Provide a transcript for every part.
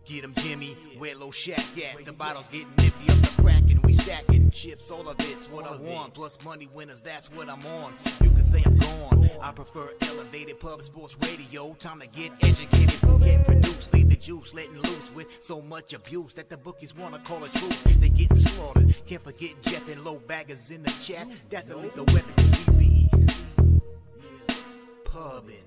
Get 'em Jimmy, where low shack at. The bottle's getting nippy up the crack and we stacking chips. All of it's what I want. Plus money winners, that's what I'm on. You can say I'm gone. I prefer elevated pub sports radio. Time to get educated, get produced. Leave the juice, letting loose with so much abuse that the bookies wanna call a truce. They getting slaughtered. Can't forget Jeff and low baggers in the chat. That's a lethal weapon 'cause we be pubbing.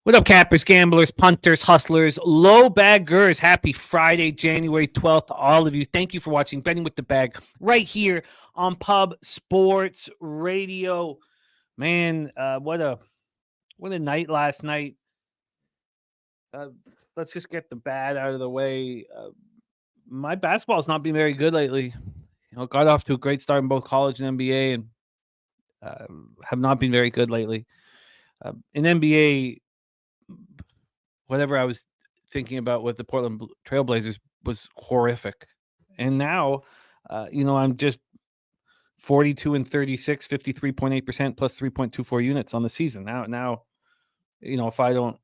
What up, cappers, gamblers, punters, hustlers, low baggers? Happy Friday, January 12th to all of you. Thank you for watching Betting with the Bag right here on Pub Sports Radio. Man, what a night last night. Let's just get the bad out of the way. My basketball's not been very good lately. Got off to a great start in both college and NBA, and have not been very good lately. In NBA, whatever I was thinking about with the Portland Trailblazers was horrific. And now, I'm just 42 and 36, 53.8% plus 3.24 units on the season. Now, if I don't,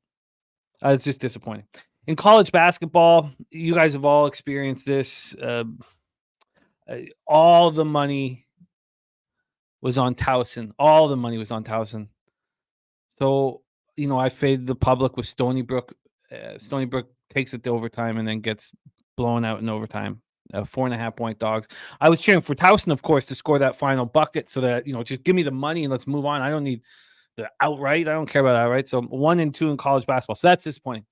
it's just disappointing. In college basketball, you guys have all experienced this. All the money was on Towson. All the money was on Towson. So, I faded the public with Stony Brook. Stony Brook takes it to overtime and then gets blown out in overtime. 4.5 point dogs. I was cheering for Towson, of course, to score that final bucket so that, just give me the money and let's move on. I don't need the outright. I don't care about outright. So 1 and 2 in college basketball. So that's disappointing.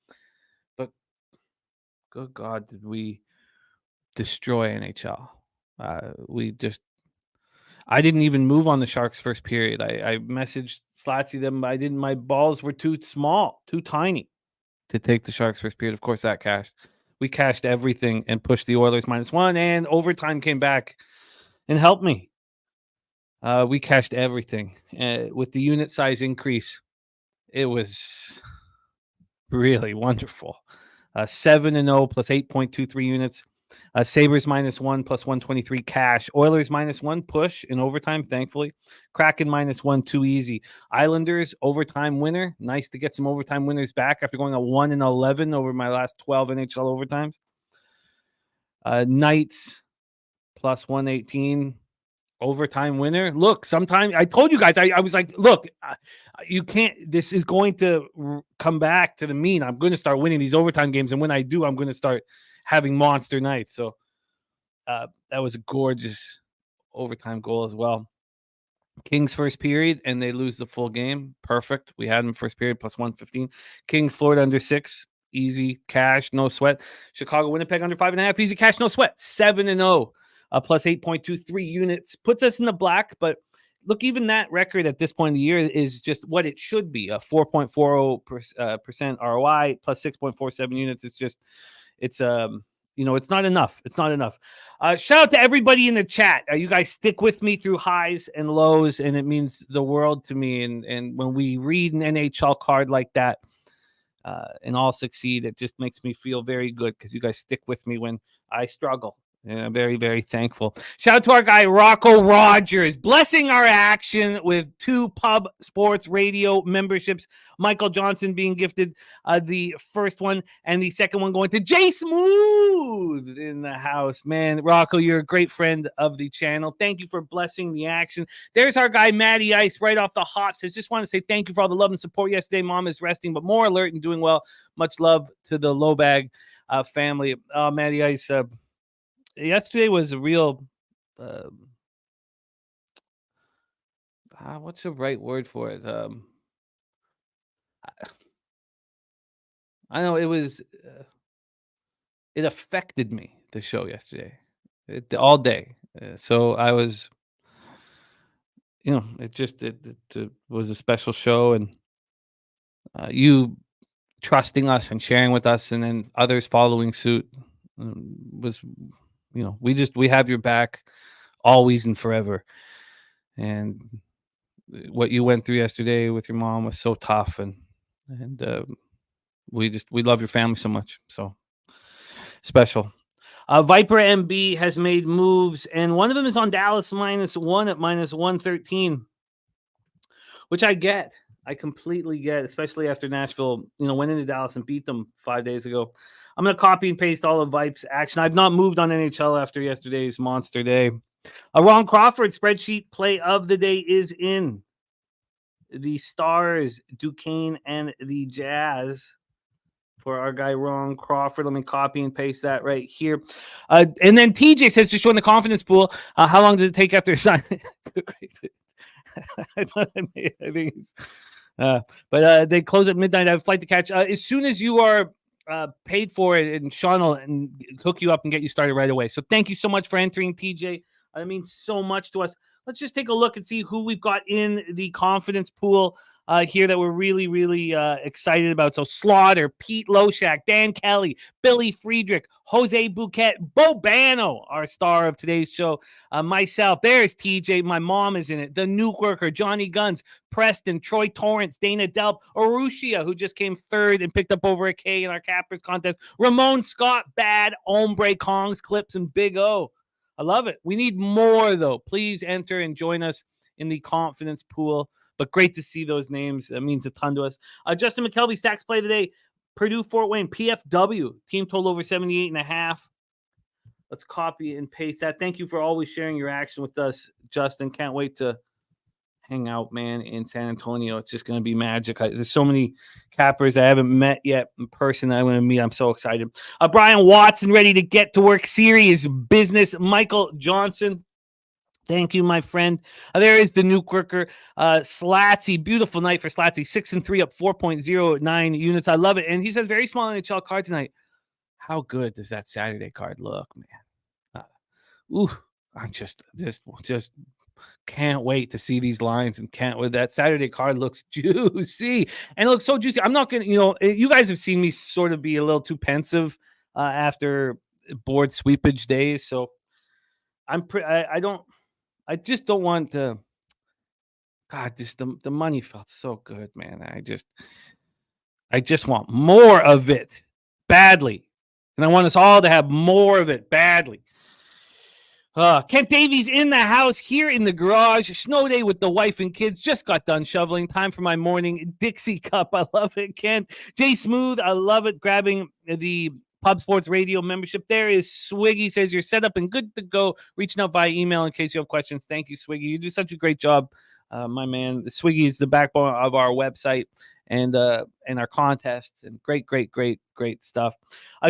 But good God, did we destroy NHL? I didn't even move on the Sharks first period. I messaged Slatsy them. My balls were too small, too tiny to take the Sharks first period. Of course, that cashed. We cashed everything and pushed the Oilers -1, and overtime came back and helped me. We cashed everything. With the unit size increase, it was really wonderful. 7-0 plus 8.23 units. Sabres -1 plus 123 cash. Oilers -1 push in overtime, thankfully. Kraken -1 too easy. Islanders overtime winner. Nice to get some overtime winners back after going a 1-11 over my last 12 NHL overtimes. Knights plus 118 overtime winner. Look, sometimes I told you guys, I was like, look, you can't, this is going to come back to the mean. I'm going to start winning these overtime games. And when I do, I'm going to start having monster nights. So that was a gorgeous overtime goal as well. Kings first period, and they lose the full game. Perfect. We had them first period plus 115. Kings Florida under 6. Easy cash, no sweat. Chicago Winnipeg under 5.5. Easy cash, no sweat. 7-0. Plus 8.23 units. Puts us in the black, but look, even that record at this point of the year is just what it should be. A 4.40% ROI plus 6.47 units. It's not enough. It's not enough. Shout out to everybody in the chat. You guys stick with me through highs and lows, and it means the world to me. And when we read an NHL card like that and all succeed, it just makes me feel very good because you guys stick with me when I struggle. And I'm very, very thankful. Shout out to our guy, Rocco Rogers, blessing our action with 2 Pub Sports Radio memberships. Michael Johnson being gifted the first one, and the second one going to Jay Smooth in the house. Man, Rocco, you're a great friend of the channel. Thank you for blessing the action. There's our guy, Matty Ice, right off the hop. Says, just want to say thank you for all the love and support yesterday. Mom is resting, but more alert and doing well. Much love to the Low Bag family. Matty Ice, yesterday was a real, what's the right word for it? I know it was, it affected me, the show yesterday, all day. So I was, it was a special show, and you trusting us and sharing with us, and then others following suit was, we have your back always and forever. And what you went through yesterday with your mom was so tough, and we love your family so much. So special. Viper MB has made moves, and one of them is on Dallas -1 at -113. which I get. I completely get, especially after Nashville, went into Dallas and beat them 5 days ago. I'm going to copy and paste all of Vipe's action. I've not moved on NHL after yesterday's monster day. Ron Crawford spreadsheet play of the day is in. The Stars, Duquesne, and the Jazz for our guy Ron Crawford. Let me copy and paste that right here. And then TJ says, just showing the confidence pool, how long did it take after signing? I think but they close at midnight. I have a flight to catch. As soon as you are paid for it, and Sean will hook you up and get you started right away. So thank you so much for entering, TJ. That means so much to us. Let's just take a look and see who we've got in the confidence pool here that we're really, really excited about. So Slaughter, Pete Loshak, Dan Kelly, Billy Friedrich, Jose Bouquet, Bobano, our star of today's show. Myself, there's TJ. My mom is in it. The Nuke Worker, Johnny Guns, Preston, Troy Torrance, Dana Delp, Arushia, who just came third and picked up over a K in our Cappers contest. Ramon Scott, Bad, Ombre, Kongs, Clips, and Big O. I love it. We need more, though. Please enter and join us in the confidence pool. But great to see those names. That means a ton to us. Justin McKelvey, stacks play today. Purdue, Fort Wayne, PFW. Team total over 78.5. Let's copy and paste that. Thank you for always sharing your action with us, Justin. Can't wait to hang out, man, in San Antonio. It's just going to be magic. There's so many Cappers I haven't met yet in person that I'm going to meet. I'm so excited. Brian Watson, ready to get to work. Serious business. Michael Johnson. Thank you, my friend. There is the Nuke Worker. Slatsy, beautiful night for Slatsy. 6-3 up 4.09 units. I love it. And he said very small NHL card tonight. How good does that Saturday card look, man? I'm just can't wait to see these lines and can't wait. That Saturday card looks juicy and it looks so juicy. I'm not going to, you guys have seen me sort of be a little too pensive after board sweepage days. So I just don't want to. God, the money felt so good, man. I just want more of it badly. And I want us all to have more of it badly. Kent Davies in the house, here in the garage. Snow day with the wife and kids. Just got done shoveling. Time for my morning Dixie cup. I love it, Kent. Jay Smooth, I love it. Grabbing the Pub Sports Radio membership. There is Swiggy, says you're set up and good to go. Reaching out via email in case you have questions. Thank you, Swiggy. You do such a great job, my man. The Swiggy is the backbone of our website and our contests and great stuff.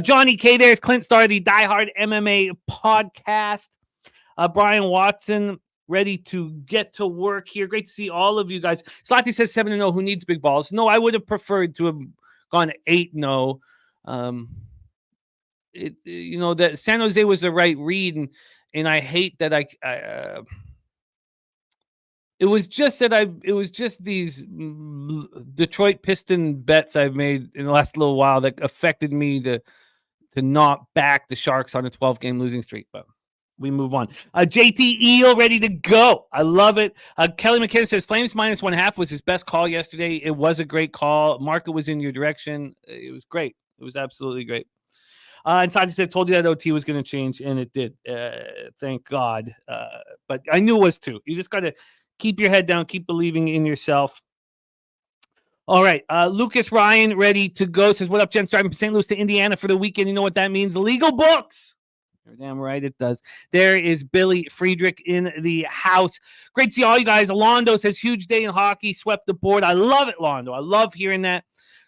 Johnny K, there's Clint Starr, the Diehard MMA podcast. Brian Watson, ready to get to work here. Great to see all of you guys. Slotty says 7-0. Who needs big balls? No, I would have preferred to have gone 8-0. That San Jose was the right read, and I hate that it was just these Detroit Piston bets I've made in the last little while that affected me to not back the Sharks on a 12-game losing streak, but we move on. JT Eel ready to go. I love it. Kelly McKinnon says Flames -1/2 was his best call yesterday. It was a great call. Market was in your direction. It was great. It was absolutely great. And Sadi said, told you that OT was going to change, and it did. Thank God. But I knew it was too. You just got to keep your head down, keep believing in yourself. All right. Lucas Ryan ready to go. Says, what up, gents? Driving from St. Louis to Indiana for the weekend. You know what that means? Legal books. You're damn right it does. There is Billy Friedrich in the house. Great to see all you guys. Londo says, huge day in hockey. Swept the board. I love it, Londo. I love hearing that.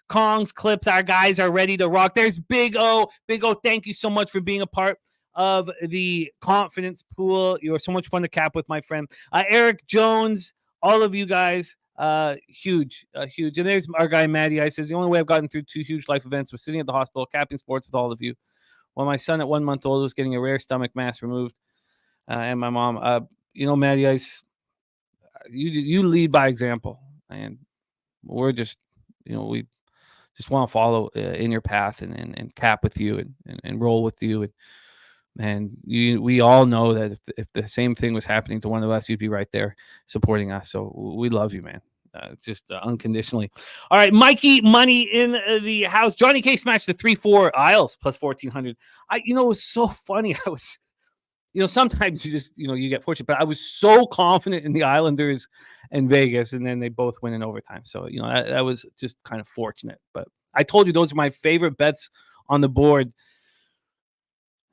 Kongs, Clips, our guys are ready to rock. There's Big O. Big O, thank you so much for being a part of the confidence pool. You were so much fun to cap with, my friend. Eric Jones, all of you guys, huge. And there's our guy, Matty. I says, the only way I've gotten through 2 huge life events was sitting at the hospital, capping sports with all of you. While my son at 1 month old was getting a rare stomach mass removed. And my mom, Matty, you lead by example. And we're just, we just want to follow in your path and cap with you and roll with you. And we all know that if the same thing was happening to one of us, you'd be right there supporting us. So we love you, man. Just unconditionally. All right, Mikey Money in the house. Johnny K smashed the 3-4 Isles plus 1,400. It was so funny. sometimes you just, you get fortunate, but I was so confident in the Islanders and Vegas, and then they both win in overtime. So, that was just kind of fortunate. But I told you those are my favorite bets on the board.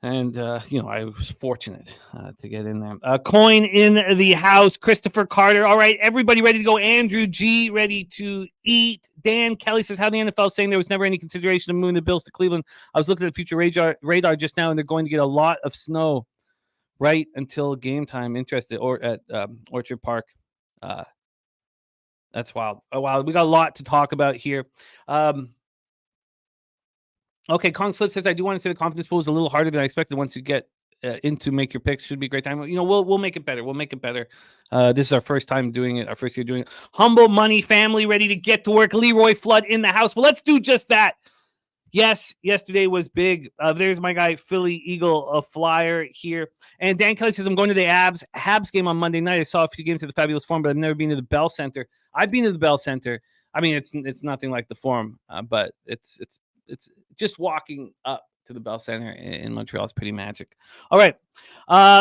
And, I was fortunate to get in there. Coin in the house, Christopher Carter. All right, everybody ready to go. Andrew G, ready to eat. Dan Kelly says, how the NFL saying there was never any consideration of moving the Bills to Cleveland. I was looking at the future radar just now, and they're going to get a lot of snow right until game time. Interested or at Orchard Park. That's wild. Oh, wow. We got a lot to talk about here. Okay, Kong Slip says, I do want to say the confidence pool is a little harder than I expected. Once you get into make your picks, should be a great time. We'll make it better. We'll make it better. This is our first time doing it, our first year doing it. Humble Money family ready to get to work. Leroy Flood in the house. Well, let's do just that. Yes, yesterday was big. There's my guy, Philly Eagle, a flyer here. And Dan Kelly says, I'm going to the Habs game on Monday night. I saw a few games at the Fabulous Forum, but I've never been to the Bell Center. I've been to the Bell Center. I mean, it's nothing like the Forum, but it's just walking up to the Bell Center in Montreal is pretty magic. All right.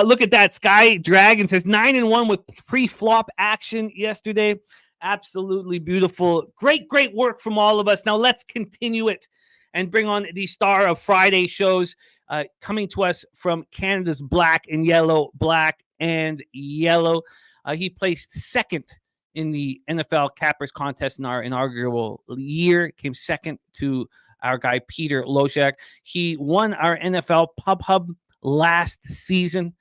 Look at that. Sky Dragon says 9-1 with pre-flop action yesterday. Absolutely beautiful. Great work from all of us. Now let's continue it and bring on the star of Friday shows, coming to us from Canada's Black and Yellow. He placed second in the NFL Cappers contest in our inaugural year. Came second to our guy, Peter Loshak. He won our NFL Pub Hub last season,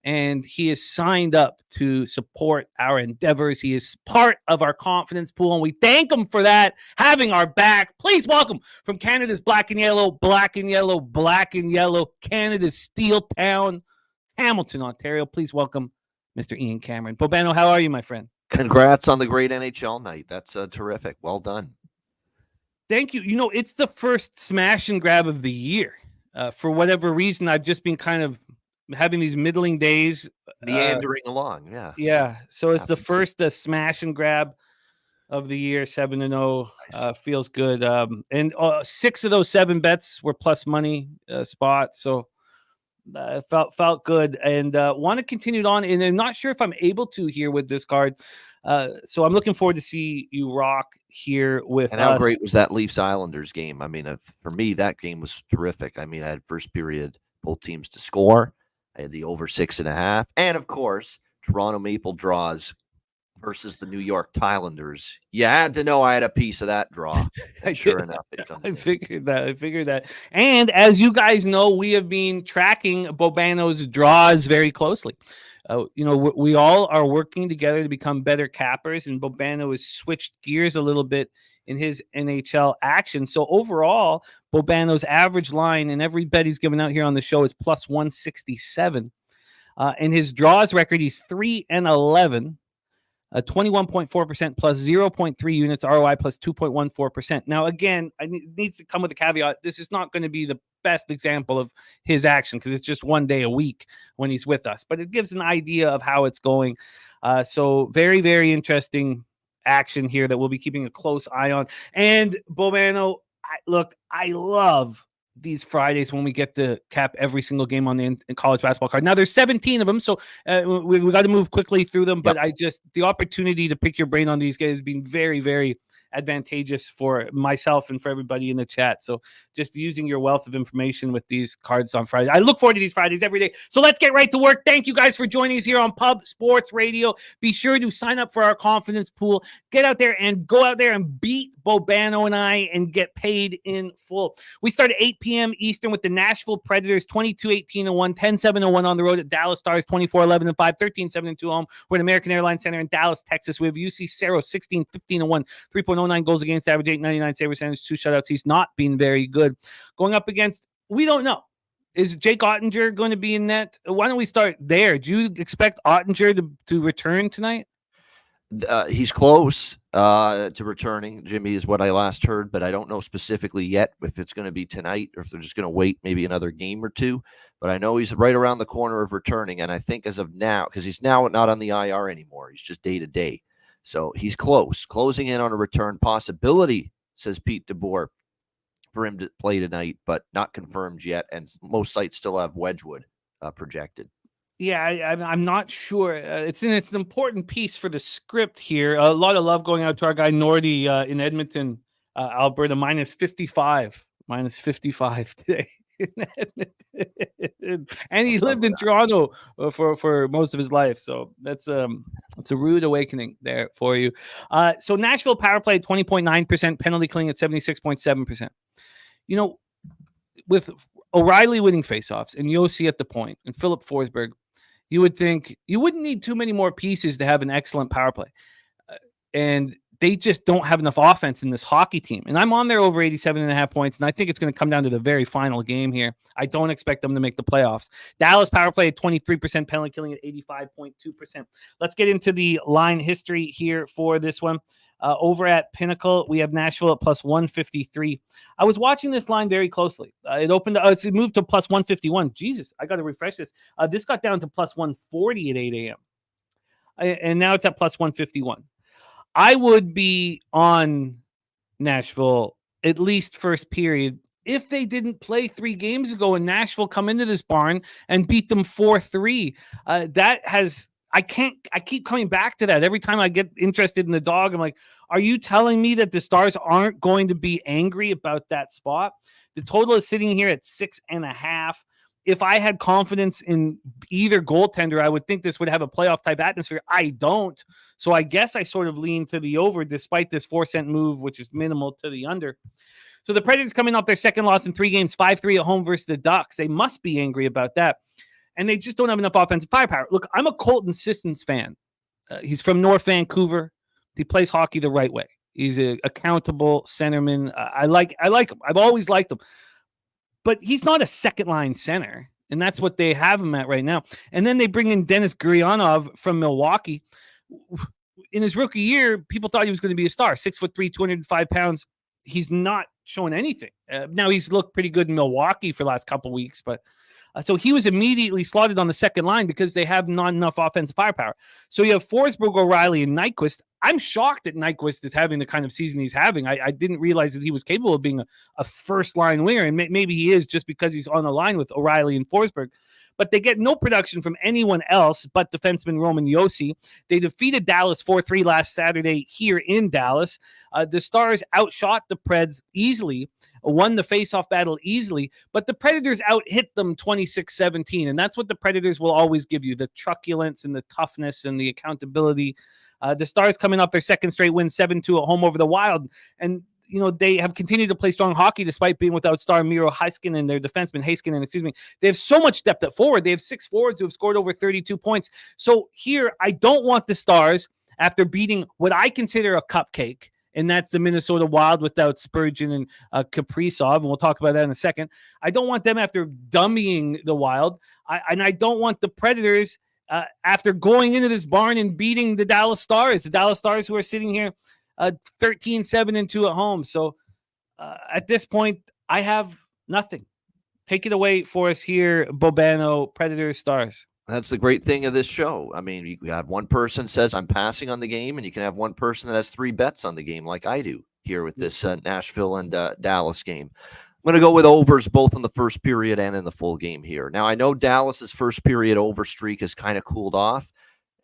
and he is signed up to support our endeavors. He is part of our confidence pool, and we thank him for that, having our back. Please welcome from Canada's Black and Yellow, Canada's Steel Town, Hamilton, Ontario. Please welcome Mr. Ian Cameron. Bobano, how are you, my friend? Congrats on the great NHL night. That's terrific. Well done. Thank you. It's the first smash and grab of the year. For whatever reason, I've just been kind of having these middling days. Meandering along, yeah. Yeah, so it's the first smash and grab of the year, 7-0. Nice. Feels good. And 6 of those 7 bets were plus money spots, so felt good. And want to continue on, and I'm not sure if I'm able to here with this card. So I'm looking forward to see you rock here with us. And how great was that Leafs-Islanders game? I mean, for me, that game was terrific. I mean, I had first period, both teams to score. I had the over 6.5. And, of course, Toronto Maple draws versus the New York Islanders. You had to know I had a piece of that draw. Sure enough, it comes I figured that. And as you guys know, we have been tracking Bobano's draws very closely. We all are working together to become better cappers, and Bobano has switched gears a little bit in his NHL action. So overall, Bobano's average line in every bet he's given out here on the show is plus 167. In his draws record, he's 3-11. 21.4% plus 0.3 units ROI plus 2.14%. Now, again, it needs to come with a caveat. This is not going to be the best example of his action because it's just one day a week when he's with us, but it gives an idea of how it's going. So very, very interesting action here that we'll be keeping a close eye on. And Bobano, I love these Fridays when we get to cap every single game on the college basketball card. Now there's 17 of them, so we got to move quickly through them. But the opportunity to pick your brain on these guys has been very, very advantageous for myself and for everybody in the chat. So just using your wealth of information with these cards on Friday. I look forward to these Fridays every day. So let's get right to work. Thank you guys for joining us here on Pub Sports Radio. Be sure to sign up for our confidence pool. Get out there and go out there and beat Bobano and I and get paid in full. We start at 8 p.m. Eastern with the Nashville Predators 22-18-1, 10-7-1 on the road at Dallas Stars 24-11-5, 13-7-2 home. We're at American Airlines Center in Dallas, Texas. We have UC Cerro 16-15-1, 3.09 goals against average, 8.99 save percentage, 2 shutouts. He's not been very good. Going up against, we don't know. Is Jake Ottinger going to be in net? Why don't we start there? Do you expect Ottinger to return tonight? He's close to returning, Jimmy, is what I last heard, but I don't know specifically yet if it's going to be tonight or if they're just going to wait maybe another game or two. But I know he's right around the corner of returning, and I think as of now, because he's now not on the IR anymore, he's just day-to-day. So he's closing in on a return possibility, says Pete DeBoer, for him to play tonight, but not confirmed yet, and most sites still have Wedgwood projected. Yeah, I'm not sure. It's an important piece for the script here. A lot of love going out to our guy Nordy in Edmonton, Alberta, minus 55 today in Edmonton. And he lived in Toronto for most of his life. So it's a rude awakening there for you. So Nashville power play at 20.9%, penalty killing at 76.7%. You know, with O'Reilly winning faceoffs and Yossi at the point and Philip Forsberg, you would think you wouldn't need too many more pieces to have an excellent power play. And they just don't have enough offense in this hockey team. And I'm on there over 87.5 points, and I think it's going to come down to the very final game here. I don't expect them to make the playoffs. Dallas power play at 23%, penalty killing at 85.2%. Let's get into the line history here for this one. Over at Pinnacle, we have Nashville at plus 153. I was watching this line very closely. It moved to plus 151. Jesus, I got to refresh this. This got down to plus 140 at 8 a.m. And now it's at plus 151. I would be on Nashville at least first period if they didn't play 3 games ago and Nashville come into this barn and beat them 4-3. I keep coming back to that. Every time I get interested in the dog, I'm like, are you telling me that the Stars aren't going to be angry about that spot? The total is sitting here at 6.5. If I had confidence in either goaltender, I would think this would have a playoff type atmosphere. I don't. So I guess I sort of lean to the over despite this 4-cent move, which is minimal, to the under. So the Predators coming off their second loss in 3 games, 5-3 at home versus the Ducks. They must be angry about that. And they just don't have enough offensive firepower. Look, I'm a Colton Sissons fan. He's from North Vancouver. He plays hockey the right way. He's an accountable centerman. I like him. I've always liked him. But he's not a second-line center, and that's what they have him at right now. And then they bring in Denis Gurianov from Milwaukee. In his rookie year, people thought he was going to be a star. 6'3", 205 pounds. He's not showing anything. Now, he's looked pretty good in Milwaukee for the last couple weeks, but so he was immediately slotted on the second line because they have not enough offensive firepower. So you have Forsberg, O'Reilly, and Nyquist. I'm shocked that Nyquist is having the kind of season he's having. I didn't realize that he was capable of being a first-line winger, and maybe he is just because he's on the line with O'Reilly and Forsberg. But they get no production from anyone else but defenseman Roman Josi. They defeated Dallas 4-3 last Saturday here in Dallas. The Stars outshot the Preds easily, won the faceoff battle easily, but the Predators out-hit them 26-17, and that's what the Predators will always give you, the truculence and the toughness and the accountability. The Stars coming off their second straight win, 7-2 at home over the Wild, and you know, they have continued to play strong hockey despite being without star Miro Heiskanen and their defenseman Heiskanen, They have so much depth at forward. They have 6 forwards who have scored over 32 points. So here, I don't want the Stars, after beating what I consider a cupcake, and that's the Minnesota Wild without Spurgeon and Kaprizov, and we'll talk about that in a second. I don't want them after dummying the Wild, and I don't want the Predators after going into this barn and beating the Dallas Stars who are sitting here 13-7-2 at home. So at this point, I have nothing. Take it away for us here, Bobano, Predators, Stars. That's the great thing of this show. I mean, you have one person says I'm passing on the game, and you can have one person that has 3 bets on the game like I do here with this Nashville and Dallas game. I'm going to go with overs both in the first period and in the full game here. Now, I know Dallas's first period over streak has kind of cooled off,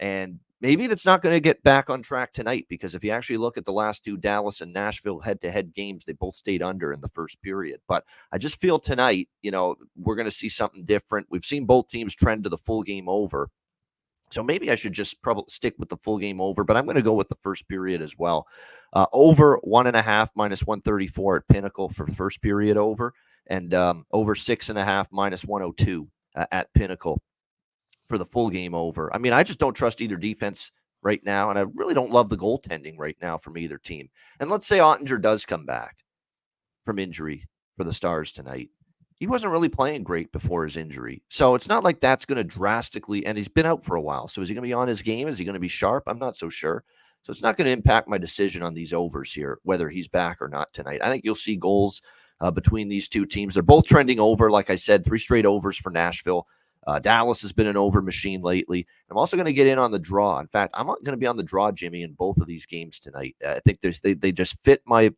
and maybe that's not going to get back on track tonight, because if you actually look at the last 2 Dallas and Nashville head-to-head games, they both stayed under in the first period. But I just feel tonight, you know, we're going to see something different. We've seen both teams trend to the full game over. So maybe I should just probably stick with the full game over, but I'm going to go with the first period as well. Over 1.5 minus 134 at Pinnacle for the first period over, and over 6.5 minus 102 at Pinnacle for the full game over. I mean, I just don't trust either defense right now, and I really don't love the goaltending right now from either team. And let's say Ottinger does come back from injury for the Stars tonight. He wasn't really playing great before his injury. So it's not like that's going to drastically, and he's been out for a while. So is he going to be on his game? Is he going to be sharp? I'm not so sure. So it's not going to impact my decision on these overs here, whether he's back or not tonight. I think you'll see goals between these two teams. They're both trending over. Like I said, 3 straight overs for Nashville. Dallas has been an over machine lately. I'm also going to get in on the draw. In fact, I'm going to be on the draw, Jimmy, in both of these games tonight. I think they just fit my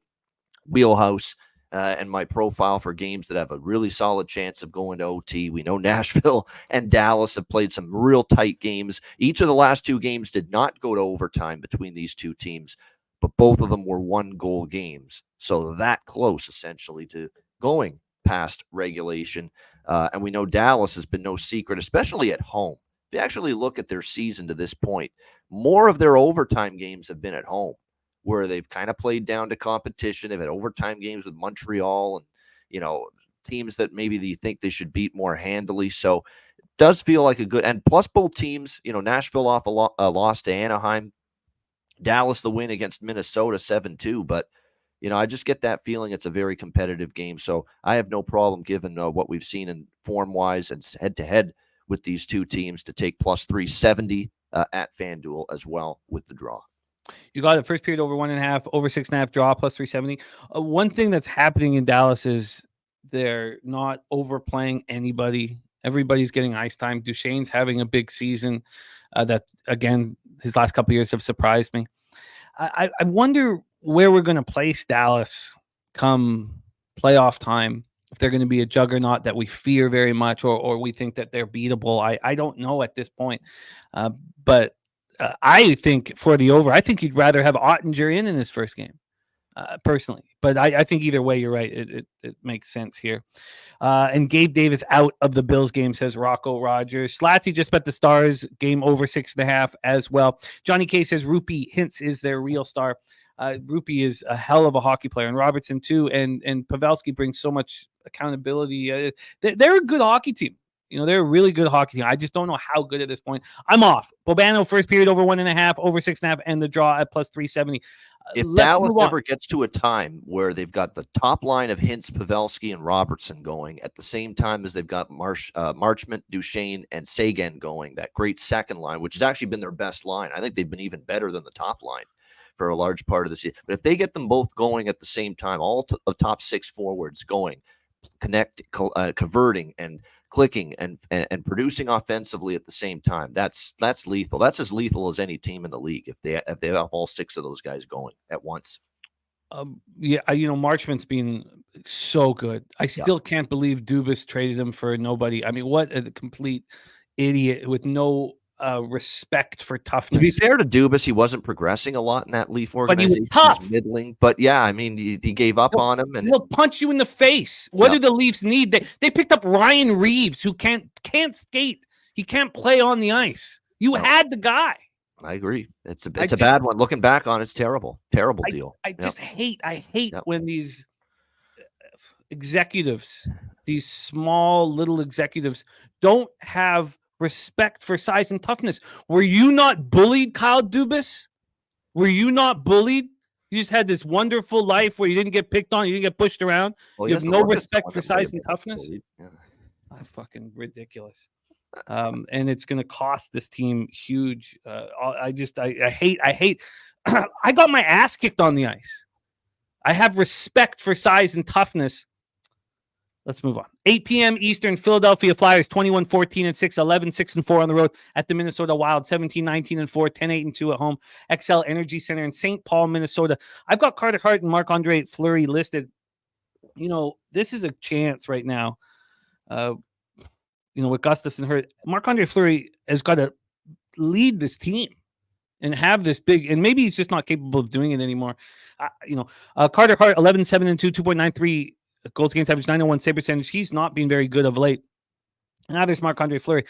wheelhouse. and my profile for games that have a really solid chance of going to OT. We know Nashville and Dallas have played some real tight games. Each of the last 2 games did not go to overtime between these 2 teams, but both of them were 1-goal games. So that close, essentially, to going past regulation. And we know Dallas has been no secret, especially at home. If you actually look at their season to this point, more of their overtime games have been at home, where they've kind of played down to competition. They've had overtime games with Montreal and, teams that maybe you think they should beat more handily. So it does feel like a good, and plus both teams, Nashville off a loss to Anaheim, Dallas the win against Minnesota 7-2. But, I just get that feeling it's a very competitive game. So I have no problem, given what we've seen in form-wise and head-to-head with these 2 teams, to take plus 370 at FanDuel as well with the draw. You got it. First period over 1.5, over 6.5 draw, plus 370. One thing that's happening in Dallas is they're not overplaying anybody. Everybody's getting ice time. Duchesne's having a big season. That, again, his last couple of years have surprised me. I wonder where we're going to place Dallas come playoff time. If they're going to be a juggernaut that we fear very much, or we think that they're beatable. I don't know at this point. But I think for the over, I think you'd rather have Ottinger in his first game, personally. But I think either way, you're right. It makes sense here. And Gabe Davis out of the Bills game, says Rocco Rogers. Slatsy just bet the Stars game over 6.5 as well. Johnny K says Rupi Hintz is their real star. Rupi is a hell of a hockey player, and Robertson too. And Pavelski brings so much accountability. They're a good hockey team. They're a really good hockey team. I just don't know how good at this point. I'm off. Bobano, first period over 1.5, over 6.5, and the draw at plus 370. If Dallas ever gets to a time where they've got the top line of Hintz, Pavelski, and Robertson going at the same time as they've got Marchment, Duchesne, and Sagan going, that great second line, which has actually been their best line. I think they've been even better than the top line for a large part of the season. But if they get them both going at the same time, all the top 6 forwards going, converting and clicking and producing offensively at the same time, that's lethal. That's as lethal as any team in the league if they have all 6 of those guys going at once. Marchment's been so good. I still can't believe Dubas traded him for nobody. I mean, what a complete idiot with no respect for toughness. To be fair to Dubas, he wasn't progressing a lot in that Leaf organization. But he was tough. Middling. But yeah, I mean, he gave up on him, and he'll punch you in the face. What do the Leafs need? They picked up Ryan Reeves, who can't skate. He can't play on the ice. You had the guy. I agree. It's a bad one. Looking back on it, it's terrible deal. I hate when these executives, these small little executives, don't have respect for size and toughness. Were you not bullied, Kyle Dubas? Were you not bullied? You just had this wonderful life where you didn't get picked on, you didn't get pushed around. You have no respect for size and toughness. Yeah. Fucking ridiculous. And it's going to cost this team huge. I hate. I got my ass kicked on the ice. I have respect for size and toughness. Let's move on. 8 p.m. Eastern, Philadelphia Flyers 21-14-6, 11-6-4 on the road at the Minnesota Wild, 17-19-4, 10-8-2 at home. Xcel Energy Center in St. Paul, Minnesota. I've got Carter Hart and Marc-Andre Fleury listed. This is a chance right now. With Gustafsson hurt, Marc-Andre Fleury has got to lead this team and have this big, and maybe he's just not capable of doing it anymore. Carter Hart, 11-7-2, 2.93 goals against average, 901 save percentage. He's not been very good of late. And now there's Marc-Andre Fleury.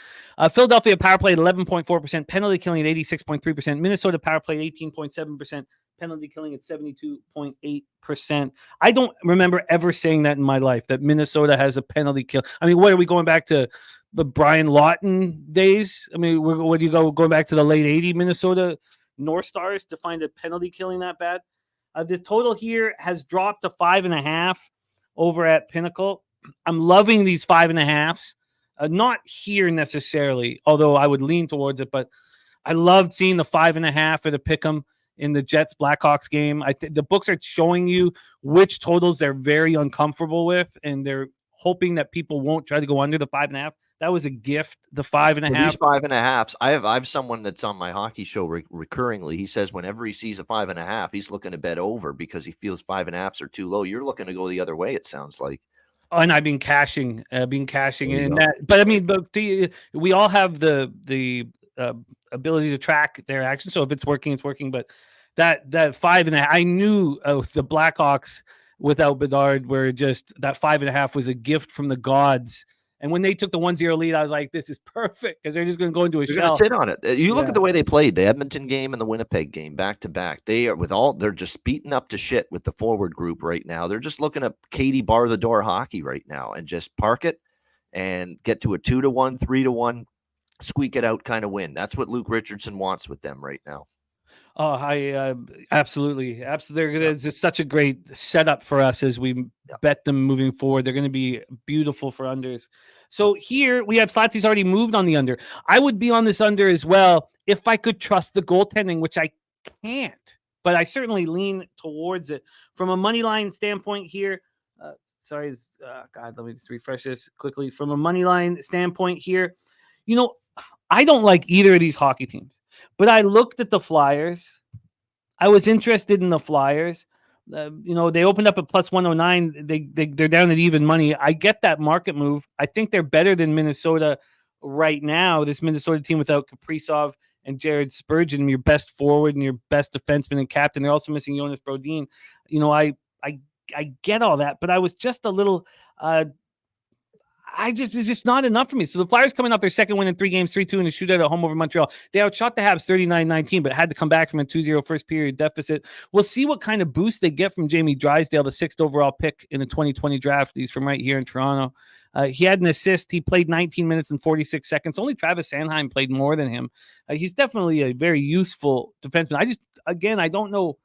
Philadelphia power play at 11.4%, penalty killing at 86.3%, Minnesota power play 18.7%, penalty killing at 72.8%. I don't remember ever saying that in my life, that Minnesota has a penalty kill. I mean, what are we going back to the Brian Lawton days? I mean, what do you going back to the late 80s Minnesota North Stars to find a penalty killing that bad? The total here has dropped to 5.5 over at Pinnacle. I'm loving these 5.5s. Not here necessarily, although I would lean towards it, but I loved seeing the 5.5 at a pick'em in the Jets Blackhawks game. The books are showing you which totals they're very uncomfortable with, and they're hoping that people won't try to go under the 5.5. That was a gift. The 5.5. These 5.5s. I have someone that's on my hockey show recurringly. He says whenever he sees a 5.5, he's looking to bet over because he feels 5.5s are too low. You're looking to go the other way. It sounds like. And I've been cashing in that. But I mean, we all have the ability to track their action. So if it's working, it's working. But that 5.5, I knew the Blackhawks without Bedard were just that 5.5 was a gift from the gods. And when they took the 1-0 lead, I was like, this is perfect because they're just going to go into a shell. They're going to sit on it. You look at the way they played, the Edmonton game and the Winnipeg game back to back. They're just beaten up to shit with the forward group right now. They're just looking at Katie bar the door hockey right now and just park it and get to a 2-1, 3-1, squeak it out kind of win. That's what Luke Richardson wants with them right now. Oh, I absolutely. It's just such a great setup for us as we bet them moving forward. They're going to be beautiful for unders. So here we have Slatsy's already moved on the under. I would be on this under as well if I could trust the goaltending, which I can't, but I certainly lean towards it. From a money line standpoint here, God, let me just refresh this quickly. From a money line standpoint here, I don't like either of these hockey teams. But I looked at the Flyers. I was interested in the Flyers. They opened up at plus 109. They're down at even money. I get that market move. I think they're better than Minnesota right now. This Minnesota team without Kaprizov and Jared Spurgeon, your best forward and your best defenseman and captain. They're also missing Jonas Brodin. I get all that, but I was just a little. It's just not enough for me. So the Flyers coming off their second win in 3 games, 3-2 in a shootout at home over Montreal. They outshot the Habs 39-19, but had to come back from a 2-0 first period deficit. We'll see what kind of boost they get from Jamie Drysdale, the 6th overall pick in the 2020 draft. He's from right here in Toronto. He had an assist. He played 19 minutes and 46 seconds. Only Travis Sanheim played more than him. He's definitely a very useful defenseman. I don't know.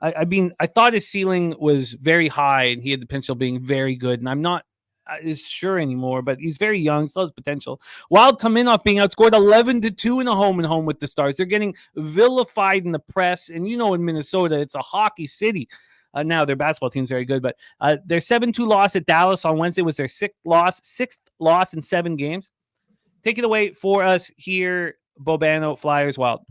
I thought his ceiling was very high and he had the potential of being very good. And I'm not is sure anymore, but he's very young, still has potential. Wild come in off being outscored 11-2 in a home with the Stars. They're getting vilified in the press, and in Minnesota, it's a hockey city. Now their basketball team's very good, but their 7-2 loss at Dallas on Wednesday was their sixth loss in 7 games. Take it away for us here, Bobano, Flyers, Wild.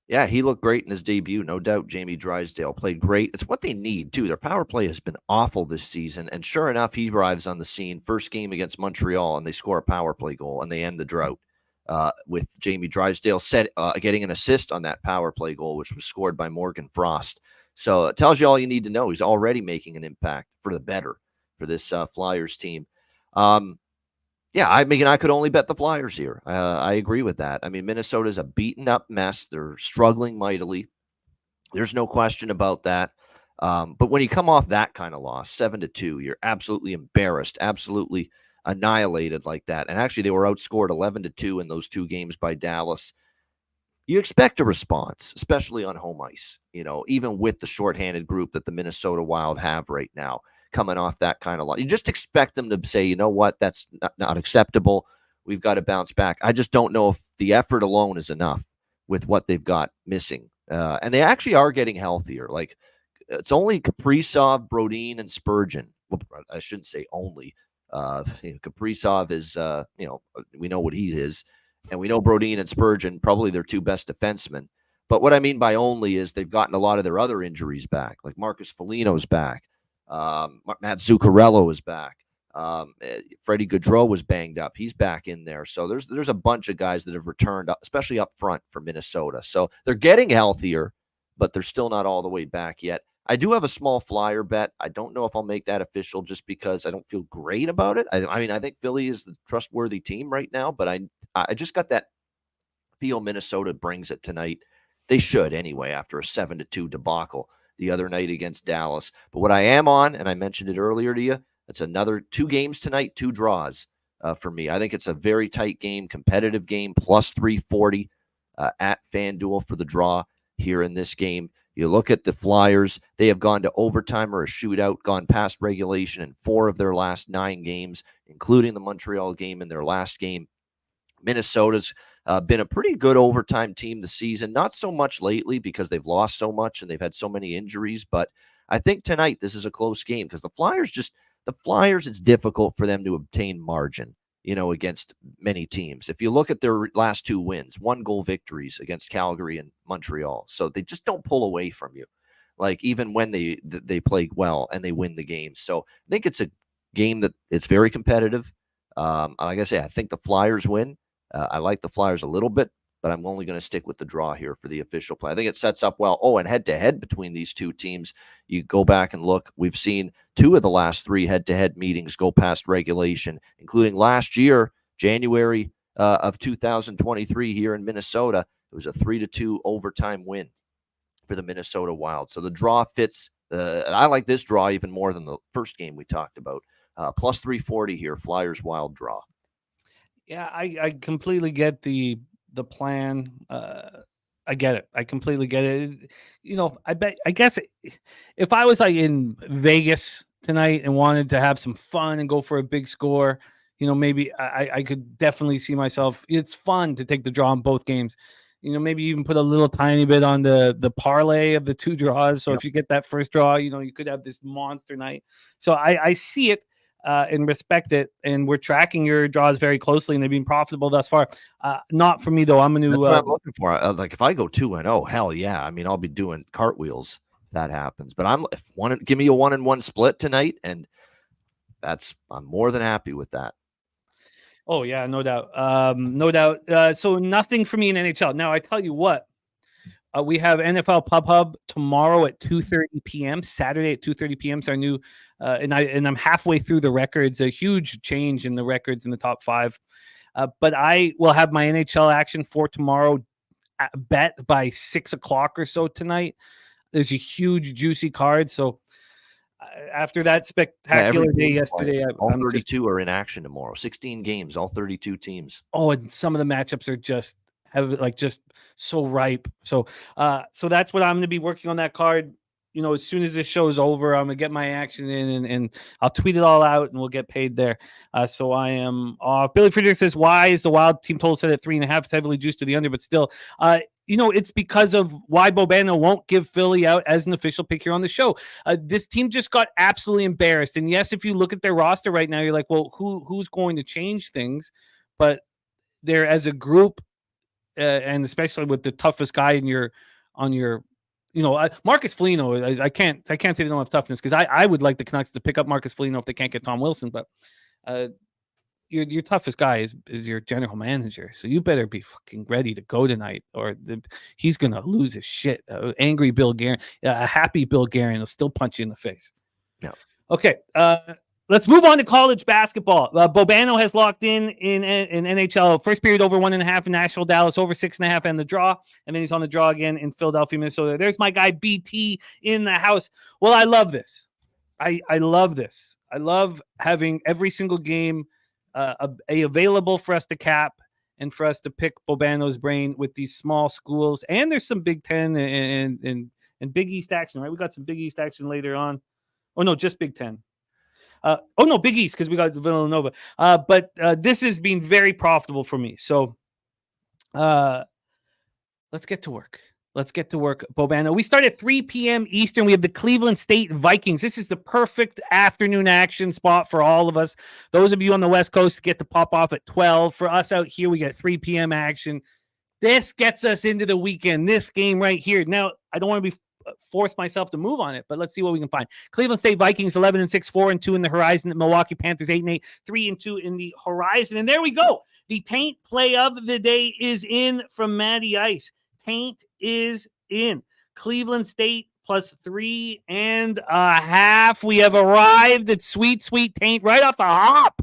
Yeah, he looked great in his debut. No doubt Jamie Drysdale played great. It's what they need, too. Their power play has been awful this season. And sure enough, he arrives on the scene. First game against Montreal, and they score a power play goal, and they end the drought with Jamie Drysdale getting an assist on that power play goal, which was scored by Morgan Frost. So it tells you all you need to know. He's already making an impact for the better for this Flyers team. Yeah, I could only bet the Flyers here. I agree with that. I mean, Minnesota's a beaten up mess. They're struggling mightily. There's no question about that. But when you come off that kind of loss, 7-2, you're absolutely embarrassed, absolutely annihilated like that. And actually, they were outscored 11-2 in those 2 games by Dallas. You expect a response, especially on home ice, even with the shorthanded group that the Minnesota Wild have right now. Coming off that kind of loss, you just expect them to say, you know what, that's not acceptable. We've got to bounce back. I just don't know if the effort alone is enough with what they've got missing. And they actually are getting healthier. Like, it's only Kaprizov, Brodin, and Spurgeon. Well, I shouldn't say only. Kaprizov is, we know what he is. And we know Brodin and Spurgeon, probably their 2 best defensemen. But what I mean by only is they've gotten a lot of their other injuries back. Like Marcus Foligno's back. Matt Zuccarello is back. Freddie Gaudreau was banged up. He's back in there. So there's a bunch of guys that have returned, especially up front for Minnesota. So they're getting healthier, but they're still not all the way back yet. I do have a small Flyer bet. I don't know if I'll make that official just because I don't feel great about it. I think Philly is the trustworthy team right now, but I just got that feel Minnesota brings it tonight. They should anyway after a 7-2 debacle the other night against Dallas. But what I am on, and I mentioned it earlier to you, it's another 2 games tonight, 2 draws for me. I think it's a very tight game, competitive game, plus 340 at FanDuel for the draw here in this game. You look at the Flyers, they have gone to overtime or a shootout, gone past regulation in 4 of their last 9 games, including the Montreal game in their last game. Minnesota's been a pretty good overtime team this season. Not so much lately because they've lost so much and they've had so many injuries. But I think tonight this is a close game because the Flyers, it's difficult for them to obtain margin against many teams. If you look at their last 2 wins, 1-goal victories against Calgary and Montreal. So they just don't pull away from you, like even when they play well and they win the game. So I think it's a game that it's very competitive. Like I say, I think the Flyers win. I like the Flyers a little bit, but I'm only going to stick with the draw here for the official play. I think it sets up well. Oh, and head-to-head between these two teams, you go back and look. We've seen 2 of the last 3 head-to-head meetings go past regulation, including last year, January of 2023 here in Minnesota. It was a 3-2 overtime win for the Minnesota Wild. So the draw fits. I like this draw even more than the first game we talked about. Plus 340 here, Flyers Wild draw. Yeah, I completely get the plan. I get it. I completely get it. I guess if I was like in Vegas tonight and wanted to have some fun and go for a big score, maybe I could definitely see myself. It's fun to take the draw in both games. Maybe even put a little tiny bit on the parlay of the 2 draws. So if you get that first draw, you could have this monster night. So I see it. And respect it, and we're tracking your draws very closely, and they've been profitable thus far. Not for me though. I'm going to. That's what I'm looking for. Like if I go 2-0, hell yeah! I mean, I'll be doing cartwheels if that happens. But give me a 1-1 split tonight, and I'm more than happy with that. Oh yeah, no doubt, no doubt. So nothing for me in NHL. Now I tell you what. We have NFL Pub Hub tomorrow at 2:30 p.m. Saturday at 2:30 p.m. It's our new, and I'm halfway through the records. A huge change in the records in the top 5, but I will have my NHL action for tomorrow. Bet by 6:00 or so tonight. There's a huge juicy card. So after that spectacular day yesterday, all 32 are in action tomorrow. 16 games, all 32 teams. Oh, and some of the matchups are just so ripe. So that's what I'm going to be working on that card. As soon as this show is over, I'm going to get my action in and I'll tweet it all out and we'll get paid there. So I am off. Billy Friedrich says, why is the Wild team total set at 3.5? It's heavily juiced to the under, but still, it's because of why Bobano won't give Philly out as an official pick here on the show. This team just got absolutely embarrassed. And yes, if you look at their roster right now, you're like, well, who's going to change things? But they're as a group, and especially with the toughest guy on your Marcus Foligno. I can't say they don't have toughness, because I would like the Canucks to pick up Marcus Foligno if they can't get Tom Wilson, but your toughest guy is your general manager, so you better be fucking ready to go tonight, or he's gonna lose his shit. Angry Bill Guerin, a happy Bill Guerin will still punch you in the face. Yeah. Okay. Let's move on to college basketball. Bobano has locked in NHL. First period over 1.5 in Nashville, Dallas over 6.5 and the draw. And then he's on the draw again in Philadelphia, Minnesota. There's my guy BT in the house. Well, I love this. I love this. I love having every single game available for us to cap and for us to pick Bobano's brain with these small schools. And there's some Big Ten and Big East action, right? We got some Big East action later on. Oh, no, just Big Ten. Big East, because we got Villanova. But this has been very profitable for me. So let's get to work. Bobano. We start at 3 p.m. Eastern. We have the Cleveland State Vikings. This is the perfect afternoon action spot for all of us. Those of you on the West Coast get to pop off at 12. For us out here, we get 3 p.m. action. This gets us into the weekend. This game right here. Now, I don't want to be force myself to move on it, but let's see what we can find. Cleveland State Vikings 11-6, 4-2 in the horizon. Milwaukee Panthers 8-8, 3-2 in the horizon. And there we go. The Taint play of the day is in from Matty Ice. Taint is in. Cleveland State plus 3.5. We have arrived at sweet Taint right off the hop.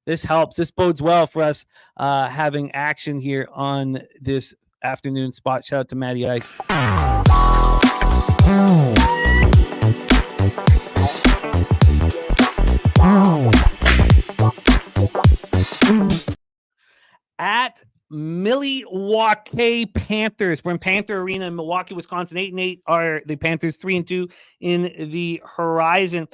This helps. This bodes well for us having action here on this afternoon spot. Shout out to Matty Ice. At Milwaukee Panthers. We're in Panther Arena in Milwaukee, Wisconsin. 8-8 are the Panthers, 3-2 in the horizon.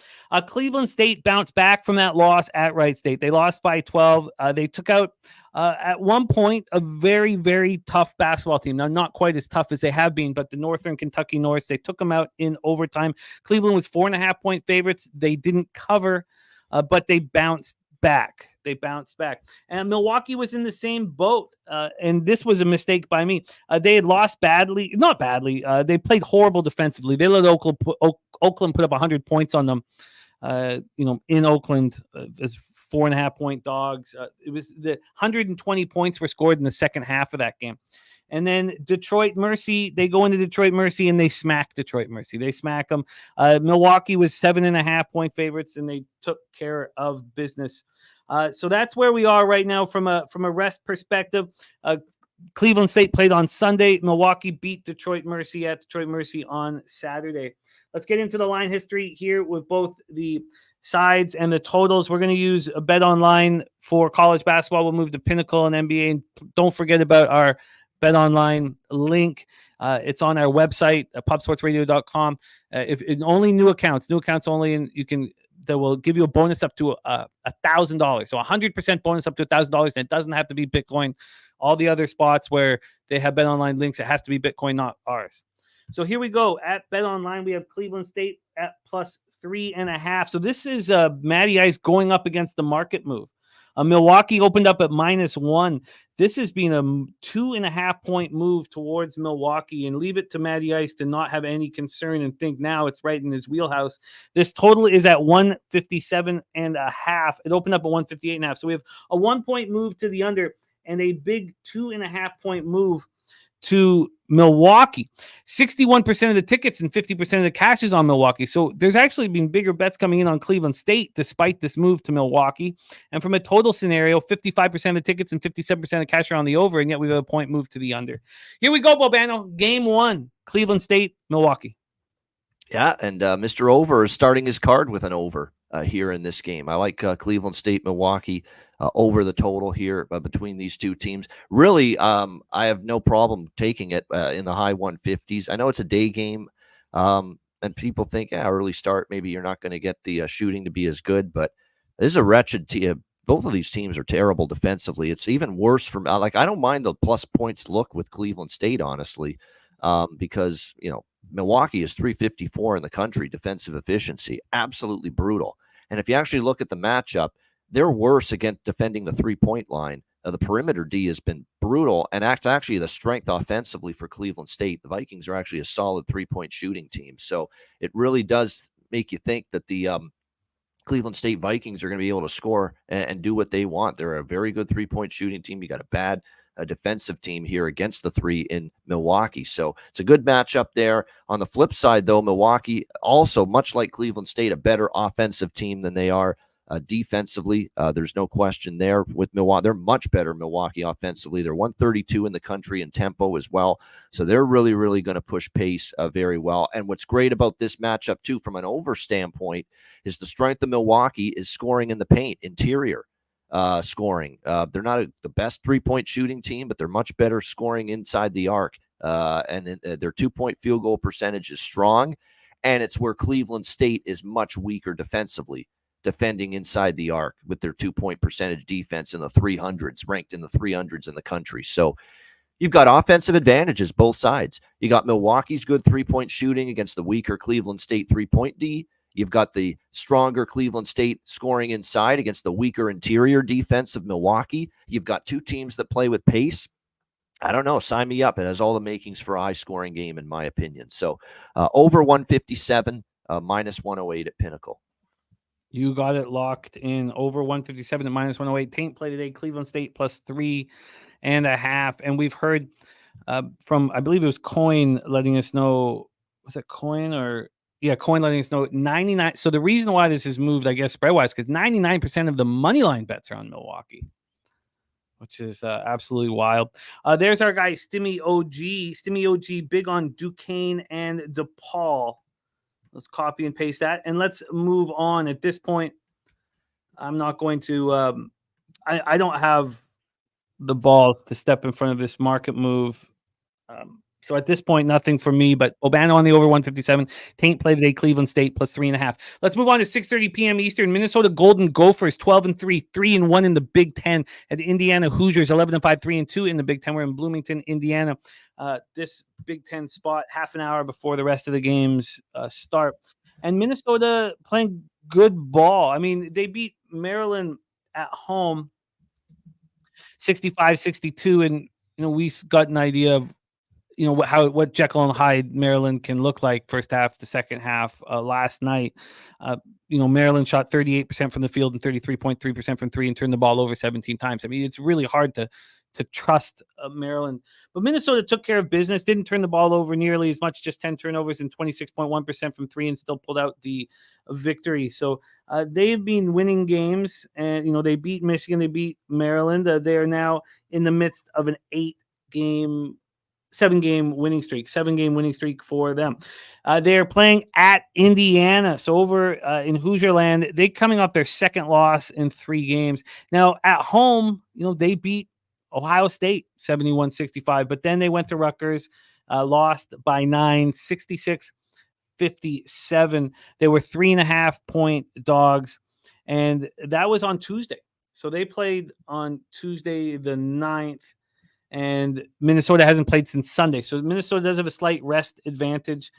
Cleveland State bounced back from that loss at Wright State. They lost by 12. They took out, at one point, a very, very tough basketball team. Now, not quite as tough as they have been, but the Northern Kentucky North, they took them out in overtime. Cleveland was 4.5-point favorites. They didn't cover, but they bounced back. They bounced back. And Milwaukee was in the same boat. And this was a mistake by me. They had lost badly. Not badly. They played horrible defensively. They let Oakland put up 100 points on them. In Oakland as 4.5-point dogs. It was the 120 points were scored in the second half of that game. And then Detroit Mercy, they go into Detroit Mercy and they smack Detroit Mercy. They smack them. Milwaukee was 7.5-point favorites, and they took care of business. So that's where we are right now from a rest perspective. Cleveland State played on Sunday. Milwaukee beat Detroit Mercy at Detroit Mercy on Saturday. Let's get into the line history here with both the sides and the totals. We're going to use a Bet Online for college basketball. We'll move to Pinnacle and NBA. And don't forget about our Bet Online link. It's on our website, pubsportsradio.com. If only new accounts only, and that will give you a bonus up to $1,000. So 100% bonus up to $1,000. And it doesn't have to be Bitcoin. All the other spots where they have Bet Online links, it has to be Bitcoin, not ours. So here we go. At Bet Online, we have Cleveland State at +3.5. So this is Matty Ice going up against the market move. Milwaukee opened up at -1. This has been a 2.5-point move towards Milwaukee, and leave it to Matty Ice to not have any concern and think now it's right in his wheelhouse. This total is at 157.5. It opened up at 158.5. So we have a 1-point move to the under and a big 2.5-point move to Milwaukee. 61% of the tickets and 50% of the cash is on Milwaukee. So there's actually been bigger bets coming in on Cleveland State despite this move to Milwaukee. And from a total scenario, 55% of the tickets and 57% of cash are on the over, and yet we have a point move to the under. Here we go, Bobano. Game 1, Cleveland State, Milwaukee. Yeah, and Mr. Over is starting his card with an over here in this game. I like Cleveland State, Milwaukee over the total here between these two teams. Really, I have no problem taking it in the high 150s. I know it's a day game, and people think, early start, maybe you're not going to get the shooting to be as good, but this is a wretched team. Both of these teams are terrible defensively. It's even worse for me. I don't mind the plus points look with Cleveland State, honestly, because, Milwaukee is 354 in the country defensive efficiency, absolutely brutal. And if you actually look at the matchup, they're worse against defending the 3-point line. The perimeter D has been brutal, and actually the strength offensively for Cleveland State. The Vikings are actually a solid 3-point shooting team. So it really does make you think that the Cleveland State Vikings are going to be able to score and do what they want. They're a very good 3-point shooting team. You got a bad defensive team here against the 3 in Milwaukee. So it's a good matchup there. On the flip side, though, Milwaukee also, much like Cleveland State, a better offensive team than they are defensively. There's no question there with Milwaukee. They're much better, Milwaukee, offensively. They're 132 in the country in tempo as well. So they're really, really going to push pace very well. And what's great about this matchup, too, from an over standpoint, is the strength of Milwaukee is scoring in the paint, interior scoring. They're not the best 3-point shooting team, but they're much better scoring inside the arc. And their 2-point field goal percentage is strong. And it's where Cleveland State is much weaker defensively, defending inside the arc with their 2-point percentage defense in the 300s, ranked in the 300s in the country. So you've got offensive advantages both sides. You got Milwaukee's good 3-point shooting against the weaker Cleveland State 3-point D. You've got the stronger Cleveland State scoring inside against the weaker interior defense of Milwaukee. You've got two teams that play with pace. I don't know. Sign me up. It has all the makings for a high-scoring game, in my opinion. So over 157, minus 108 at Pinnacle. You got it locked in over 157 at minus 108. Taint play today, Cleveland State plus 3.5. And we've heard from, I believe it was Coin letting us know, was it Coin or... Yeah, Coin letting us know 99. So the reason why this has moved, I guess, spread-wise, because 99% of the money line bets are on Milwaukee, which is absolutely wild. There's our guy, Stimmy OG. Stimmy OG, big on Duquesne and Depaul. Let's copy and paste that. And let's move on. At this point, I'm not going to I don't have the balls to step in front of this market move. So at this point, nothing for me, but Bobano on the over 157. Taint play today, Cleveland State plus 3.5. Let's move on to 6:30 p.m. Eastern. Minnesota Golden Gophers 12-3, 3-1 in the Big Ten. At Indiana Hoosiers 11-5, 3-2 in the Big Ten. We're in Bloomington, Indiana. This Big Ten spot half an hour before the rest of the games start. And Minnesota playing good ball. I mean, they beat Maryland at home, 65-62, and we got an idea of what Jekyll and Hyde Maryland can look like first half to second half last night. Maryland shot 38% from the field and 33.3% from three and turned the ball over 17 times. I mean, it's really hard to trust Maryland. But Minnesota took care of business, didn't turn the ball over nearly as much, just 10 turnovers and 26.1% from three, and still pulled out the victory. So they've been winning games, and they beat Michigan, they beat Maryland. They are now in the midst of an 7-game winning streak for them. They're playing at Indiana. So over in Hoosier land, they coming off their second loss in 3 games. Now at home, they beat Ohio State 71-65, but then they went to Rutgers, lost by 9, 66-57. They were 3.5-point dogs, and that was on Tuesday. So they played on Tuesday the 9th. And Minnesota hasn't played since Sunday. So Minnesota does have a slight rest advantage.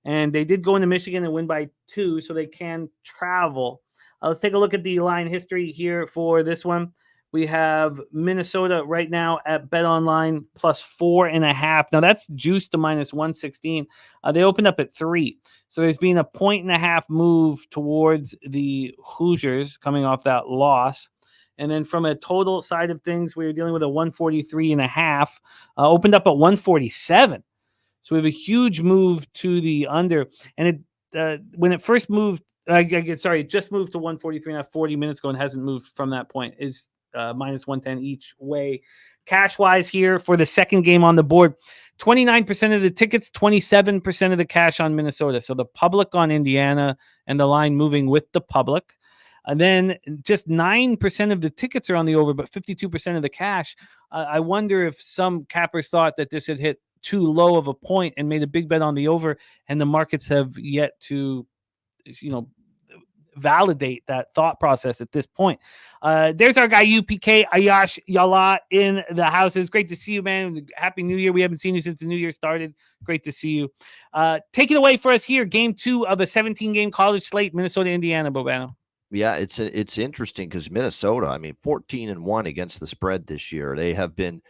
And they did go into Michigan and win by 2, so they can travel. Let's take a look at the line history here for this one. We have Minnesota right now at BetOnline plus 4.5. Now that's juiced to minus 116. They opened up at 3. So there's been a 1.5 move towards the Hoosiers coming off that loss. And then from a total side of things, we're dealing with a 143.5, opened up at 147. So we have a huge move to the under. And when it first moved, it just moved to 143.5 40 minutes ago and hasn't moved from that point. Is minus 110 each way. Cash-wise here for the second game on the board, 29% of the tickets, 27% of the cash on Minnesota. So the public on Indiana and the line moving with the public. And then just 9% of the tickets are on the over, but 52% of the cash. I wonder if some cappers thought that this had hit too low of a point and made a big bet on the over, and the markets have yet to, validate that thought process at this point. There's our guy, UPK Ayash Yala in the house. It's great to see you, man. Happy New Year. We haven't seen you since the New Year started. Great to see you. Take it away for us here. Game 2 of a 17-game college slate, Minnesota, Indiana, Bobano. Yeah, it's interesting because Minnesota, 14-1 against the spread this year. They have been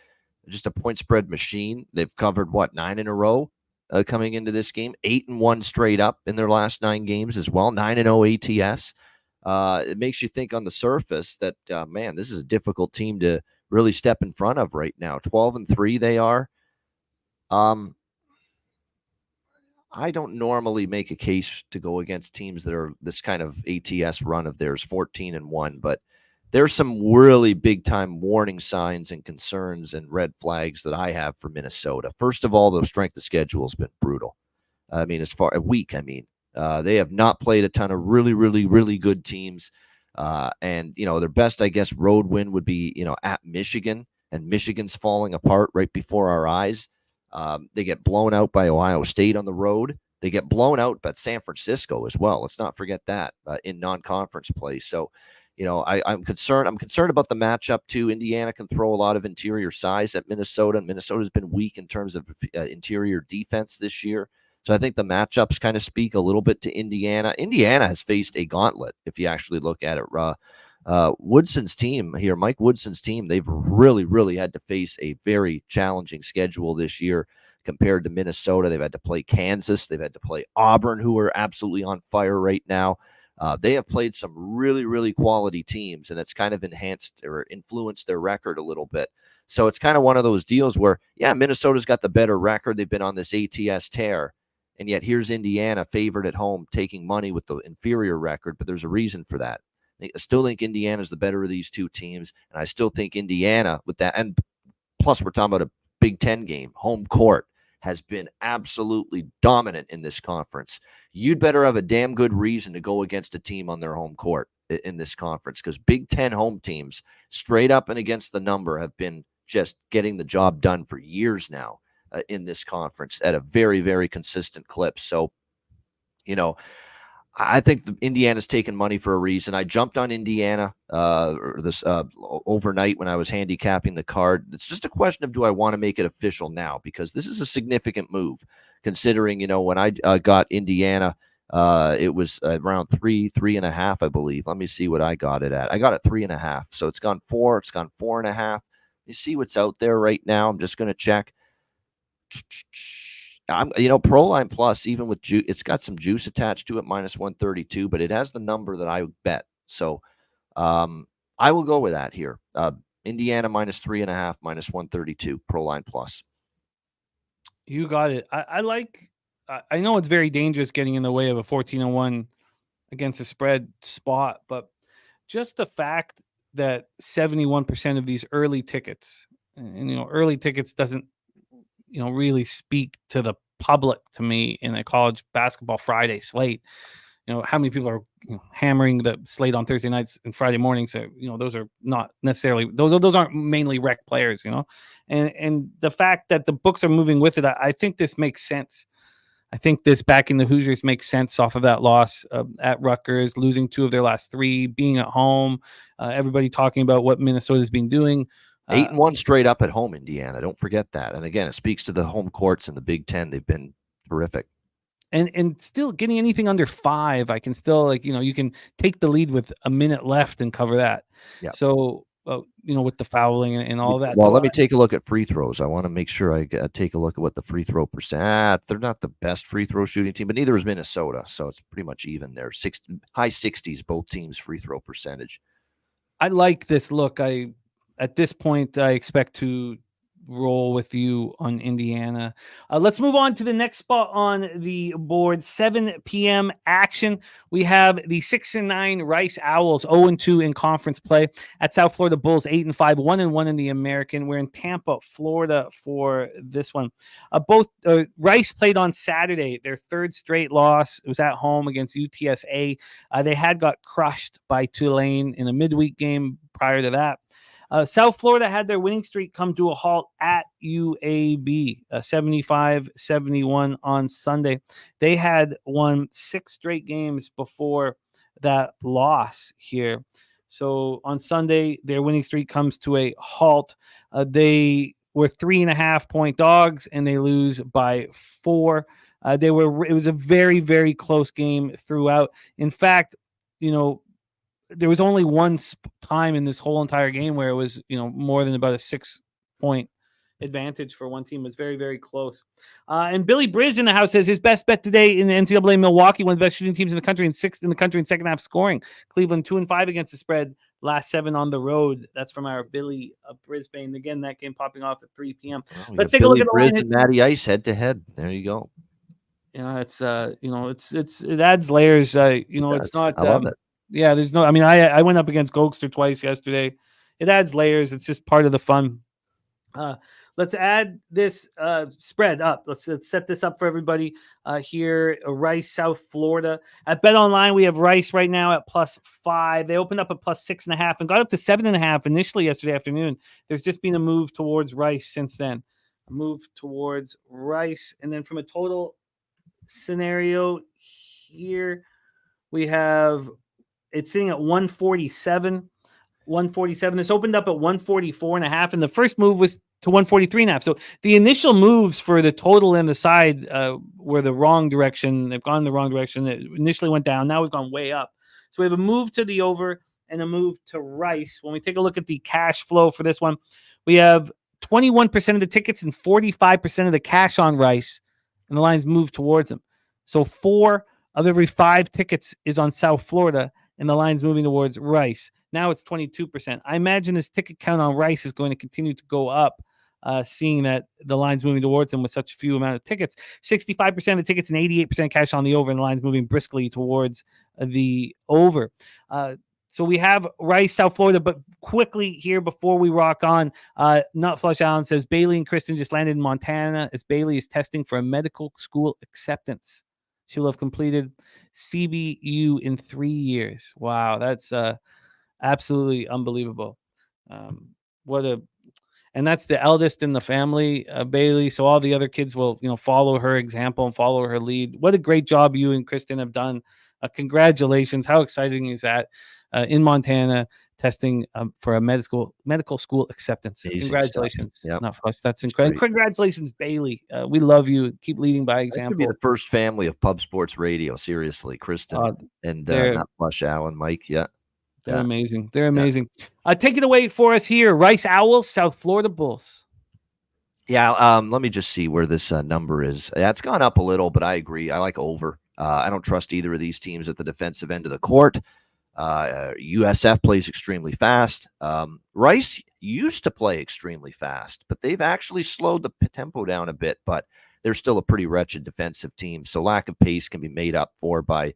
just a point spread machine. They've covered 9 in a row coming into this game, 8-1 straight up in their last 9 games as well, 9-0 ATS. It makes you think on the surface that this is a difficult team to really step in front of right now. 12-3 they are. I don't normally make a case to go against teams that are this kind of ATS run of theirs, 14-1, but there's some really big time warning signs and concerns and red flags that I have for Minnesota. First of all, the strength of schedule has been brutal. As far a week, they have not played a ton of really, really, really good teams. And their best, I guess, road win would be, at Michigan, and Michigan's falling apart right before our eyes. They get blown out by Ohio State on the road. They get blown out by San Francisco as well. Let's not forget that in non-conference play. So, I'm concerned. I'm concerned about the matchup too. Indiana can throw a lot of interior size at Minnesota, and Minnesota's been weak in terms of interior defense this year. So I think the matchups kind of speak a little bit to Indiana. Indiana has faced a gauntlet if you actually look at it. Woodson's team here, Mike Woodson's team, they've really, really had to face a very challenging schedule this year compared to Minnesota. They've had to play Kansas. They've had to play Auburn, who are absolutely on fire right now. They have played some really, really quality teams, and it's kind of enhanced or influenced their record a little bit. So it's kind of one of those deals where, Minnesota's got the better record. They've been on this ATS tear, and yet here's Indiana favored at home, taking money with the inferior record, but there's a reason for that. I still think Indiana's the better of these two teams, and I still think Indiana with that, and plus we're talking about a Big Ten game, home court, has been absolutely dominant in this conference. You'd better have a damn good reason to go against a team on their home court in this conference, because Big Ten home teams, straight up and against the number, have been just getting the job done for years now in this conference at a very, very consistent clip. So, I think Indiana's taken money for a reason. I jumped on Indiana overnight when I was handicapping the card. It's just a question of, do I want to make it official now? Because this is a significant move, considering, when I got Indiana It was around 3.5, I believe. Let me see what I got it at. I got it 3.5. So it's gone 4. It's gone 4.5. You see what's out there right now. I'm just going to check. Proline Plus, even with juice, it's got some juice attached to it, -132, but it has the number that I would bet. So I will go with that here. Indiana -3.5, -132, Proline Plus. You got it. I know it's very dangerous getting in the way of a 14-1 against a spread spot, but just the fact that 71% of these early tickets, and early tickets doesn't really speak to the public to me in a college basketball Friday slate. How many people are hammering the slate on Thursday nights and Friday mornings? So, those are not necessarily those aren't mainly rec players, and the fact that the books are moving with it, I think this makes sense. I think this backing the Hoosiers makes sense off of that loss at Rutgers, losing 2 of their last 3, being at home, everybody talking about what Minnesota's been doing. 8-1 straight up at home, Indiana. Don't forget that. And again, it speaks to the home courts in the Big Ten. They've been terrific. And still getting anything under 5, I can still you can take the lead with a minute left and cover that. Yeah. So with the fouling and all that. Well, so let me take a look at free throws. I want to make sure I take a look at what the free throw percent. They're not the best free throw shooting team, but neither is Minnesota. So it's pretty much even there. High 60s, both teams free throw percentage. I like this look. At this point, I expect to roll with you on Indiana. Let's move on to the next spot on the board. 7 p.m. action. We have the 6-9 Rice Owls, 0-2 in conference play at South Florida Bulls, 8-5, 1-1 in the American. We're in Tampa, Florida for this one. Both Rice played on Saturday, their 3rd straight loss. It was at home against UTSA. They had got crushed by Tulane in a midweek game prior to that. South Florida had their winning streak come to a halt at UAB, 75-71 on Sunday. They had won 6 straight games before that loss here. So on Sunday, their winning streak comes to a halt. They were 3.5-point dogs, and they lose by 4. It was a very, very close game throughout. In fact, there was only one time in this whole entire game where it was, more than about a 6-point advantage for one team. It was very, very close. And Billy Briz in the house says his best bet today in the NCAA, Milwaukee, one of the best shooting teams in the country, and 6th in the country in second half scoring. Cleveland 2-5 against the spread, last 7 on the road. That's from our Billy Brisbane. Again, that game popping off at 3 p.m. Let's take a look at the line. And Matty Ice head to head. There you go. It's it adds layers. It's not. I love it. Yeah, there's no. I mean, I went up against Gokster twice yesterday. It adds layers. It's just part of the fun. Let's add this spread up. Let's set this up for everybody here. Rice, South Florida. At Bet Online, we have Rice right now at +5. They opened up at +6.5 and got up to 7.5 initially yesterday afternoon. There's just been a move towards Rice since then. A move towards Rice. And then from a total scenario here, we have it's sitting at 147. 147. This opened up at 144.5, and the first move was to 143.5. So the initial moves for the total and the side were the wrong direction. They've gone in the wrong direction. It initially went down. Now we've gone way up. So we have a move to the over and a move to Rice. When we take a look at the cash flow for this one, we have 21% of the tickets and 45% of the cash on Rice, and the lines move towards them. So 4 of every 5 tickets is on South Florida, and the line's moving towards Rice. Now it's 22%. I imagine this ticket count on Rice is going to continue to go up, seeing that the line's moving towards them with such a few amount of tickets. 65% of the tickets and 88% cash on the over, and the line's moving briskly towards the over. So we have Rice, South Florida, but quickly here before we rock on, Nutflush Allen says Bailey and Kristen just landed in Montana as Bailey is testing for a medical school acceptance. She will have completed CBU in 3 years. Wow, that's absolutely unbelievable. And that's the eldest in the family, Bailey. So all the other kids will, follow her example and follow her lead. What a great job you and Kristen have done. Congratulations. How exciting is that? in Montana, testing for a medical school acceptance. Amazing Congratulations. stuff. Yep. Not for us. That's incredible. Great. Congratulations, Bailey. We love you. Keep leading by That should be example. the first family of Pub Sports Radio. Seriously, Kristen and not Flush, Alan, Mike. Yeah. They're amazing. They're amazing. Take it away for us here. Rice Owls, South Florida Bulls. Yeah, let me just see where this number is. Yeah, it's gone up a little, but I agree. I like over. I don't trust either of these teams at the defensive end of the court. USF plays extremely fast. Rice used to play extremely fast, but they've actually slowed the tempo down a bit, but they're still a pretty wretched defensive team. So lack of pace can be made up for by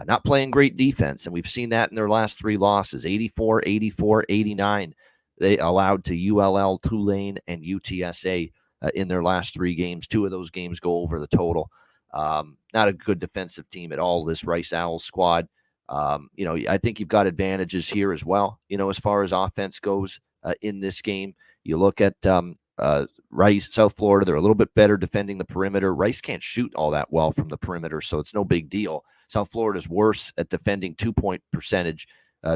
not playing great defense. And we've seen that in their last 3 losses, 84, 84, 89. They allowed to ULL, Tulane, and UTSA in their last 3 games. 2 of those games go over the total. Not a good defensive team at all, this Rice Owls squad. I think you've got advantages here as well, as far as offense goes in this game. You look at Rice, South Florida, they're a little bit better defending the perimeter. Rice can't shoot all that well from the perimeter, so it's no big deal. South Florida's worse at defending 2-point percentage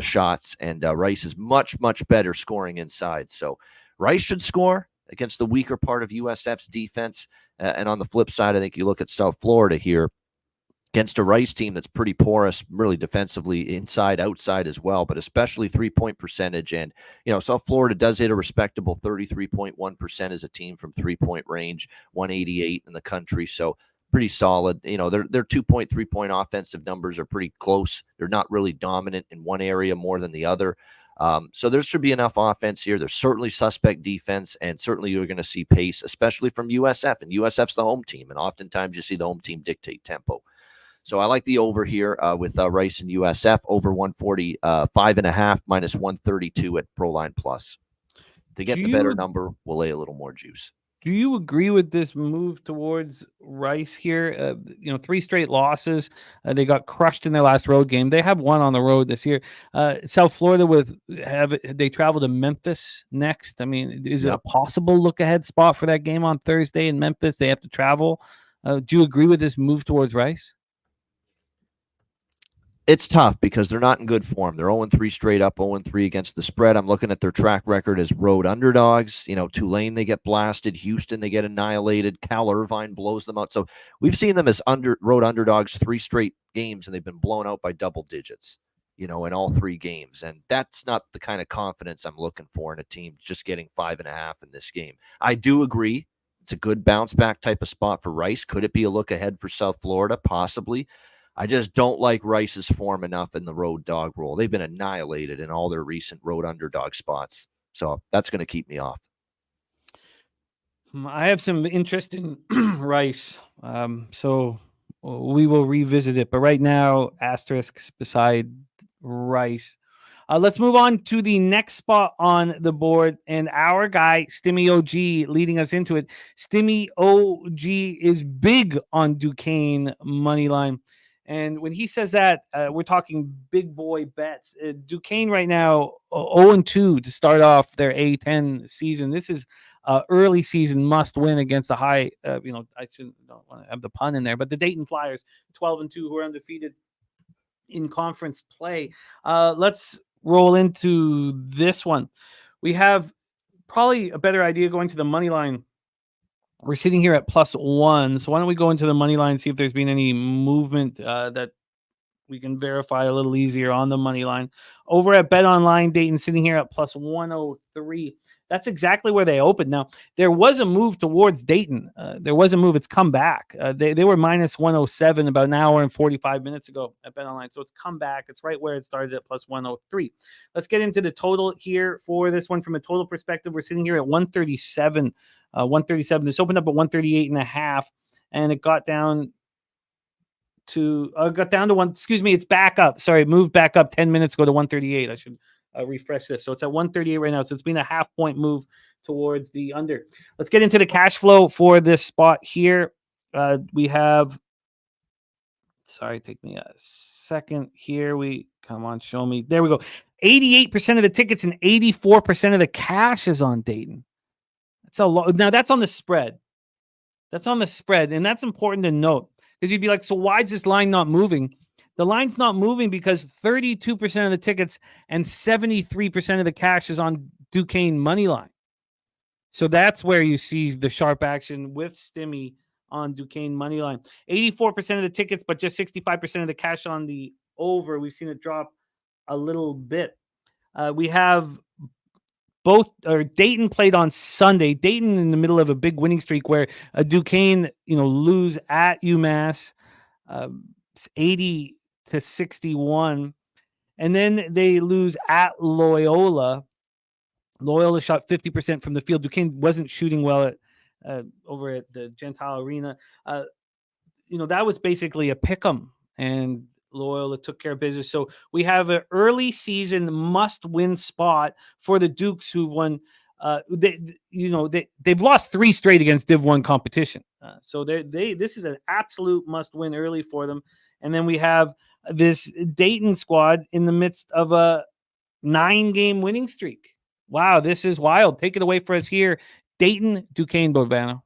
shots, and Rice is much, much better scoring inside. So Rice should score against the weaker part of USF's defense. And on the flip side, I think you look at South Florida here against a Rice team that's pretty porous, really defensively, inside, outside as well, but especially 3-point percentage. And, South Florida does hit a respectable 33.1% as a team from 3-point range, 188 in the country. So pretty solid. Their 2-point, 3-point offensive numbers are pretty close. They're not really dominant in one area more than the other. So there should be enough offense here. There's certainly suspect defense, and certainly you're going to see pace, especially from USF. And USF's the home team, and oftentimes you see the home team dictate tempo. So I like the over here with Rice and USF, over 145.5 minus 132 at ProLine Plus. To get the better number, we'll lay a little more juice. Do you agree with this move towards Rice here? 3 straight losses. They got crushed in their last road game. They have 1 on the road this year. South Florida they travel to Memphis next. I mean, is it a possible look ahead spot for that game on Thursday in Memphis? They have to travel. Do you agree with this move towards Rice? It's tough because they're not in good form. They're 0-3 straight up, 0-3 against the spread. I'm looking at their track record as road underdogs. Tulane, they get blasted. Houston, they get annihilated. Cal Irvine blows them out. So we've seen them as road underdogs 3 straight games, and they've been blown out by double digits, in all 3 games. And that's not the kind of confidence I'm looking for in a team just getting 5.5 in this game. I do agree. It's a good bounce back type of spot for Rice. Could it be a look ahead for South Florida? Possibly. I just don't like Rice's form enough in the road dog role. They've been annihilated in all their recent road underdog spots. So that's going to keep me off. I have some interest in Rice. So we will revisit it. But right now, asterisks beside Rice. Let's move on to the next spot on the board. And our guy, Stimmy OG, leading us into it. Stimmy OG is big on Duquesne money line. And when he says that, we're talking big boy bets. Duquesne right now, 0-2 to start off their A10 season. This is early season must win against the high, I don't want to have the pun in there, but the Dayton Flyers, 12-2, who are undefeated in conference play. Let's roll into this one. We have probably a better idea going to the money line. We're sitting here at +1. So why don't we go into the money line and see if there's been any movement that we can verify a little easier on the money line. Over at Bet Online, Dayton sitting here at +103. That's exactly where they opened. Now, there was a move towards Dayton. There was a move. It's come back. They were -107 about an hour and 45 minutes ago at Bet Online. So it's come back. It's right where it started at +103. Let's get into the total here for this one. From a total perspective, we're sitting here at 137. 137. This opened up at 138.5, and it got down to one. Excuse me, it's back up. Sorry, it moved back up 10 minutes ago to 138. I should refresh this. So it's at 138 right now. So it's been a half-point move towards the under. Let's get into the cash flow for this spot here. We have. Sorry, take me a second here. Come on, show me. There we go. 88% of the tickets and 84% of the cash is on Dayton. That's a lot. Now that's on the spread. That's on the spread, and that's important to note because you'd be like, so why is this line not moving? The line's not moving because 32% of the tickets and 73% of the cash is on Duquesne money line. So that's where you see the sharp action with Stimmy on Duquesne money line. 84% of the tickets, but just 65% of the cash on the over. We've seen it drop a little bit. We have Dayton played on Sunday. Dayton in the middle of a big winning streak where Duquesne, lose at UMass, 80-61, and then they lose at Loyola. Loyola shot 50% from the field. Duquesne wasn't shooting well over at the Gentile Arena. That was basically a pick'em, and Loyola took care of business. So we have an early season must-win spot for the Dukes, who won. They've lost 3 straight against Div 1 competition. So this is an absolute must-win early for them. And then we have this Dayton squad in the midst of a 9-game winning streak. Wow, this is wild. Take it away for us here. Dayton, Duquesne, Bobano.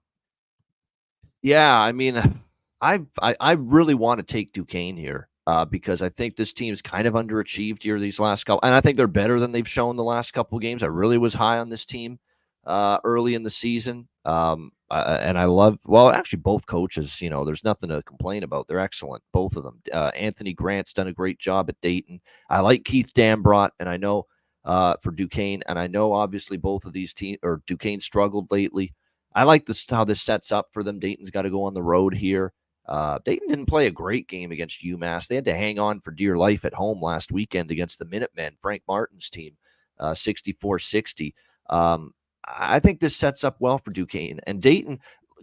Yeah, I mean, I really want to take Duquesne here because I think this team's kind of underachieved here these last couple, and I think they're better than they've shown the last couple of games. I really was high on this team early in the season, and I love. Well, actually, both coaches. There's nothing to complain about. They're excellent, both of them. Anthony Grant's done a great job at Dayton. I like Keith Dambrot, and I know. For Duquesne, and I know obviously both of these teams, or Duquesne struggled lately. I like this how this sets up for them. Dayton's got to go on the road here. Dayton didn't play a great game against UMass. They had to hang on for dear life at home last weekend against the Minutemen, Frank Martin's team, 64-60. I think this sets up well for Duquesne. And Dayton,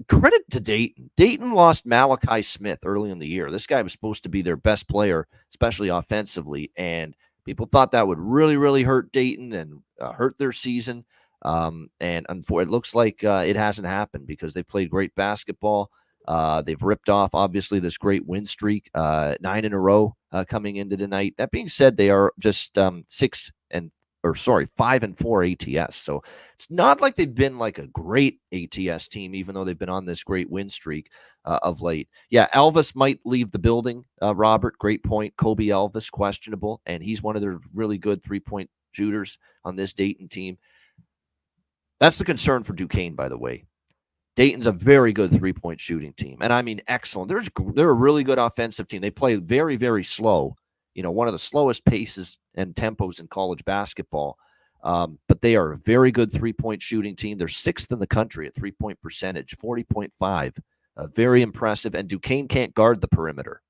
credit to Dayton. Dayton lost Malachi Smith early in the year. This guy was supposed to be their best player, especially offensively, and people thought that would really, really hurt Dayton and hurt their season. And it looks like it hasn't happened because they've played great basketball. They've ripped off, obviously, this great win streak, 9 in a row coming into tonight. That being said, they are just 5 and 4 ATS. So it's not like they've been like a great ATS team, even though they've been on this great win streak of late. Yeah, Elvis might leave the building. Robert, great point. Kobe Elvis, questionable, and he's one of their really good 3-point shooters on this Dayton team. That's the concern for Duquesne, by the way. Dayton's a very good 3-point shooting team, and I mean excellent. They're a really good offensive team. They play very, very slow. One of the slowest paces and tempos in college basketball. But they are a very good 3-point shooting team. They're 6th in the country at 3-point percentage, 40.5. Very impressive. And Duquesne can't guard the perimeter.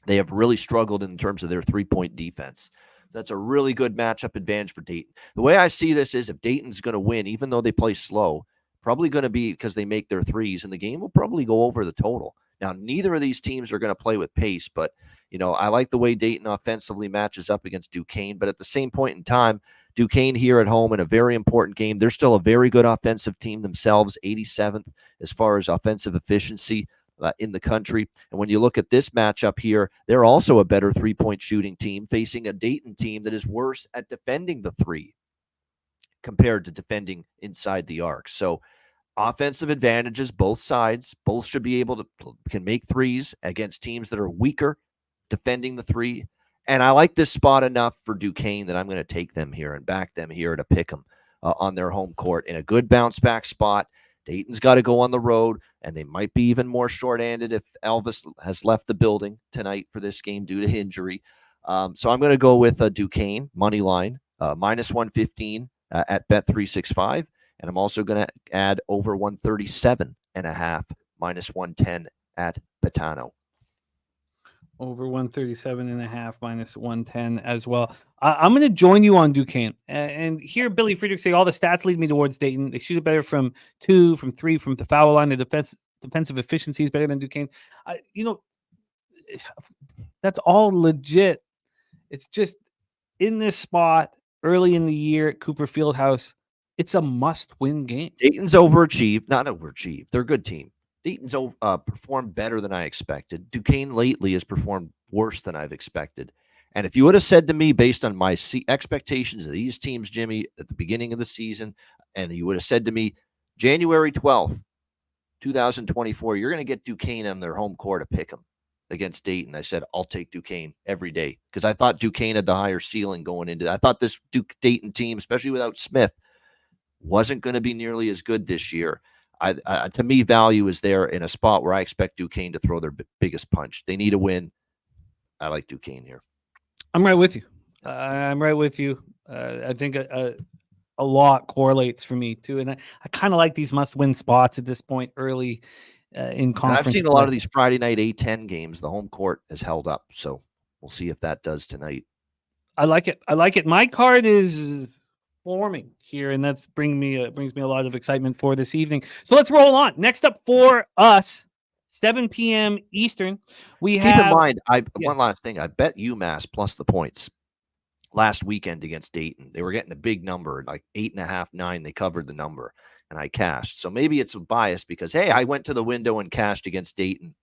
They have really struggled in terms of their 3-point defense. That's a really good matchup advantage for Dayton. The way I see this is if Dayton's going to win, even though they play slow, probably going to be because they make their threes, and the game will probably go over the total. Now, neither of these teams are going to play with pace, but I like the way Dayton offensively matches up against Duquesne. But at the same point in time, Duquesne here at home in a very important game. They're still a very good offensive team themselves, 87th as far as offensive efficiency in the country. And when you look at this matchup here, they're also a better 3-point shooting team facing a Dayton team that is worse at defending the 3 compared to defending inside the arc. So offensive advantages, both sides. Both should be able to can make threes against teams that are weaker defending the 3. And I like this spot enough for Duquesne that I'm going to take them here and back them here to pick them on their home court in a good bounce back spot. Dayton's got to go on the road, and they might be even more short-handed if Elvis has left the building tonight for this game due to injury. So I'm going to go with Duquesne money line, minus 115 at Bet365. And I'm also going to add over 137.5, minus 110 at Patano. Over 137.5, minus 110 as well. I'm going to join you on Duquesne. And here, Billy Friedrich say all the stats lead me towards Dayton. They shoot it better from 2, from 3, from the foul line. The defensive efficiency is better than Duquesne. That's all legit. It's just in this spot early in the year at Cooper Fieldhouse. It's a must-win game. Dayton's overachieved. Not overachieved. They're a good team. Dayton's performed better than I expected. Duquesne lately has performed worse than I've expected. And if you would have said to me, based on my expectations of these teams, Jimmy, at the beginning of the season, and you would have said to me, January 12th, 2024, you're going to get Duquesne on their home court to pick them. against Dayton. I said, I'll take Duquesne every day because I thought Duquesne had the higher ceiling going into that. I thought this Dayton team, especially without Smith, wasn't going to be nearly as good this year. To me, value is there in a spot where I expect Duquesne to throw their biggest punch. They need a win. I like Duquesne here. I'm right with you. I'm right with you. I think a lot correlates for me too, and I kind of like these must-win spots at this point early in conference. And I've seen a lot of these Friday night A10 games. The home court has held up, so we'll see if that does tonight. I like it. My card is forming here, and that's brings me a lot of excitement for this evening. So let's roll on. Next up for us, 7 p.m. Eastern. Keep in mind, one last thing. I bet UMass plus the points last weekend against Dayton. They were getting a big number, like 8.5, 9. They covered the number, and I cashed. So maybe it's a bias because, hey, I went to the window and cashed against Dayton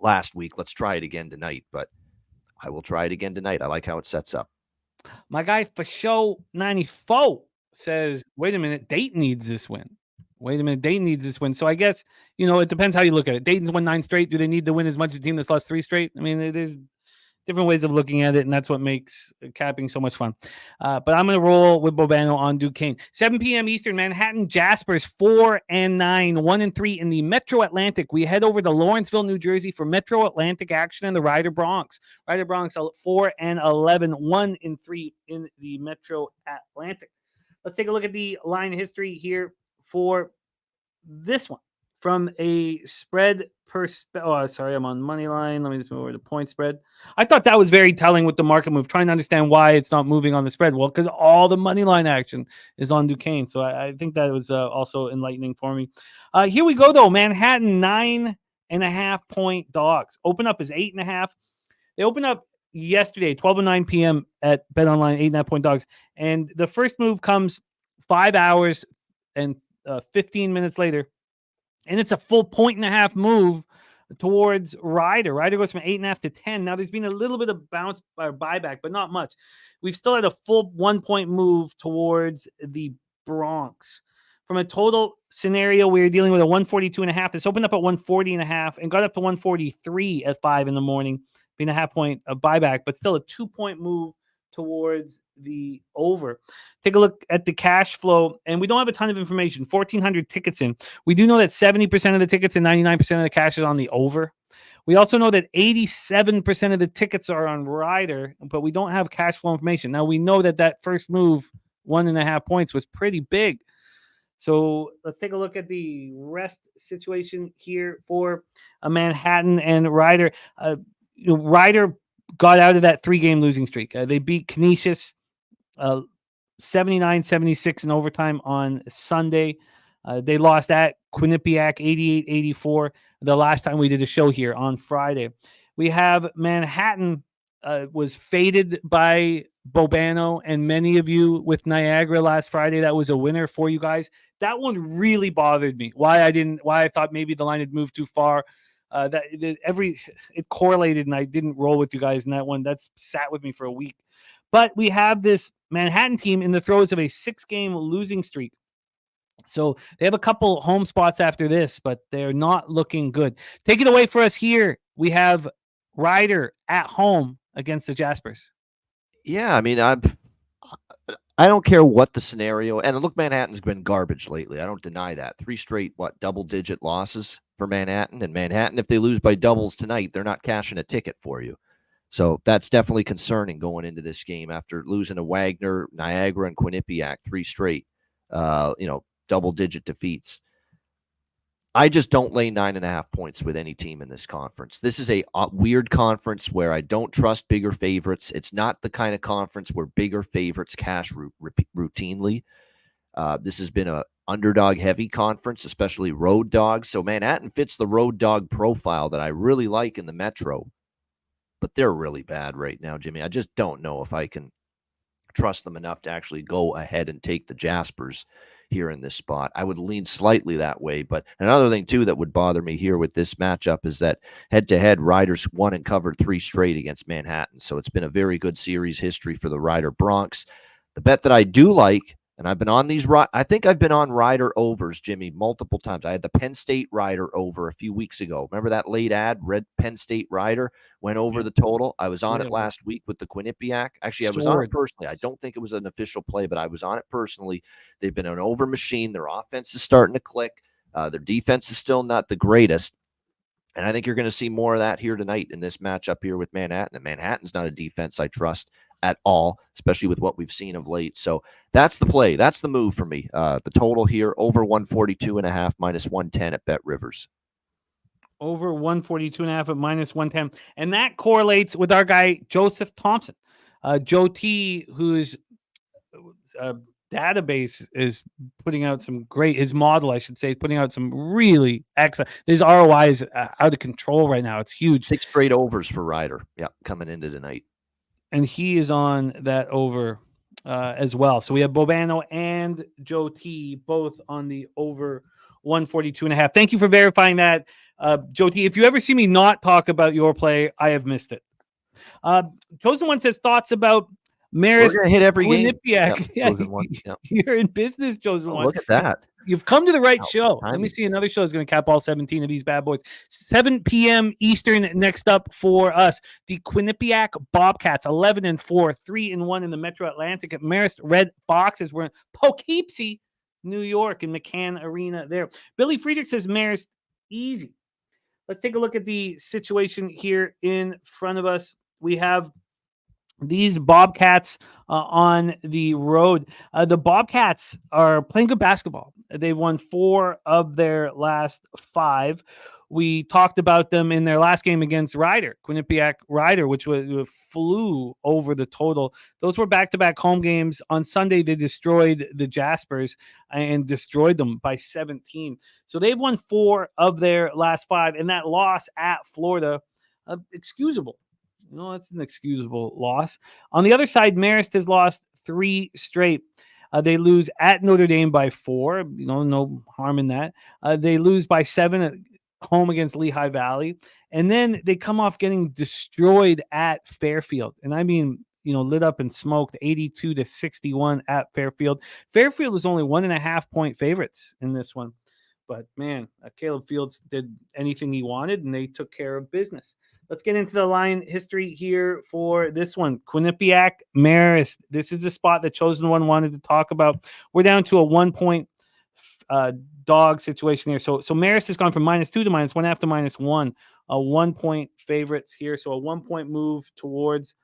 last week. Let's try it again tonight. But I will try it again tonight. I like how it sets up. My guy for show 94 says, wait a minute, Dayton needs this win. So I guess, it depends how you look at it. Dayton's won 9 straight. Do they need to win as much as a team that's lost 3 straight? I mean, there's different ways of looking at it, and that's what makes capping so much fun. But I'm going to roll with Bobano on Duquesne. 7 p.m. Eastern, Manhattan Jaspers 4-9, 1-3 in the Metro Atlantic. We head over to Lawrenceville, New Jersey for Metro Atlantic action in the Rider Bronx. Rider Bronx 4-11, 1-3 in the Metro Atlantic. Let's take a look at the line history here for this one. From a spread I'm on money line. Let me just move over to point spread. I thought that was very telling with the market move, trying to understand why it's not moving on the spread. Well, because all the money line action is on Duquesne. So I think that was also enlightening for me. Here we go, though. Manhattan, 9.5 point dogs. Open up is 8.5. They open up yesterday, 12:09 p.m. at BetOnline, 8.5 point dogs. And the first move comes 5 hours and 15 minutes later. And it's a full 1.5 move towards Rider. Rider goes from 8.5 to 10. Now, there's been a little bit of bounce or buyback, but not much. We've still had a full 1 point move towards the Bronx. From a total scenario, we're dealing with a 142.5. This opened up at 140.5 and got up to 143 at 5 in the morning, being a half point of buyback, but still a 2 point move towards the over. Take a look at the cash flow, and we don't have a ton of information. 1,400 tickets in. We do know that 70% of the tickets and 99% of the cash is on the over. We also know that 87% of the tickets are on Rider, but we don't have cash flow information. Now, we know that first move, 1.5 points, was pretty big. So let's take a look at the rest situation here for Manhattan and Rider. Rider got out of that 3-game losing streak. They beat Canisius 79-76 in overtime on Sunday. They lost at Quinnipiac 88-84 the last time we did a show here on Friday. We have Manhattan was faded by Bobano and many of you with Niagara last Friday. That was a winner for you guys. That one really bothered me. Why I thought maybe the line had moved too far. It correlated, and I didn't roll with you guys in that one. That's sat with me for a week. But we have this Manhattan team in the throes of a 6-game losing streak. So they have a couple home spots after this, but they're not looking good. Take it away for us here. We have Rider at home against the Jaspers. Yeah, I mean, I don't care what the scenario. And look, Manhattan's been garbage lately. I don't deny that. 3 straight, double-digit losses for Manhattan. And Manhattan, if they lose by doubles tonight, they're not cashing a ticket for you. So that's definitely concerning going into this game after losing to Wagner, Niagara, and Quinnipiac 3 straight, double-digit defeats. I just don't lay 9.5 points with any team in this conference. This is a weird conference where I don't trust bigger favorites. It's not the kind of conference where bigger favorites cash routinely. This has been a underdog-heavy conference, especially road dogs. So Manhattan fits the road dog profile that I really like in the Metro. But they're really bad right now, Jimmy. I just don't know if I can trust them enough to actually go ahead and take the Jaspers here in this spot. I would lean slightly that way. But another thing, too, that would bother me here with this matchup is that head-to-head, Riders won and covered 3 straight against Manhattan. So it's been a very good series history for the Rider Bronx. The bet that I do like And I've been on these. I think I've been on Rider overs, Jimmy, multiple times. I had the Penn State Rider over a few weeks ago. Remember that late ad? Red Penn State Rider went over the total. I was on it last week with the Quinnipiac. Actually, I was on it personally. I don't think it was an official play, but I was on it personally. They've been an over machine. Their offense is starting to click. Their defense is still not the greatest. And I think you're going to see more of that here tonight in this matchup here with Manhattan. And Manhattan's not a defense I trust at all, especially with what we've seen of late. So that's the play. That's the move for me. The total here, over 142.5, minus 110 at Bet Rivers. Over 142.5 at minus 110. And that correlates with our guy, Joseph Thompson. Joe T, whose database is putting out some great, his model, I should say, is putting out some really excellent. His ROI is out of control right now. It's huge. 6 straight overs for Ryder. Yeah, coming into tonight. And he is on that over as well. So we have Bobano and Joe T both on the over 142.5. Thank you for verifying that, Joe T. If you ever see me not talk about your play, I have missed it. Chosen One says thoughts about Marist. We're gonna hit every Quinnipiac. game. You're in business, Chosen One. Look at that. You've come to the right show. Let me see another show that's going to cap all 17 of these bad boys. 7 p.m. Eastern next up for us. The Quinnipiac Bobcats, 11-4, 3-1 in the Metro Atlantic at Marist Red Foxes. We're in Poughkeepsie, New York, in McCann Arena there. Billy Friedrich says Marist easy. Let's take a look at the situation here in front of us. We have these Bobcats on the road. The Bobcats are playing good basketball. They've won 4 of their last 5. We talked about them in their last game against Quinnipiac Rider, which flew over the total. Those were back-to-back home games. On Sunday, they destroyed the Jaspers and destroyed them by 17. So they've won 4 of their last 5, and that loss at Florida, excusable. That's an excusable loss. On the other side, Marist has lost 3 straight. They lose at Notre Dame by 4. No harm in that. They lose by 7 at home against Lehigh Valley. And then they come off getting destroyed at Fairfield. And I mean, lit up and smoked 82-61 at Fairfield. Fairfield was only 1.5-point favorites in this one. But, man, Caleb Fields did anything he wanted, and they took care of business. Let's get into the line history here for this one. Quinnipiac, Marist. This is the spot that Chosen One wanted to talk about. We're down to a 1-point dog situation here. So Marist has gone from -2 to -1 to -1. 1-point favorites here. So a 1-point move towards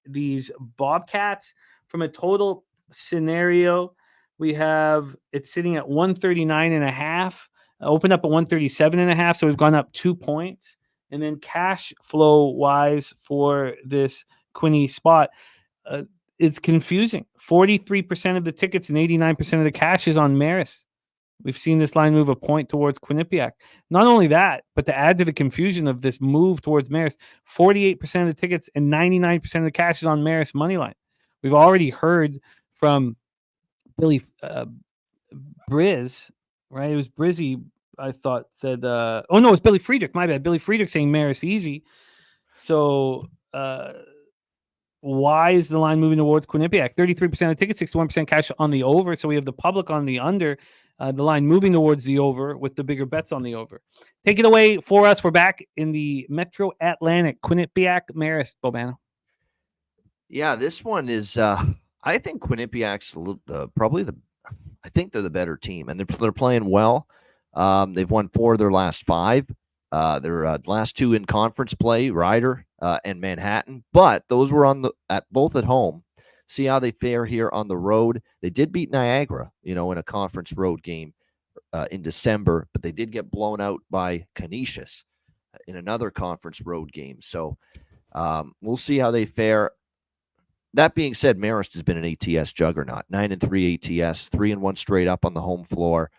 these Bobcats. From a total scenario, we have it sitting at 139.5. Opened up at 137.5. So we've gone up 2 points. And then cash flow wise for this Quinny spot, it's confusing. 43% of the tickets and 89% of the cash is on Marist. We've seen this line move a point towards Quinnipiac. Not only that, but to add to the confusion of this move towards Marist, 48% of the tickets and 99% of the cash is on Marist money line. We've already heard from Billy Briz, right? It was Brizzy. I thought said, it's Billy Friedrich. My bad. Billy Friedrich saying Marist easy. So why is the line moving towards Quinnipiac? 33% of tickets, 61% cash on the over. So we have the public on the under, the line moving towards the over with the bigger bets on the over. Take it away for us. We're back in the Metro Atlantic. Quinnipiac, Marist, Bobano. Yeah, this one is, I think Quinnipiac's probably I think they're the better team, and they're playing well. They've won 4 of their last 5. Their last 2 in conference play, Rider and Manhattan, but those were both at home. See how they fare here on the road. They did beat Niagara, in a conference road game in December, but they did get blown out by Canisius in another conference road game. So we'll see how they fare. That being said, Marist has been an ATS juggernaut. 9-3 ATS, 3-1 straight up on the home floor.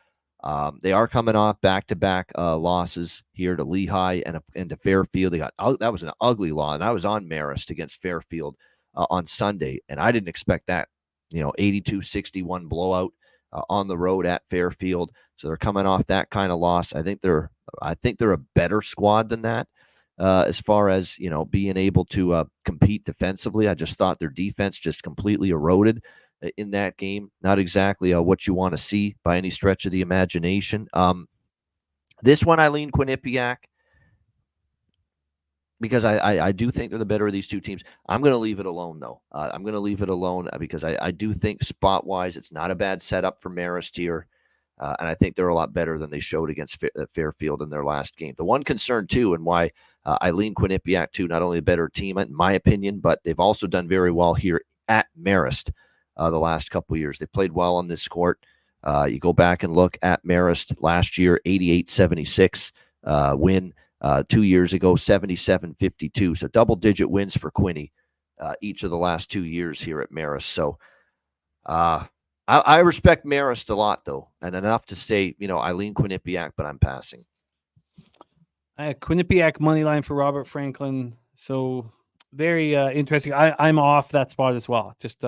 They are coming off back-to-back losses here to Lehigh and to Fairfield. That was an ugly loss, and I was on Marist against Fairfield on Sunday, and I didn't expect that, 82-61 blowout on the road at Fairfield. So they're coming off that kind of loss. I think they're a better squad than that as far as being able to compete defensively. I just thought their defense just completely eroded in that game. Not exactly what you want to see by any stretch of the imagination. This one, I lean Quinnipiac because I do think they're the better of these two teams. I'm going to leave it alone, though. I'm going to leave it alone because I do think spot-wise it's not a bad setup for Marist here. And I think they're a lot better than they showed against Fairfield in their last game. The one concern, too, and why I lean Quinnipiac, too, not only a better team, in my opinion, but they've also done very well here at Marist the last couple of years. They played well on this court. You go back and look at Marist last year, 88-76 win. 2 years ago, 77-52. So double-digit wins for Quinny each of the last 2 years here at Marist. So I respect Marist a lot, though, and enough to say, I lean Quinnipiac, but I'm passing. Quinnipiac money line for Robert Franklin. So very interesting. I'm off that spot as well. Just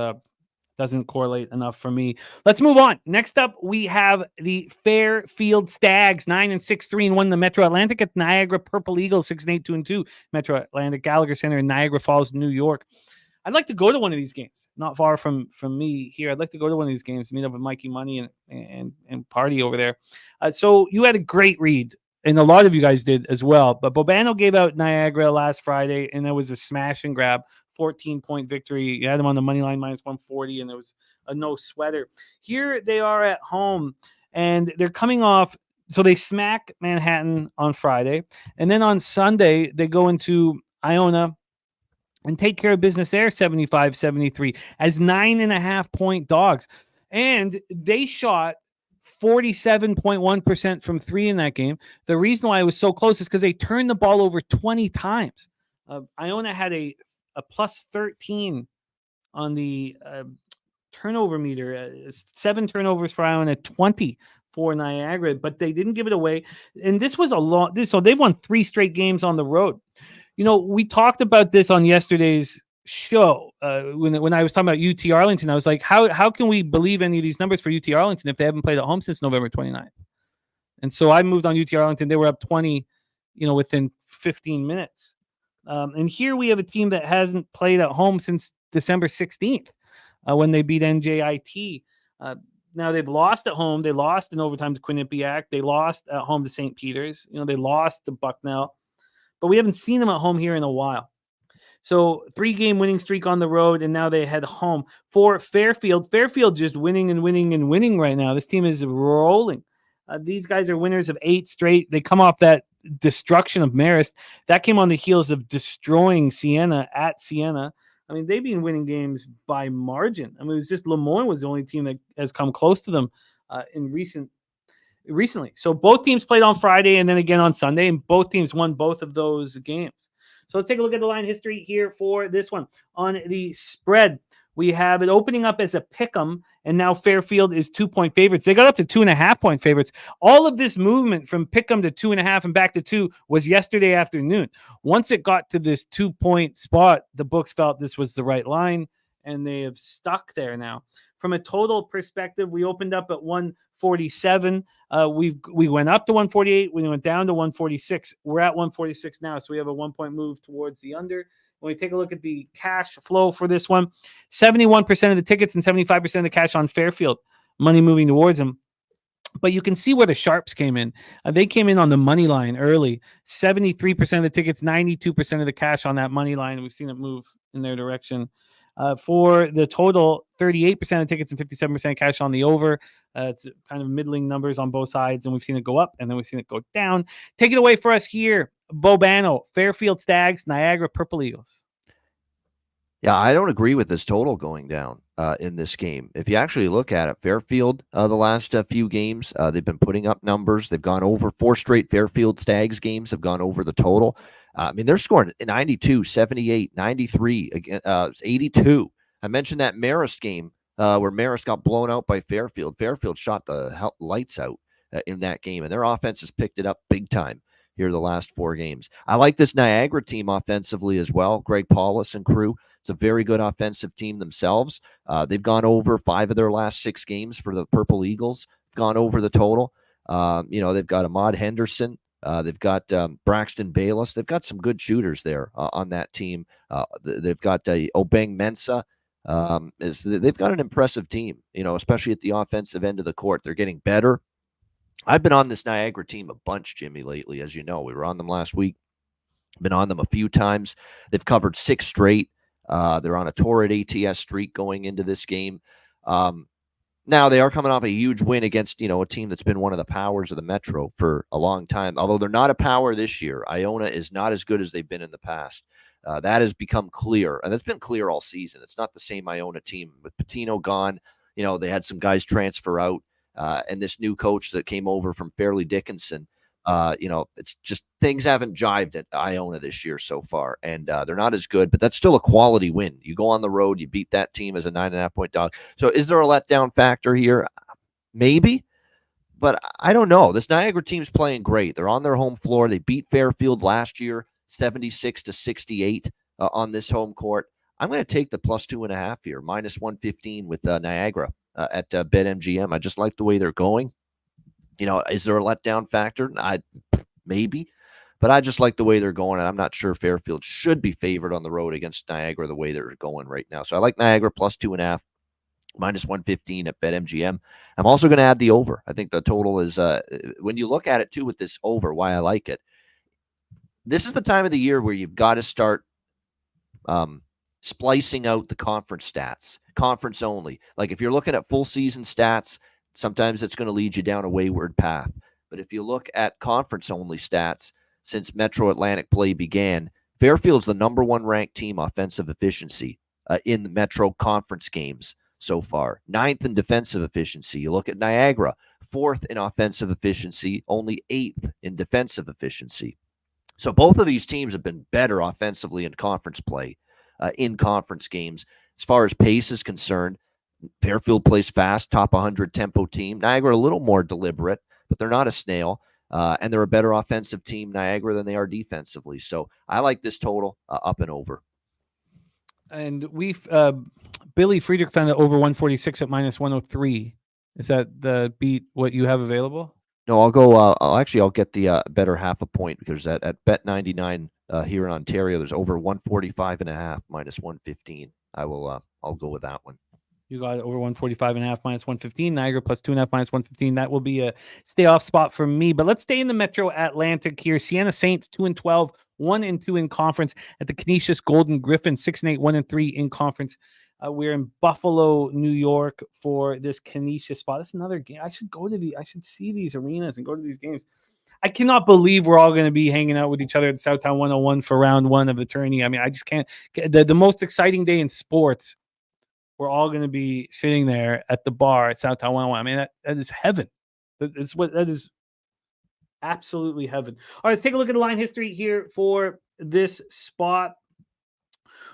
doesn't correlate enough for me. Let's move on. Next up, we have the Fairfield Stags, 9-6, 3-1. The Metro Atlantic at Niagara Purple Eagles, 6-8, 2-2. Metro Atlantic Gallagher Center in Niagara Falls, New York. I'd like to go to one of these games, not far from me here. I'd like to go to one of these games, meet up with Mikey Money and party over there. So you had a great read, and a lot of you guys did as well. But Bobano gave out Niagara last Friday, and that was a smash and grab, 14-point victory. You had them on the money line -140, and there was a no sweater. Here they are at home, and they're coming off. So they smack Manhattan on Friday, and then on Sunday they go into Iona and take care of business there, 75-73, as 9.5-point dogs. And they shot 47.1% from three in that game. The reason why it was so close is because they turned the ball over 20 times. Iona had a plus 13 on the turnover meter, 7 turnovers for Iona, 20 for Niagara, but they didn't give it away. And this was so they've won 3 straight games on the road. We talked about this on yesterday's show when I was talking about UT Arlington. I was like, how can we believe any of these numbers for UT Arlington if they haven't played at home since November 29th? And so I moved on UT Arlington. They were up 20, within 15 minutes. And here we have a team that hasn't played at home since December 16th when they beat NJIT. Now they've lost at home. They lost in overtime to Quinnipiac. They lost at home to St. Peter's. They lost to Bucknell. But we haven't seen them at home here in a while. So 3-game winning streak on the road, and now they head home. For Fairfield just winning and winning and winning right now. This team is rolling. These guys are winners of 8 straight. They come off that destruction of Marist. That came on the heels of destroying Siena at Siena. I mean, they've been winning games by margin. I mean, it was just Lemoyne was the only team that has come close to them recently. So both teams played on Friday and then again on Sunday, and both teams won both of those games. So let's take a look at the line history here for this one. On the spread, we have it opening up as a pick'em, and now Fairfield is 2-point favorites. They got up to 2.5-point favorites. All of this movement from pick'em to 2.5 and back to 2 was yesterday afternoon. Once it got to this 2-point spot, the books felt this was the right line, and they have stuck there now. From a total perspective, we opened up at 147. We went up to 148. We went down to 146. We're at 146 now, so we have a 1-point move towards the under. When we take a look at the cash flow for this one, 71% of the tickets and 75% of the cash on Fairfield, money moving towards them. But you can see where the sharps came in. They came in on the money line early. 73% of the tickets, 92% of the cash on that money line. We've seen it move in their direction. For the total, 38% of tickets and 57% cash on the over. It's kind of middling numbers on both sides, and we've seen it go up, and then we've seen it go down. Take it away for us here, Bobano, Fairfield Stags, Niagara Purple Eagles. Yeah, I don't agree with this total going down in this game. If you actually look at it, Fairfield, the last few games, they've been putting up numbers. They've gone over 4 straight Fairfield Stags games, have gone over the total. I mean, they're scoring 92, 78, 93, 82. I mentioned that Marist game where Marist got blown out by Fairfield. Fairfield shot the lights out in that game, and their offense has picked it up big time here the last 4 games. I like this Niagara team offensively as well. Greg Paulus and crew. It's a very good offensive team themselves. They've gone over 5 of their last 6 games for the Purple Eagles, gone over the total. They've got Ahmad Henderson. They've got Braxton Bayless. They've got some good shooters there on that team. They've got Obeng Mensah is they've got an impressive team, especially at the offensive end of the court. They're getting better. I've been on this Niagara team a bunch, Jimmy, lately. As you know, we were on them last week. Been on them a few times. They've covered 6 straight. They're on a torrid ATS streak going into this game. Now, they are coming off a huge win against, a team that's been one of the powers of the Metro for a long time. Although they're not a power this year, Iona is not as good as they've been in the past. That has become clear, and it's been clear all season. It's not the same Iona team. With Patino gone, they had some guys transfer out, and this new coach that came over from Fairleigh Dickinson, it's just things haven't jived at Iona this year so far, and they're not as good, but that's still a quality win. You go on the road, you beat that team as a 9.5-point dog. So is there a letdown factor here? Maybe, but I don't know. This Niagara team's playing great. They're on their home floor. They beat Fairfield last year, 76-68 on this home court. I'm going to take the +2.5 here, -115 with Niagara at BetMGM. I just like the way they're going. Is there a letdown factor? Maybe, but I just like the way they're going, and I'm not sure Fairfield should be favored on the road against Niagara the way they're going right now. So I like Niagara +2.5, -115 at BetMGM. I'm also going to add the over. I think the total is, when you look at it too with this over, why I like it, this is the time of the year where you've got to start splicing out the conference stats, conference only. Like if you're looking at full season stats, sometimes it's going to lead you down a wayward path. But if you look at conference-only stats, since Metro Atlantic play began, Fairfield's the #1 ranked team offensive efficiency in the Metro Conference games so far. 9th in defensive efficiency. You look at Niagara, 4th in offensive efficiency, only 8th in defensive efficiency. So both of these teams have been better offensively in conference play, in conference games. As far as pace is concerned, Fairfield plays fast, top 100 tempo team. Niagara a little more deliberate, but they're not a snail. And they're a better offensive team, Niagara, than they are defensively. So I like this total up and over. And we've Billy Friedrich found it over 146 at -103. Is that the beat what you have available? No, I'll go. I'll get the better half a point because at Bet99 here in Ontario, there's over 145.5 -115. I'll go with that one. You got over 145.5 -115. Niagara +2.5 -115. That will be a stay off spot for me. But let's stay in the Metro Atlantic here. Siena Saints 2-12, 1-2 in conference at the Canisius Golden Griffins 6-8, 1-3 in conference. We're in Buffalo, New York for this Canisius spot. That's another game. I should see these arenas and go to these games. I cannot believe we're all going to be hanging out with each other at Southtown 101 for round 1 of the tourney. I mean, I just can't. The most exciting day in sports. We're all going to be sitting there at the bar at Southtown 101. I mean, that is heaven. That is absolutely heaven. All right, let's take a look at the line history here for this spot.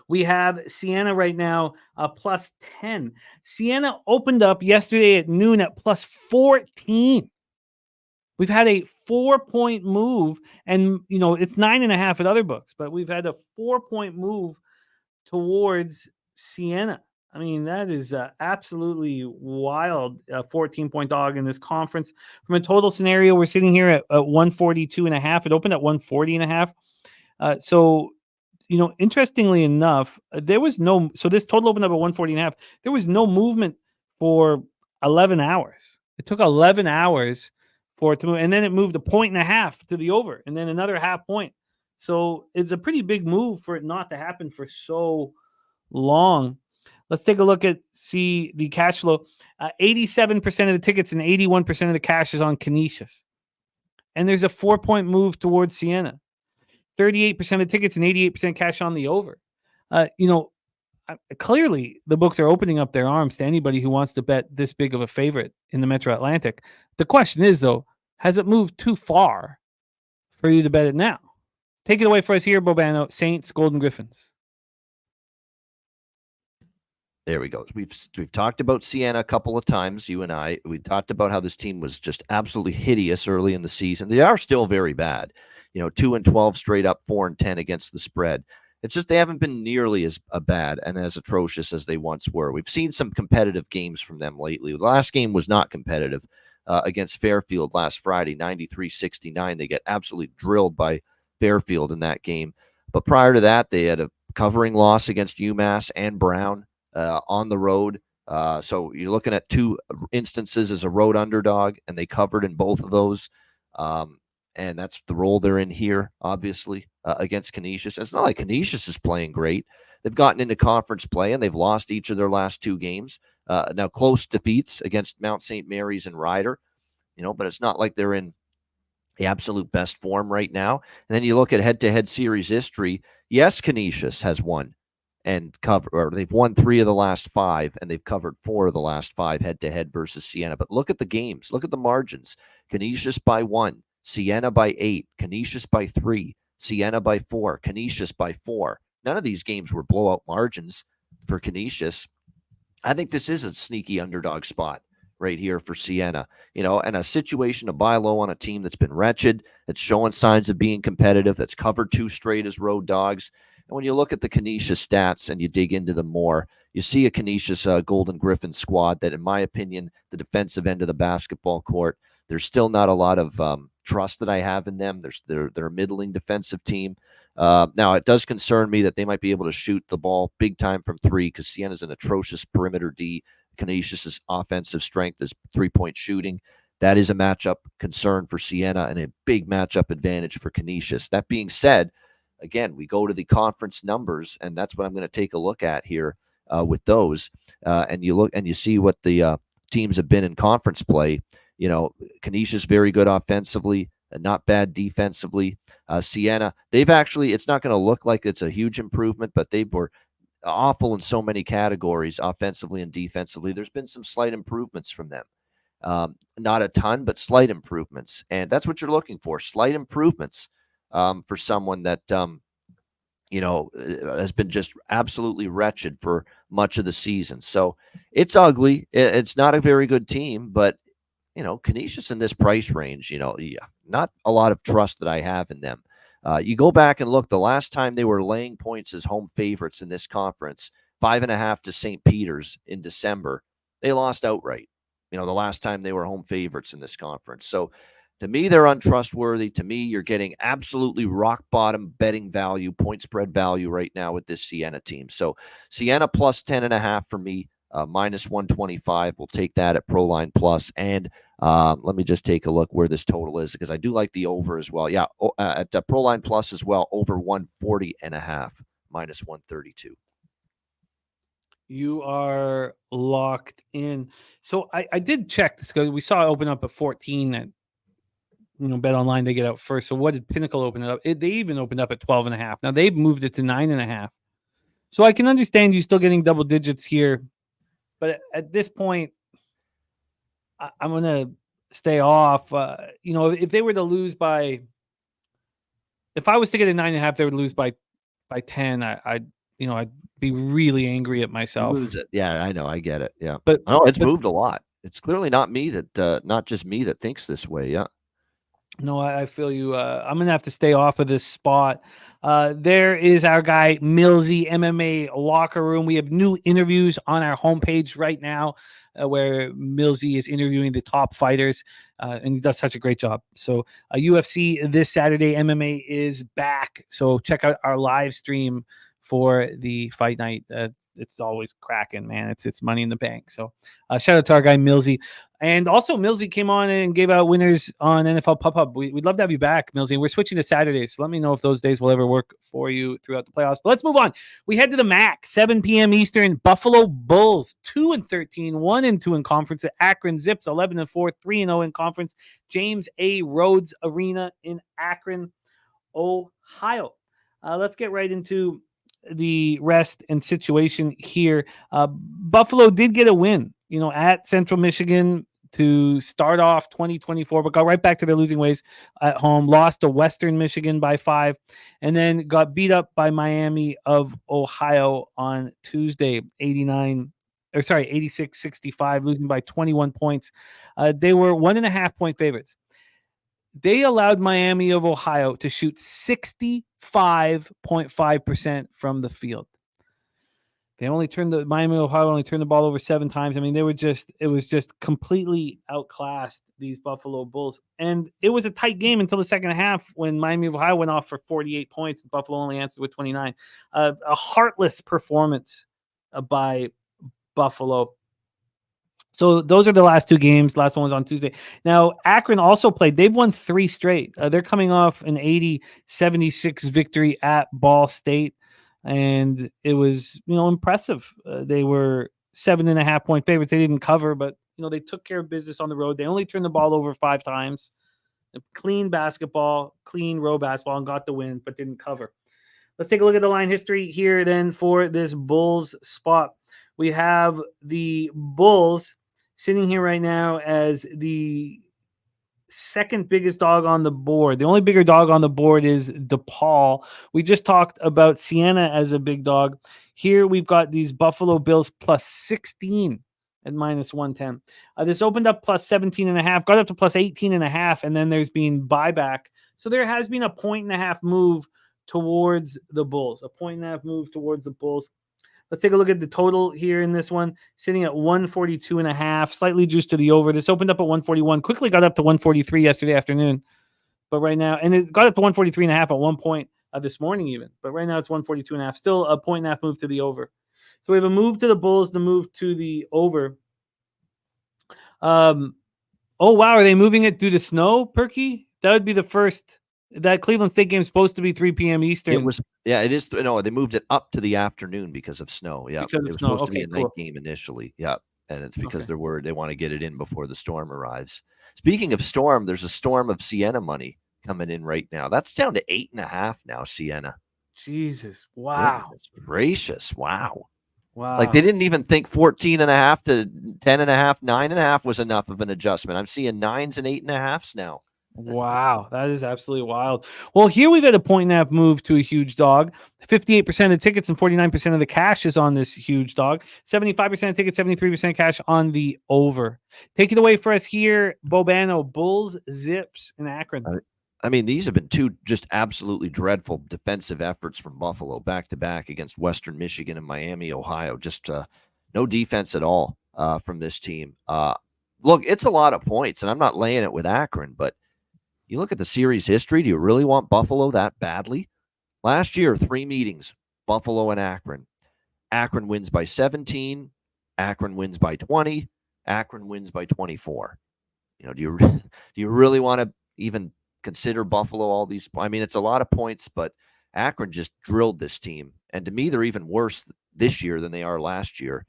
We have Siena right now +10. Siena opened up yesterday at noon at +14. We've had a 4-point move, and it's 9.5 at other books, but we've had a 4-point move towards Siena. I mean, that is absolutely wild. 14-point dog in this conference. From a total scenario, we're sitting here at 142.5. It opened at 140.5. So, interestingly enough, so this total opened up at 140.5. There was no movement for 11 hours. It took 11 hours for it to move, and then it moved 1.5 points to the over, and then another 0.5 point. So it's a pretty big move for it not to happen for so long. Let's take a look at the cash flow. 87% of the tickets and 81% of the cash is on Canisius. And there's a 4-point move towards Siena. 38% of the tickets and 88% cash on the over. Clearly the books are opening up their arms to anybody who wants to bet this big of a favorite in the Metro Atlantic. The question is, though, has it moved too far for you to bet it now? Take it away for us here, Bobano. Saints, Golden Griffins. There we go. We've talked about Siena a couple of times, you and I. We talked about how this team was just absolutely hideous early in the season. They are still very bad. 2-12 straight up, 4-10 against the spread. It's just they haven't been nearly as bad and as atrocious as they once were. We've seen some competitive games from them lately. The last game was not competitive against Fairfield last Friday, 93-69. They get absolutely drilled by Fairfield in that game. But prior to that, they had a covering loss against UMass and Brown. on the road. So you're looking at 2 instances as a road underdog, and they covered in both of those. And that's the role they're in here, obviously, against Canisius. It's not like Canisius is playing great. They've gotten into conference play, and they've lost each of their last 2 games. Now, close defeats against Mount St. Mary's and Ryder, but it's not like they're in the absolute best form right now. And then you look at head-to-head series history. Yes, Canisius has won and or they've won 3 of the last 5, and they've covered 4 of the last 5 head-to-head versus Siena. But look at the games. Look at the margins. Canisius by 1, Siena by 8, Canisius by 3, Siena by 4, Canisius by 4. None of these games were blowout margins for Canisius. I think this is a sneaky underdog spot right here for Siena, and a situation to buy low on a team that's been wretched, that's showing signs of being competitive, that's covered 2 straight as road dogs. And when you look at the Canisius stats and you dig into them more, you see a Canisius Golden Griffin squad that, in my opinion, the defensive end of the basketball court, there's still not a lot of trust that I have in them. They're a middling defensive team. Now, it does concern me that they might be able to shoot the ball big time from 3, because Siena's an atrocious perimeter D. Canisius' offensive strength is 3-point shooting. That is a matchup concern for Siena and a big matchup advantage for Canisius. That being said, again, we go to the conference numbers, and that's what I'm going to take a look at here with those. And you look and you see what the teams have been in conference play. Canisius very good offensively, not bad defensively. Siena, it's not going to look like it's a huge improvement, but they were awful in so many categories, offensively and defensively. There's been some slight improvements from them. Not a ton, but slight improvements. And that's what you're looking for, slight improvements for someone that, has been just absolutely wretched for much of the season. So it's ugly. It's not a very good team, but, Canisius in this price range, not a lot of trust that I have in them. You go back and look, the last time they were laying points as home favorites in this conference, 5.5 to St. Peter's in December, they lost outright. The last time they were home favorites in this conference. So to me, they're untrustworthy. To me, you're getting absolutely rock bottom betting value, point spread value right now with this Siena team. So Siena plus 10.5 for me, minus 125. We'll take that at Proline Plus. And let me just take a look where this total is, because I do like the over as well. Yeah, at Proline Plus as well, over 140.5, minus 132. You are locked in. So I did check this, because we saw it open up at 14 at Bet Online. They get out first. So what did Pinnacle open it up? They even opened up at 12.5. Now they've moved it to 9.5. So I can understand you still getting double digits here, but at this point, I'm going to stay off. If they were to lose by, if I was to get a 9.5, they would lose by 10. I'd be really angry at myself. Lose it. Yeah, I know. I get it. Yeah. But it's moved a lot. It's clearly not me that, not just me that thinks this way. Yeah. No, I feel you. I'm going to have to stay off of this spot. There is our guy, Millsy, MMA Locker Room. We have new interviews on our homepage right now where Millsy is interviewing the top fighters, and he does such a great job. So UFC this Saturday, MMA is back. So check out our live stream for the fight night. It's always cracking, man. It's money in the bank. So shout out to our guy Millsy. And also Millsy came on and gave out winners on NFL Pop-Up. We'd love to have you back, Millsy. We're switching to Saturdays, so let me know if those days will ever work for you throughout the playoffs. But let's move on. We head to the MAC, 7 p.m. Eastern. Buffalo Bulls, 2-13, 1-2 in conference. At Akron Zips, 11-4, 3-0 in conference. James A. Rhodes Arena in Akron, Ohio. Let's get right into the rest and situation here. Buffalo did get a win, at Central Michigan to start off 2024, but got right back to their losing ways at home. Lost to Western Michigan by 5, and then got beat up by Miami of Ohio on Tuesday, 86-65, losing by 21 points. They were 1.5-point favorites. They allowed Miami of Ohio to shoot 65.5% from the field. Miami of Ohio only turned the ball over 7 times. I mean, it was just completely outclassed, these Buffalo Bulls. And it was a tight game until the second half when Miami of Ohio went off for 48 points. Buffalo only answered with 29. A heartless performance by Buffalo. So those are the last two games. Last one was on Tuesday. Now, Akron also played. They've won 3 straight. They're coming off an 80-76 victory at Ball State. And it was, impressive. They were 7.5-point favorites. They didn't cover, but, they took care of business on the road. They only turned the ball over 5 times. Clean basketball, clean road basketball, and got the win, but didn't cover. Let's take a look at the line history here then for this Bulls spot. We have the Bulls sitting here right now as the second biggest dog on the board. The only bigger dog on the board is Depaul. We just talked about Siena as a big dog. Here we've got these Buffalo Bills plus 16 at minus 110. This opened up plus 17.5, got up to plus 18.5, and then there's been buyback. So there has been a 1.5 move towards the Bulls. A 1.5 move towards the Bulls. Let's take a look at the total here in this one, sitting at 142.5, slightly juiced to the over. This opened up at 141, quickly got up to 143 yesterday afternoon. But right now, and it got up to 143.5 at one point this morning even. But right now it's 142.5, still a 1.5 move to the over. So we have a move to the Bulls, the move to the over. Oh, wow. Are they moving it due to snow, Perky? That would be the first. That Cleveland State game is supposed to be 3 p.m. Eastern. It was, it is. No, they moved it up to the afternoon because of snow. Yeah, because it was supposed to be a night game initially. Yeah, and it's because they want to get it in before the storm arrives. Speaking of storm, there's a storm of Siena money coming in right now. That's down to 8.5 now. Siena. Jesus, wow, goodness gracious, wow. Like they didn't even think 14.5 to 10.5, 9.5 was enough of an adjustment. I'm seeing 9s and 8.5s now. Wow, that is absolutely wild. Well, here we've got a 1.5 move to a huge dog. 58% of tickets and 49% of the cash is on this huge dog. 75% of tickets, 73% cash on the over. Take it away for us here, Bobano. Bulls, Zips, in Akron. I mean, these have been 2 just absolutely dreadful defensive efforts from Buffalo back-to-back against Western Michigan and Miami, Ohio. Just no defense at all from this team. Look, it's a lot of points, and I'm not laying it with Akron, but you look at the series history. Do you really want Buffalo that badly? Last year, 3 meetings, Buffalo and Akron. Akron wins by 17. Akron wins by 20. Akron wins by 24. Do you really want to even consider Buffalo all these? I mean, it's a lot of points, but Akron just drilled this team. And to me, they're even worse this year than they are last year.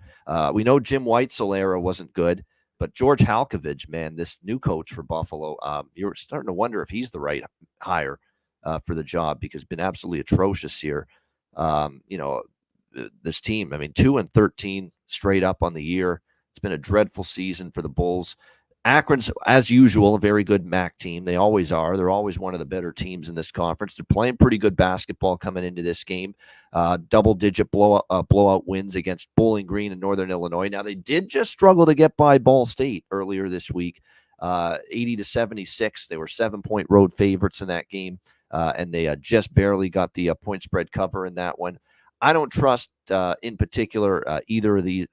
We know Jim Weitzel era wasn't good. But George Halkovich, man, this new coach for Buffalo, you're starting to wonder if he's the right hire for the job because been absolutely atrocious here. This team, 2-13 straight up on the year. It's been a dreadful season for the Bulls. Akron's, as usual, a very good MAC team. They always are. They're always one of the better teams in this conference. They're playing pretty good basketball coming into this game. Double-digit blowout wins against Bowling Green and Northern Illinois. Now, they did just struggle to get by Ball State earlier this week, 80-76. They were 7-point road favorites in that game, and they just barely got the point spread cover in that one. I don't trust, in particular, either of these.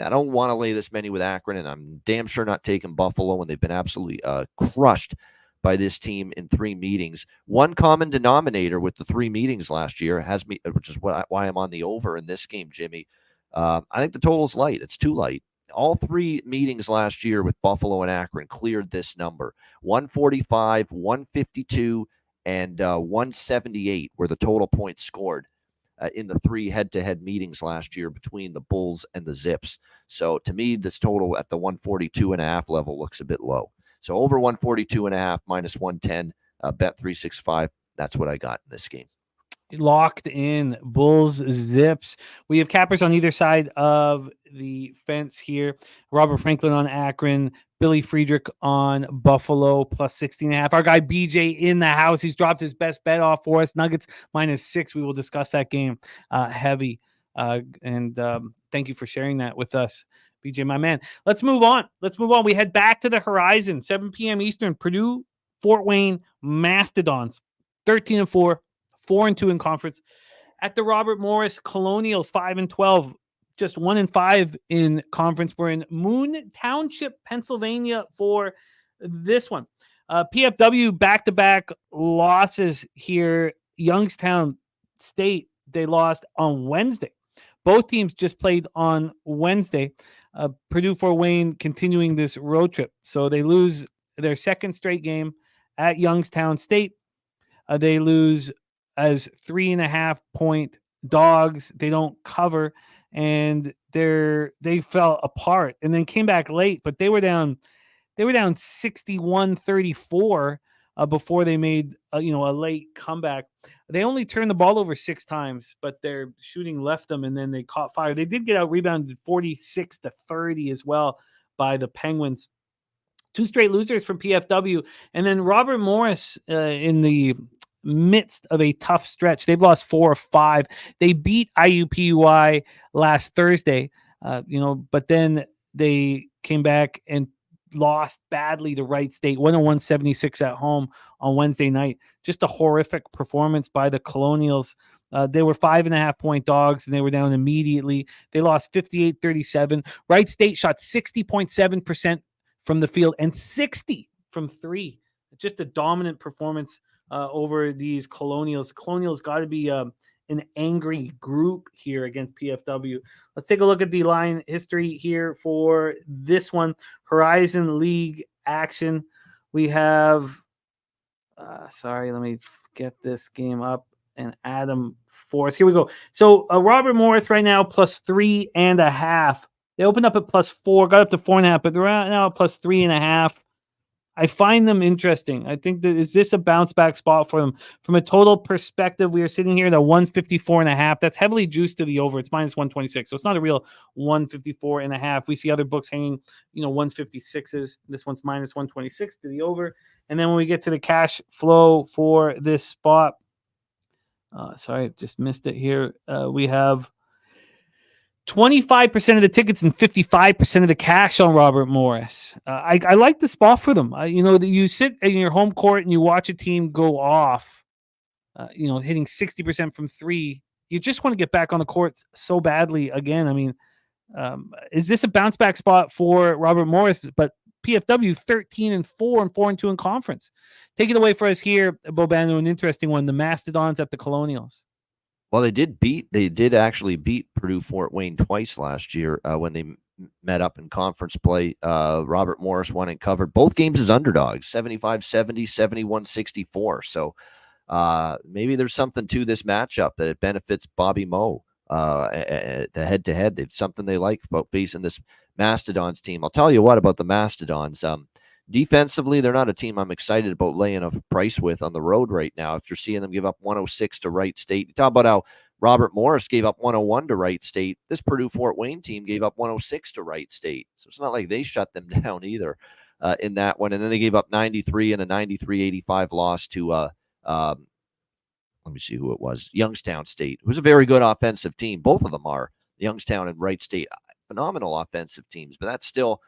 I don't want to lay this many with Akron, and I'm damn sure not taking Buffalo when they've been absolutely crushed by this team in 3 meetings. One common denominator with the 3 meetings last year has me, which is why I'm on the over in this game, Jimmy. I think the total's light. It's too light. All 3 meetings last year with Buffalo and Akron cleared this number. 145, 152, and 178 were the total points scored in the 3 head-to-head meetings last year between the Bulls and the Zips. So to me, this total at the 142.5 level looks a bit low. So over 142.5 minus 110, bet 365. That's what I got in this game. Locked in. Bulls, Zips. We have cappers on either side of the fence here. Robert Franklin on Akron, Billy Friedrich on Buffalo plus 16.5. Our guy BJ in the house. He's dropped his best bet off for us. Nuggets minus 6. We will discuss that game heavy. And thank you for sharing that with us, BJ, my man. Let's move on. We head back to the horizon. 7 p.m. Eastern. Purdue, Fort Wayne, Mastodons. 13-4. 4-2 in conference. At the Robert Morris, Colonials 5-12, just 1-5 in conference. We're in Moon Township, Pennsylvania for this one. PFW back-to-back losses here. Youngstown State, they lost on Wednesday. Both teams just played on Wednesday. Purdue Fort Wayne continuing this road trip. So they lose their second straight game at Youngstown State. They lose as 3.5-point dogs. They don't cover, and they fell apart and then came back late, but they were down 61-34 before they made a late comeback. They only turned the ball over 6 times, but their shooting left them, and then they caught fire. They did get out rebounded 46-30 as well by the Penguins. 2 straight losers from PFW, and then Robert Morris in the midst of a tough stretch. They've lost 4 or 5. They beat IUPUI last Thursday, but then they came back and lost badly to Wright State, 101-76 at home on Wednesday night. Just a horrific performance by the Colonials. They were 5.5-point dogs, and they were down immediately. They lost 58-37. Wright State shot 60.7% from the field and 60 from 3. Just a dominant performance over these Colonials. Colonials got to be an angry group here against PFW. Let's take a look at the line history here for this one. Horizon League action. We have, let me get this game up and Adam Force. Here we go. So Robert Morris right now plus 3.5. They opened up at plus 4, got up to 4.5, but they're now at plus 3.5. I find them interesting. I think that is this a bounce back spot for them from a total perspective. We are sitting here at 154.5. That's heavily juiced to the over. It's minus 126, so it's not a real 154.5. We see other books hanging, 156s. This one's minus 126 to the over. And then when we get to the cash flow for this spot, sorry, just missed it here. We have 25% of the tickets and 55% of the cash on Robert Morris. I like the spot for them. You sit in your home court and you watch a team go off, hitting 60% from 3. You just want to get back on the court so badly again. I mean, is this a bounce back spot for Robert Morris? But PFW 13-4 and 4-2 in conference. Take it away for us here, Bobano. An interesting one: the Mastodons at the Colonials. Well, they did actually beat Purdue Fort Wayne twice last year when they met up in conference play. Robert Morris won and covered both games as underdogs, 75-70, 71-64. So maybe there's something to this matchup that it benefits Bobby Moe. The head-to-head, it's something they like about facing this Mastodons team. I'll tell you what about the Mastodons. Defensively, they're not a team I'm excited about laying a price with on the road right now. If you're seeing them give up 106 to Wright State, you talk about how Robert Morris gave up 101 to Wright State. This Purdue Fort Wayne team gave up 106 to Wright State. So it's not like they shut them down either in that one. And then they gave up 93 and a 93-85 loss to, let me see who it was, Youngstown State, who's a very good offensive team. Both of them are. Youngstown and Wright State, phenomenal offensive teams, but that's still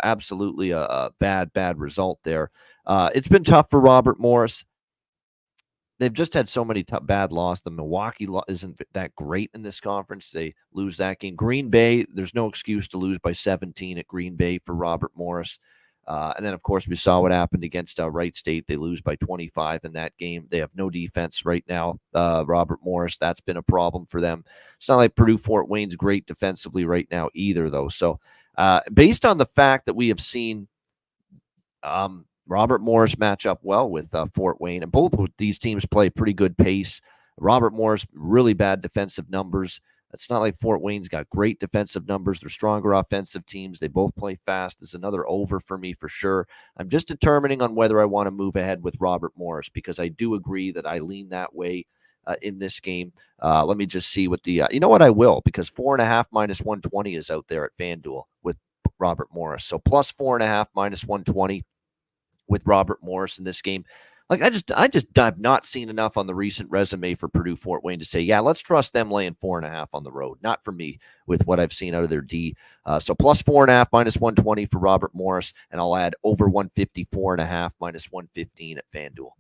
absolutely a bad result there. It's been tough for Robert Morris. They've just had so many bad losses. The Milwaukee isn't that great in this conference. They lose that game. Green Bay, there's no excuse to lose by 17 at Green Bay for Robert Morris. And then, of course, we saw what happened against Wright State. They lose by 25 in that game. They have no defense right now. Robert Morris, that's been a problem for them. It's not like Purdue Fort Wayne's great defensively right now either, though. So based on the fact that we have seen Robert Morris match up well with Fort Wayne, and both of these teams play pretty good pace. Robert Morris, really bad defensive numbers. It's not like Fort Wayne's got great defensive numbers. They're stronger offensive teams. They both play fast. There's another over for me for sure. I'm just determining on whether I want to move ahead with Robert Morris because I do agree that I lean that way in this game. Let me just see what the you know what, I will, because 4.5 minus 120 is out there at FanDuel with Robert Morris. So plus 4.5 minus 120 with Robert Morris in this game. Like I just have not seen enough on the recent resume for Purdue Fort Wayne to say, yeah, let's trust them laying 4.5 on the road. Not for me with what I've seen out of their D. So plus 4.5 minus 120 for Robert Morris, and I'll add over 154.5 minus 115 at FanDuel.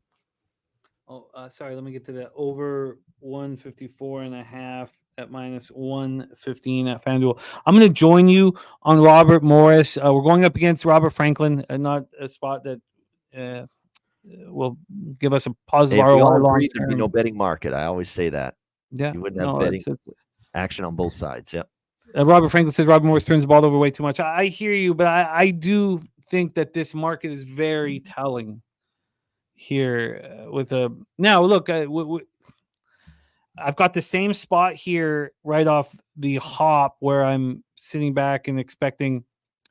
Oh, sorry. Let me get to that. Over 154.5 at minus 115 at FanDuel. I'm going to join you on Robert Morris. We're going up against Robert Franklin, not a spot that will give us a positive ROI long term. There'd be no betting market. I always say that. Yeah, you wouldn't have betting. action on both sides. Yep. Robert Franklin says Robert Morris turns the ball over way too much. I hear you, but I do think that this market is very telling here. Now look, I've got the same spot here right off the hop where I'm sitting back and expecting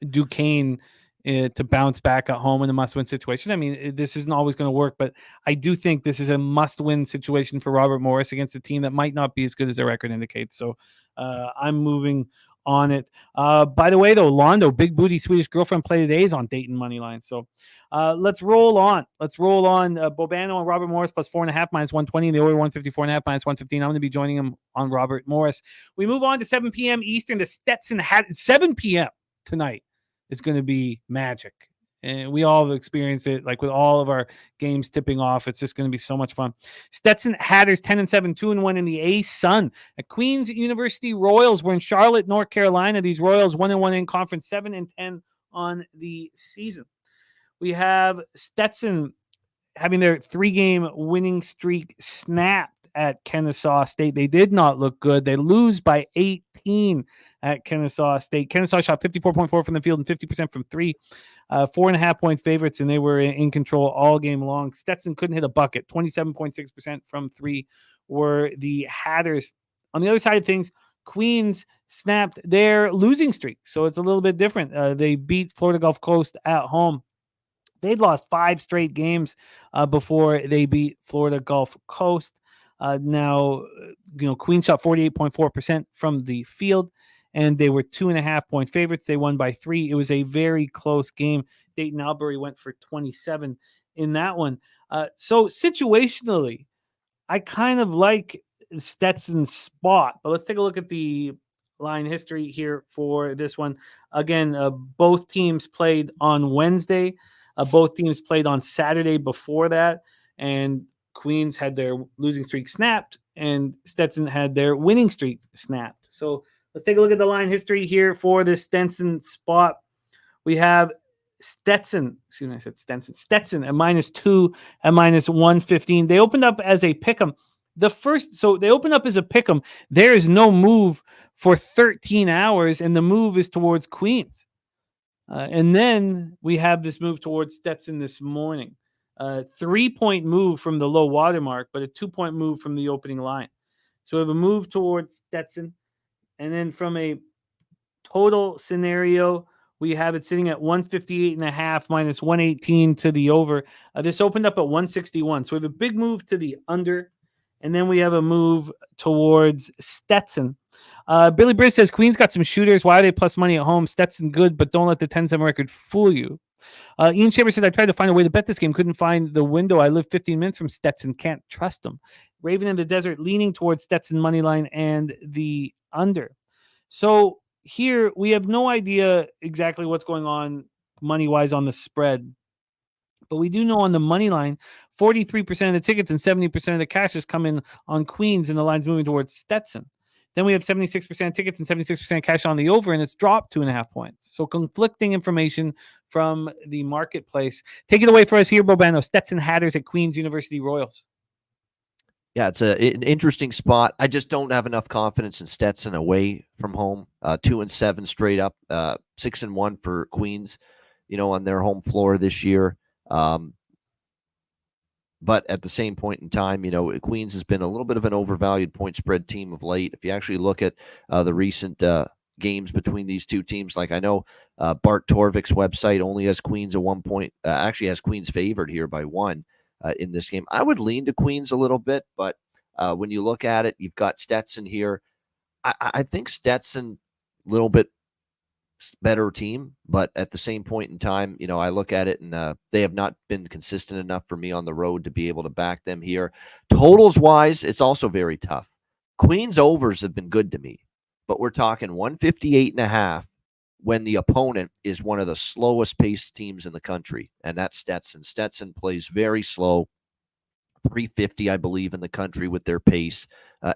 Duquesne to bounce back at home in a must-win situation. I mean, this isn't always going to work, but I do think this is a must-win situation for Robert Morris against a team that might not be as good as their record indicates. So I'm moving on it. By the way, though, Londo, big booty Swedish girlfriend play today is on Dayton money line. So let's roll on. Bobano and Robert Morris plus 4.5 minus 120. And the over 154.5 minus 115. I'm going to be joining him on Robert Morris. We move on to 7 p.m. Eastern. The Stetson 7 p.m. tonight. It's going to be magic. And we all have experienced it, like with all of our games tipping off. It's just going to be so much fun. Stetson Hatters 10-7, 2-1 in the A-Sun. At Queens University Royals, we're in Charlotte, North Carolina. These Royals 1-1 in conference, 7-10 on the season. We have Stetson having their 3-game winning streak snapped at Kennesaw State. They did not look good. They lose by 18 at Kennesaw State. Kennesaw shot 54.4 from the field and 50% from 3. 4.5-point favorites, and they were in control all game long. Stetson couldn't hit a bucket. 27.6% from 3 were the Hatters. On the other side of things, Queens snapped their losing streak, so it's a little bit different. They beat Florida Gulf Coast at home. They'd lost 5 straight games before they beat Florida Gulf Coast. Now, Queens shot 48.4% from the field, and they were 2.5-point favorites. They won by 3. It was a very close game. Dayton Albury went for 27 in that one. So situationally, I kind of like Stetson's spot, but let's take a look at the line history here for this one. Again, both teams played on Wednesday. Both teams played on Saturday before that, and Queens had their losing streak snapped, and Stetson had their winning streak snapped. So let's take a look at the line history here for the Stetson spot. We have Stetson at -2 at -115. They opened up as a pick'em. They opened up as a pick'em. There is no move for 13 hours, and the move is towards Queens. And then we have this move towards Stetson this morning. 3-point move from the low water mark, but a 2-point move from the opening line. So we have a move towards Stetson. And then from a total scenario, we have it sitting at 158.5 minus 118 to the over. This opened up at 161. So we have a big move to the under. And then we have a move towards Stetson. Billy Briz says, Queens got some shooters. Why are they plus money at home? Stetson good, but don't let the 10-7 record fool you. Ian Chambers said, I tried to find a way to bet this game. Couldn't find the window. I live 15 minutes from Stetson. Can't trust them. Raven in the Desert leaning towards Stetson money line and the under. So here we have no idea exactly what's going on money-wise on the spread. But we do know on the money line, 43% of the tickets and 70% of the cash is coming on Queens, and the line's moving towards Stetson. Then we have 76% tickets and 76% cash on the over, and it's dropped 2.5 points. So conflicting information from the marketplace. Take it away for us here, Bobano. Stetson Hatters at Queens University Royals. Yeah, it's an interesting spot. I just don't have enough confidence in Stetson away from home. 2-7 straight up, 6-1 for Queens, on their home floor this year. But at the same point in time, Queens has been a little bit of an overvalued point spread team of late. If you actually look at the recent games between these two teams, like I know Bart Torvik's website only has Queens at 1 point, actually has Queens favored here by 1 in this game. I would lean to Queens a little bit, but when you look at it, you've got Stetson here. I think Stetson a little bit better team, but at the same point in time, I look at it and they have not been consistent enough for me on the road to be able to back them here. Totals wise, it's also very tough. Queens overs have been good to me, but we're talking 158.5 when the opponent is one of the slowest paced teams in the country, and that's Stetson. Stetson plays very slow, 350, I believe, in the country with their pace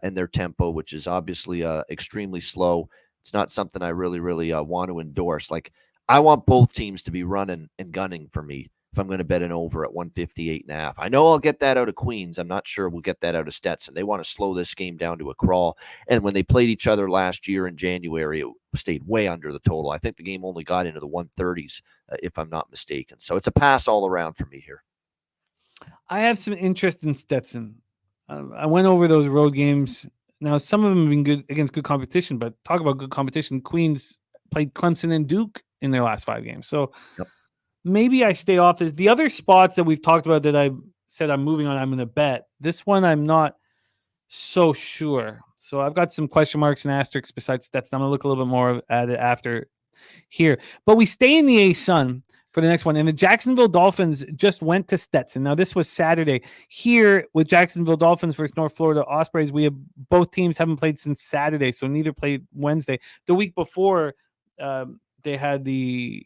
and their tempo, which is obviously extremely slow. It's not something I really want to endorse. Like, I want both teams to be running and gunning for me. if I'm going to bet an over at 158.5. I know I'll get that out of Queens. I'm not sure we'll get that out of Stetson. They want to slow this game down to a crawl. And when they played each other last year in January, it stayed way under the total. I think the game only got into the 130s, if I'm not mistaken. So it's a pass all around for me here. I have some interest in Stetson. I went over those road games. Now, some of them have been good against good competition, but talk about good competition. Queens played Clemson and Duke in their last 5 games. So maybe I stay off this. The other spots that we've talked about that I said I'm moving on, I'm going to bet. This one I'm not so sure. So I've got some question marks and asterisks besides Stetson. I'm going to look a little bit more at it after here. But we stay in the A-Sun for the next one. And the Jacksonville Dolphins just went to Stetson. Now, this was Saturday. Here with Jacksonville Dolphins versus North Florida Ospreys, we have both teams haven't played since Saturday, so neither played Wednesday. The week before, they had the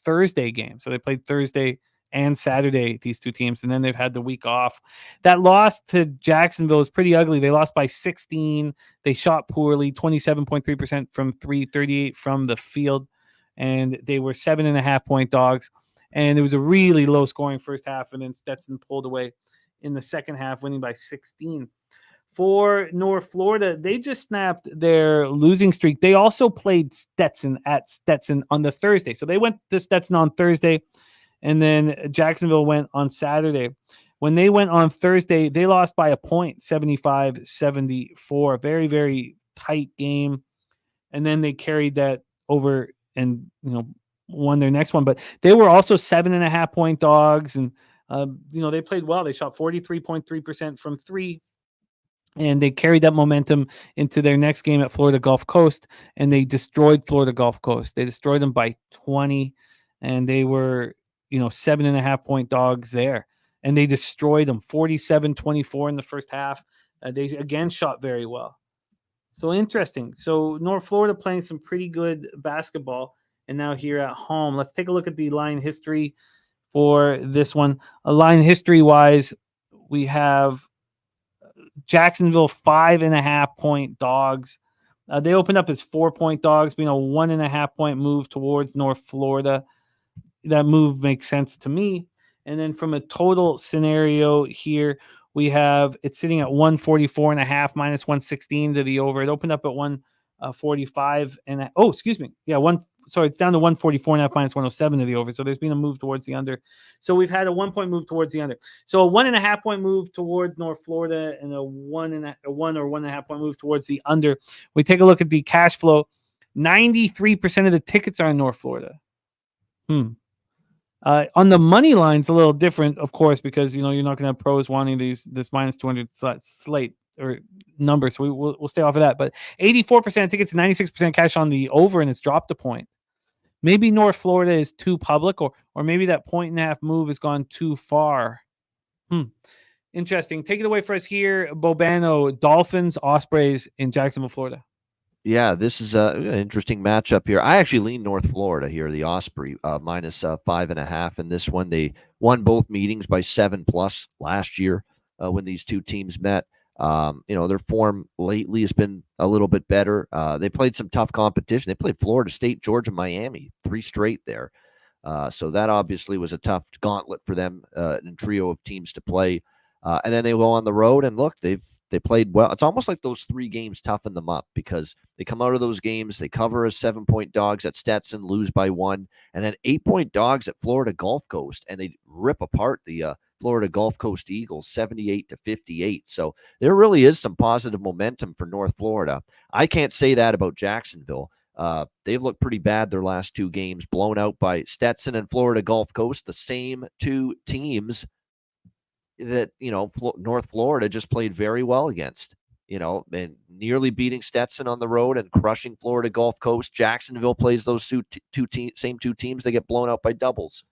Thursday game. So they played Thursday and Saturday, these two teams, and then they've had the week off. That loss to Jacksonville is pretty ugly. They lost by 16. They shot poorly, 27.3% from 3, 38 from the field. And they were 7.5-point dogs. And it was a really low scoring first half. And then Stetson pulled away in the second half, winning by 16. For North Florida, they just snapped their losing streak. They also played Stetson at Stetson on the Thursday. So they went to Stetson on Thursday, and then Jacksonville went on Saturday. When they went on Thursday, they lost by a point, 75-74. Very, very tight game. And then they carried that over and won their next one. But they were also 7.5-point dogs, and they played well. They shot 43.3% from 3, and they carried that momentum into their next game at Florida Gulf Coast, and they destroyed Florida Gulf Coast. They destroyed them by 20, and they were 7.5-point dogs there, and they destroyed them 47-24 in the first half. They again shot very well. So interesting. So North Florida playing some pretty good basketball, and now here at home. Let's take a look at the line history for this one. Line history-wise, we have Jacksonville 5.5-point dogs. They opened up as 4-point dogs, being a 1.5-point move towards North Florida. That move makes sense to me. And then from a total scenario here, we have it sitting at 144.5 minus 116 to the over. It opened up at 145 and it's down to 144.5 minus 107 to the over. So there's been a move towards the under. So we've had a 1-point move towards the under. So a 1.5-point move towards North Florida and a 1 or 1.5-point move towards the under. We take a look at the cash flow. 93% of the tickets are in North Florida. On the money line, it's a little different, of course, because you're not going to have pros wanting this minus 200 slate or number, so we'll stay off of that. But 84% of tickets, 96% cash on the over, and it's dropped a point. Maybe North Florida is too public, or maybe that 1.5 move has gone too far. Interesting. Take it away for us here, Bobano. Dolphins, Ospreys in Jacksonville, Florida. Yeah, this is an interesting matchup here. I actually lean North Florida here, the Osprey, minus 5.5 in this one. They won both meetings by 7+ last year when these two teams met. Their form lately has been a little bit better. They played some tough competition. They played Florida State, Georgia, Miami, 3 straight there. So that obviously was a tough gauntlet for them, a trio of teams to play. And then they go on the road, and look, they played well. It's almost like those 3 games toughen them up because they come out of those games, they cover as 7-point dogs at Stetson, lose by 1, and then 8-point dogs at Florida Gulf Coast, and they rip apart the Florida Gulf Coast Eagles 78-58. So there really is some positive momentum for North Florida. I can't say that about Jacksonville. They've looked pretty bad their last 2 games, blown out by Stetson and Florida Gulf Coast, the same 2 teams that North Florida just played very well against, and nearly beating Stetson on the road and crushing Florida Gulf Coast. Jacksonville plays those same two teams. They get blown out by doubles,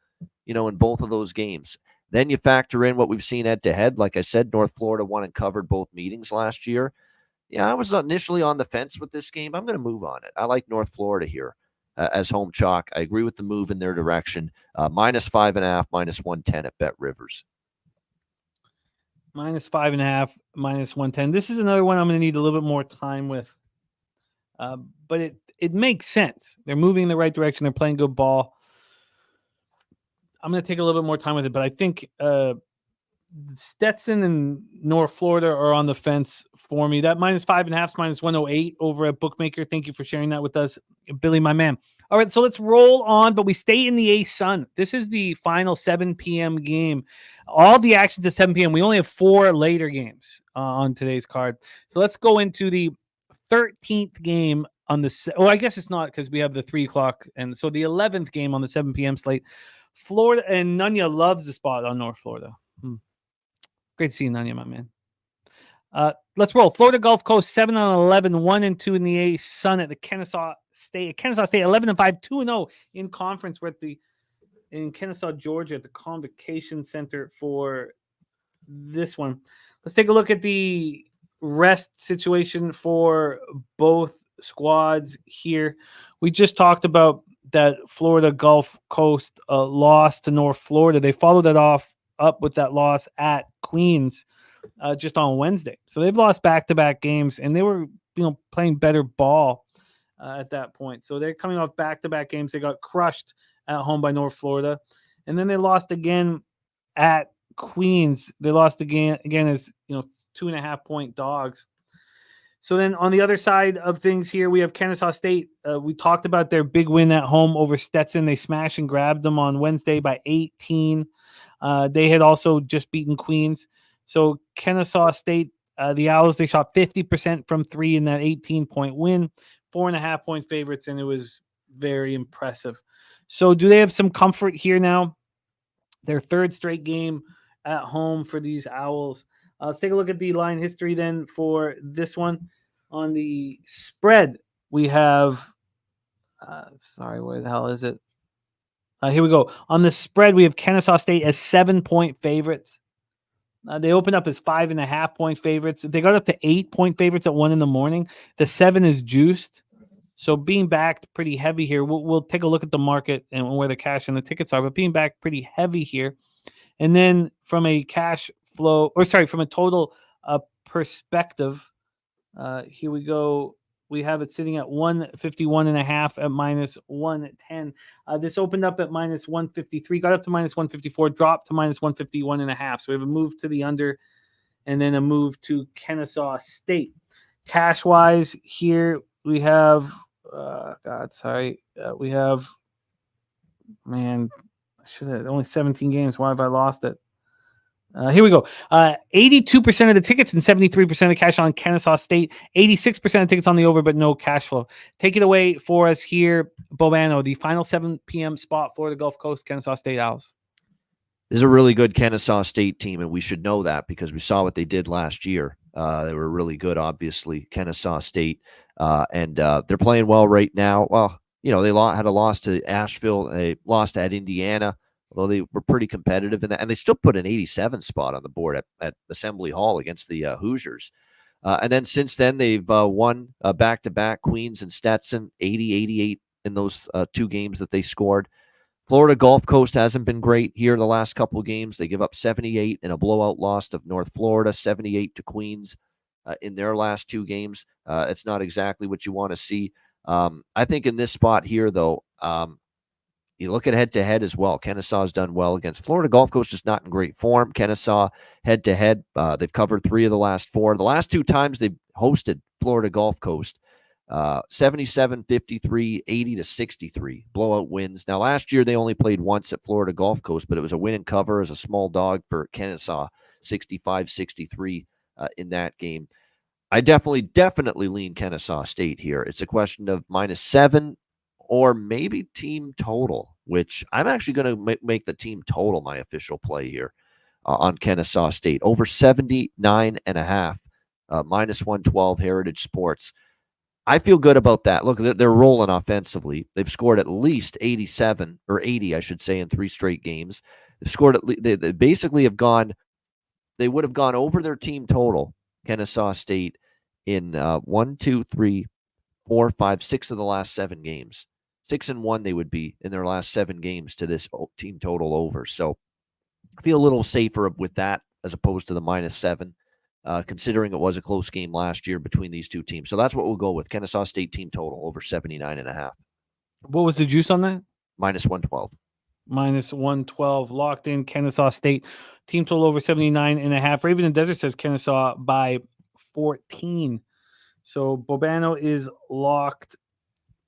in both of those games. Then you factor in what we've seen head to head. Like I said, North Florida won and covered both meetings last year. Yeah, I was initially on the fence with this game. I'm going to move on it. I like North Florida here as home chalk. I agree with the move in their direction. Minus 5.5, minus 110 at Bet Rivers. Minus 5.5, minus 110. This is another one I'm going to need a little bit more time with. But it makes sense. They're moving in the right direction. They're playing good ball. I'm going to take a little bit more time with it, but I think Stetson and North Florida are on the fence for me. That -5.5 is -108 over at Bookmaker. Thank you for sharing that with us, Billy, my man. All right, so let's roll on, but we stay in the A-Sun. This is the final 7 p.m. game. All the action to 7 p.m. We only have 4 later games on today's card. So let's go into the 13th game on the. Oh, I guess it's not because we have the 3 o'clock, and so the 11th game on the 7 p.m. slate. Florida and Nunya loves the spot on North Florida. Great to see you, Nunya, my man. Let's roll. Florida Gulf Coast 7-11, 1-2 in the A-Sun at the Kennesaw State. Kennesaw State 11-5, 2-0 in conference. We're in Kennesaw, Georgia, at the Convocation Center for this one. Let's take a look at the rest situation for both squads here. We just talked about that Florida Gulf Coast loss to North Florida. They followed that up with that loss at Queens just on Wednesday. So they've lost back-to-back games, and they were playing better ball at that point. So they're coming off back-to-back games. They got crushed at home by North Florida, and then they lost again at Queens. They lost again as 2.5-point dogs. So then on the other side of things here, we have Kennesaw State. We talked about their big win at home over Stetson. They smashed and grabbed them on Wednesday by 18. They had also just beaten Queens. So Kennesaw State, the Owls, they shot 50% from 3 in that 18-point win, 4.5-point favorites, and it was very impressive. So do they have some comfort here now? Their 3rd straight game at home for these Owls. Let's take a look at the line history then for this one. On the spread, we have where the hell is it? Here we go. On the spread, we have Kennesaw State as 7-point favorites. They opened up as 5.5-point favorites. They got up to 8-point favorites at 1 a.m. The 7 is juiced. So being backed pretty heavy here. We'll take a look at the market and where the cash and the tickets are, but being backed pretty heavy here. And then from a from a total perspective, here we go. We have it sitting at 151.5 at -110. This opened up at -153, got up to -154, dropped to -151.5. So we have a move to the under and then a move to Kennesaw State. Cash-wise here, we have, we have, only 17 games. Why have I lost it? Here we go. 82% of the tickets and 73% of cash on Kennesaw State. 86% of tickets on the over, but no cash flow. Take it away for us here, Bobano, the final 7 p.m. spot, Florida Gulf Coast, Kennesaw State Owls. This is a really good Kennesaw State team, and we should know that because we saw what they did last year. They were really good, obviously, Kennesaw State, and they're playing well right now. Well, they had a loss to Asheville, they lost at Indiana, although they were pretty competitive in that, and they still put an 87 spot on the board at Assembly Hall against the Hoosiers. And then since then, they've won back-to-back, Queens and Stetson, 80-88 in those 2 games that they scored. Florida Gulf Coast hasn't been great here the last couple of games. They give up 78 in a blowout loss to North Florida, 78 to Queens in their last 2 games. It's not exactly what you want to see. I think in this spot here, though, you look at head-to-head as well. Kennesaw's done well against Florida Gulf Coast, just not in great form. Kennesaw head-to-head, they've covered 3 of the last 4. The last 2 times they've hosted Florida Gulf Coast, 77-53, 80-63 blowout wins. Now, last year they only played once at Florida Gulf Coast, but it was a win and cover as a small dog for Kennesaw, 65-63 in that game. I definitely lean Kennesaw State here. It's a question of -7 or maybe team total, which I'm actually going to make the team total my official play here on Kennesaw State. Over 79.5, -112 Heritage Sports. I feel good about that. Look, they're rolling offensively. They've scored at least 87 or 80, I should say, in 3 straight games. They've scored they basically have gone. They would have gone over their team total, Kennesaw State, in 1, 2, 3, 4, 5, 6 of the last 7 games. 6-1 they would be in their last 7 games to this team total over. So I feel a little safer with that as opposed to the -7. Considering it was a close game last year between these 2 teams. So that's what we'll go with. Kennesaw State team total over 79.5. What was the juice on that? -112. minus 112. Locked in Kennesaw State. Team total over 79.5. Raven and Desert says Kennesaw by 14. So Bobano is locked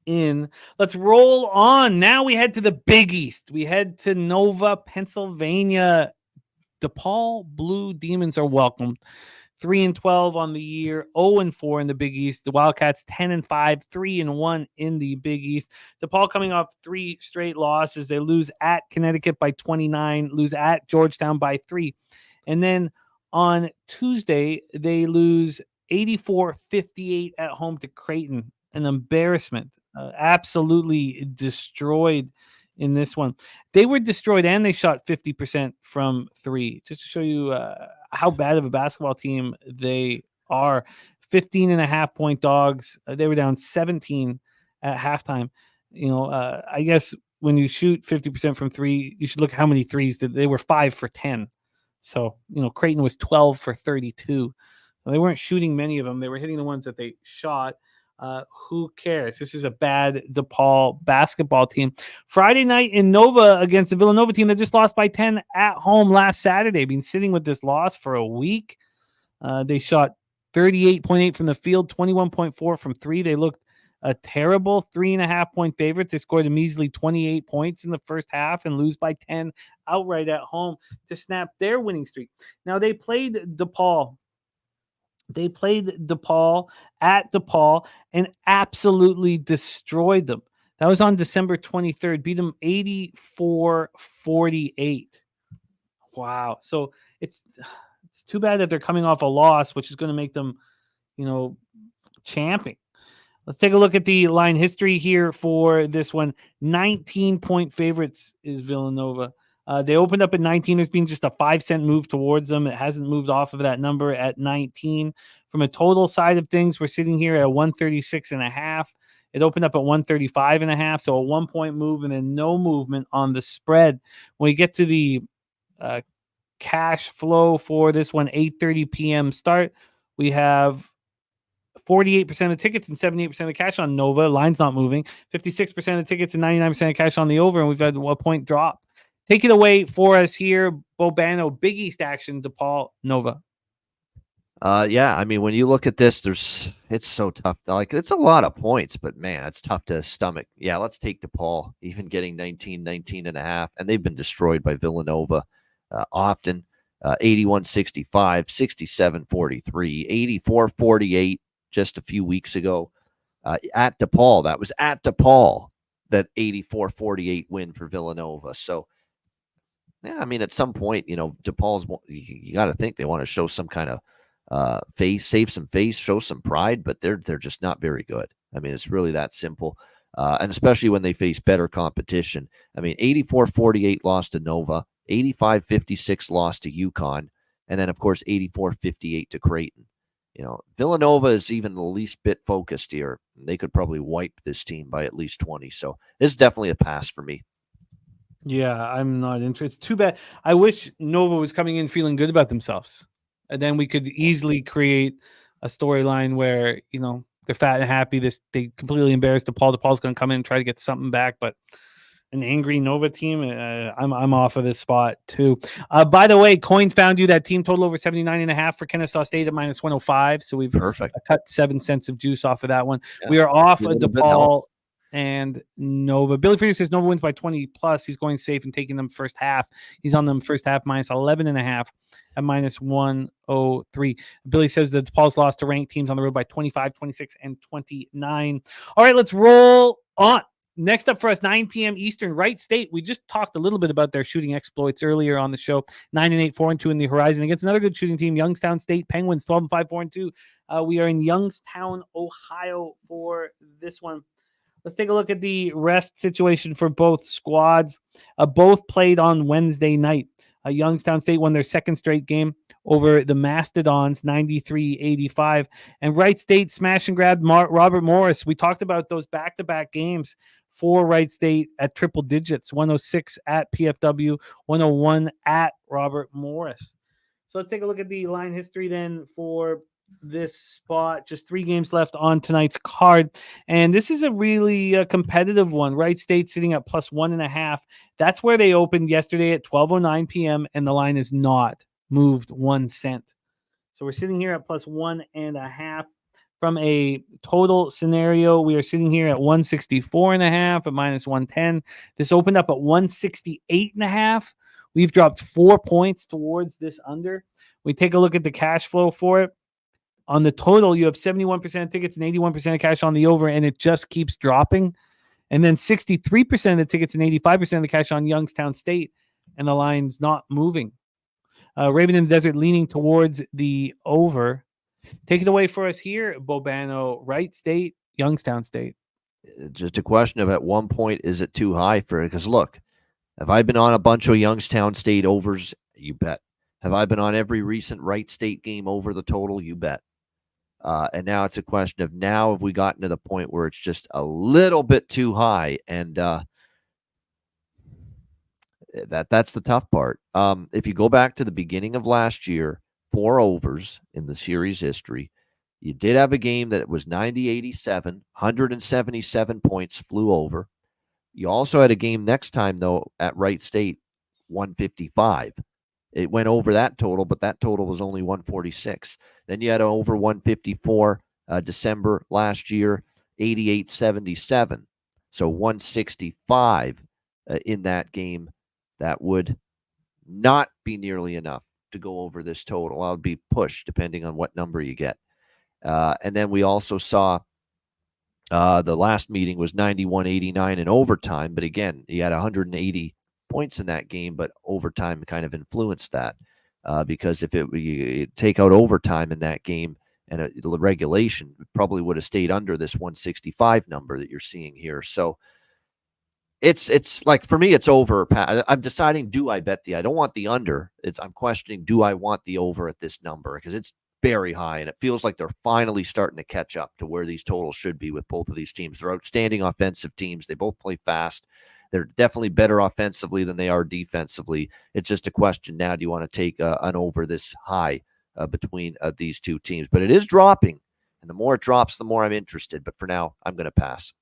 in. Let's roll on. Now we head to the Big East. We head to Nova, Pennsylvania. DePaul Blue Demons are welcomed. 3-12 on the year, 0-4 in the Big East. The Wildcats 10-5, 3-1 in the Big East. DePaul coming off 3 straight losses. They lose at Connecticut by 29, lose at Georgetown by 3. And then on Tuesday, they lose 84-58 at home to Creighton. An embarrassment. Absolutely destroyed in this one. They were destroyed and they shot 50% from 3. Just to show you how bad of a basketball team they are. 15.5-point dogs. They were down 17 at halftime. I guess when you shoot 50% from 3, you should look at how many threes they were 5 for 10. So, Creighton was 12 for 32. So they weren't shooting many of them. They were hitting the ones that they shot. Who cares? This is a bad DePaul basketball team. Friday night in Nova against the Villanova team that just lost by 10 at home last Saturday. Been sitting with this loss for a week. They shot 38.8 from the field, 21.4 from 3. They looked a terrible 3.5-point favorites. They scored a measly 28 points in the first half and lose by 10 outright at home to snap their winning streak. Now they played DePaul. They played DePaul at DePaul and absolutely destroyed them. That was on December 23rd. Beat them 84-48. Wow. So it's too bad that they're coming off a loss, which is going to make them, champing. Let's take a look at the line history here for this one. 19-point favorites is Villanova. They opened up at 19. There's been just a 5-cent move towards them. It hasn't moved off of that number at 19. From a total side of things, we're sitting here at 136.5. It opened up at 135.5, so a 1-point move and then no movement on the spread. When we get to the cash flow for this one, 8:30 p.m. start, we have 48% of tickets and 78% of cash on Nova. Line's not moving. 56% of tickets and 99% of cash on the over, and we've had a point drop. Take it away for us here, Bobano. Big East action, DePaul, Nova. Yeah, I mean, when you look at this, it's so tough. It's a lot of points, but man, it's tough to stomach. Yeah, let's take DePaul, even getting 19.5, and they've been destroyed by Villanova often. 81-65, 67-43, 84-48 just a few weeks ago at DePaul. That was at DePaul, that 84-48 win for Villanova. So, yeah, I mean, at some point, DePaul's, you got to think they want to show some kind of face, save some face, show some pride, but they're just not very good. I mean, it's really that simple. And especially when they face better competition. I mean, 84-48 lost to Nova, 85-56 lost to UConn, and then, of course, 84-58 to Creighton. Villanova is even the least bit focused here. They could probably wipe this team by at least 20. So this is definitely a pass for me. Yeah, I'm not interested. It's too bad. I wish Nova was coming in feeling good about themselves. And then we could easily create a storyline where, they're fat and happy. They completely embarrassed DePaul. DePaul's going to come in and try to get something back. But an angry Nova team, I'm off of this spot too. By the way, Coin found you that team total over 79.5 for Kennesaw State at minus 105. So we've cut 7 cents of juice off of that one. Yeah, we are off of DePaul and Nova. Billy Freezer says Nova wins by 20 plus. He's going safe and taking them first half. He's on them first half minus 11.5 at minus 103. Billy says that DePaul's lost to ranked teams on the road by 25, 26, and 29. All right, let's roll on. Next up for us, 9 p.m. Eastern, Wright State. We just talked a little bit about their shooting exploits earlier on the show. 9-8, 4-2 in the horizon against another good shooting team, Youngstown State Penguins, 12-5, 4-2. We are in Youngstown, Ohio for this one. Let's take a look at the rest situation for both squads. Both played on Wednesday night. Youngstown State won their second straight game over the Mastodons, 93-85. And Wright State smash and grab Robert Morris. We talked about those back-to-back games for Wright State at triple digits, 106 at PFW, 101 at Robert Morris. So let's take a look at the line history then for this spot. Just 3 games left on tonight's card. And this is a really competitive one. Wright State sitting at plus 1.5. That's where they opened yesterday at 12:09 p.m. And the line is not moved 1 cent. So we're sitting here at plus 1.5. From a total scenario, we are sitting here at 164.5 at minus 110. This opened up at 168.5. We've dropped 4 points towards this under. We take a look at the cash flow for it. On the total, you have 71% of tickets and 81% of cash on the over, and it just keeps dropping. And then 63% of the tickets and 85% of the cash on Youngstown State, and the line's not moving. Raven in the Desert leaning towards the over. Take it away for us here, Bobano. Wright State, Youngstown State. Just a question of at one point, is it too high for it? Because look, have I been on a bunch of Youngstown State overs? You bet. Have I been on every recent Wright State game over the total? You bet. And now it's a question of now have we gotten to the point where it's just a little bit too high? And that's the tough part. If you go back to the beginning of last year, 4 overs in the series history, you did have a game that was 90-87, 177 points flew over. You also had a game next time, though, at Wright State, 155. It went over that total, but that total was only 146. Then you had an over 154 December last year, 88-77. So 165 in that game. That would not be nearly enough to go over this total. I'll be pushed depending on what number you get. And then we also saw the last meeting was 91-89 in overtime. But again, he had 180 points in that game, but overtime kind of influenced that because if you take out overtime in that game and the regulation, it probably would have stayed under this 165 number that you're seeing here. So it's like, for me, it's over. I'm deciding, do I bet I don't want the under. I'm questioning, do I want the over at this number? Because it's very high, and it feels like they're finally starting to catch up to where these totals should be with both of these teams. They're outstanding offensive teams. They both play fast. They're definitely better offensively than they are defensively. It's just a question now, do you want to take an over this high between these two teams? But it is dropping, and the more it drops, the more I'm interested. But for now, I'm going to pass.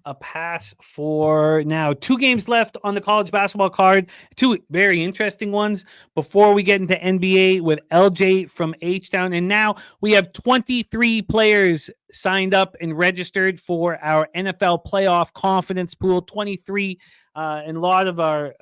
A pass for now. 2 games left on the college basketball card. 2 very interesting ones before we get into NBA with LJ from HTown. And now we have 23 players signed up and registered for our NFL playoff confidence pool. 23 and a lot of our,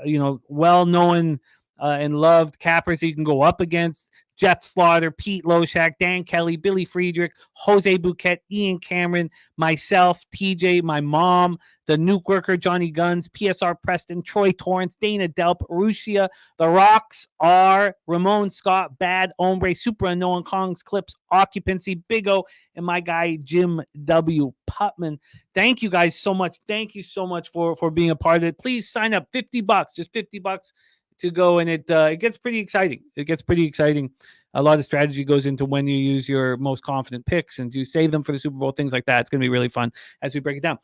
well-known and loved cappers that you can go up against. Jeff Slaughter, Pete Loshak, Dan Kelly, Billy Friedrich, Jose Bouquet, Ian Cameron, myself, TJ, my mom, the Nuke Worker, Johnny Guns, PSR Preston, Troy Torrance, Dana Delp, Rusia. The Rocks are Ramon Scott, Bad Ombre, Super Unknown, Kong's Clips, Occupancy, Big O, and my guy, Jim W. Putman. Thank you guys so much. Thank you so much for being a part of it. Please sign up, $50, just $50 to go, and it gets pretty exciting. A lot of strategy goes into when you use your most confident picks and do save them for the Super Bowl, things like that. It's going to be really fun as we break it down.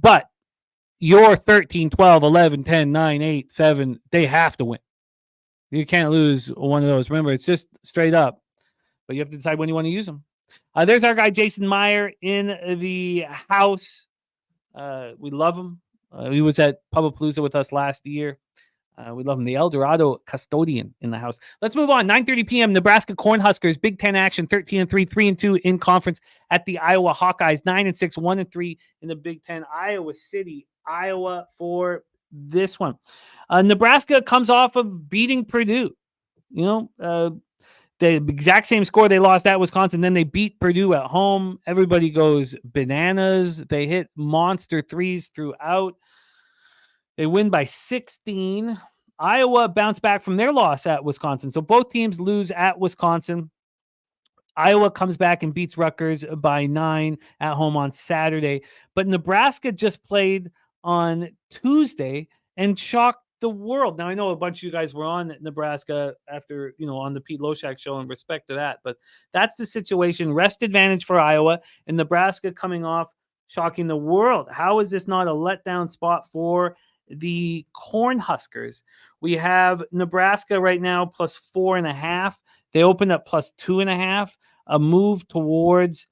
But your 13, 12, 11, 10, 9, 8, 7, they have to win. You can't lose one of those. Remember, it's just straight up, but you have to decide when you want to use them. There's our guy, Jason Meyer, in the house. We love him. He was at Publipalooza with us last year. We love him. The El Dorado custodian in the house. Let's move on. 9:30 p.m. Nebraska Cornhuskers, Big Ten action, 13-3, 3-2 in conference at the Iowa Hawkeyes, 9-6, 1-3 in the Big Ten. Iowa City, Iowa for this one. Nebraska comes off of beating Purdue. The exact same score they lost at Wisconsin. Then they beat Purdue at home. Everybody goes bananas. They hit monster threes throughout. They win by 16. Iowa bounced back from their loss at Wisconsin. So both teams lose at Wisconsin. Iowa comes back and beats Rutgers by 9 at home on Saturday. But Nebraska just played on Tuesday and shocked the world. Now, I know a bunch of you guys were on Nebraska after, on the Pete Loshak show, in respect to that. But that's the situation. Rest advantage for Iowa, and Nebraska coming off shocking the world. How is this not a letdown spot for the Cornhuskers? We have Nebraska right now plus 4.5. They opened up plus 2.5. a move towards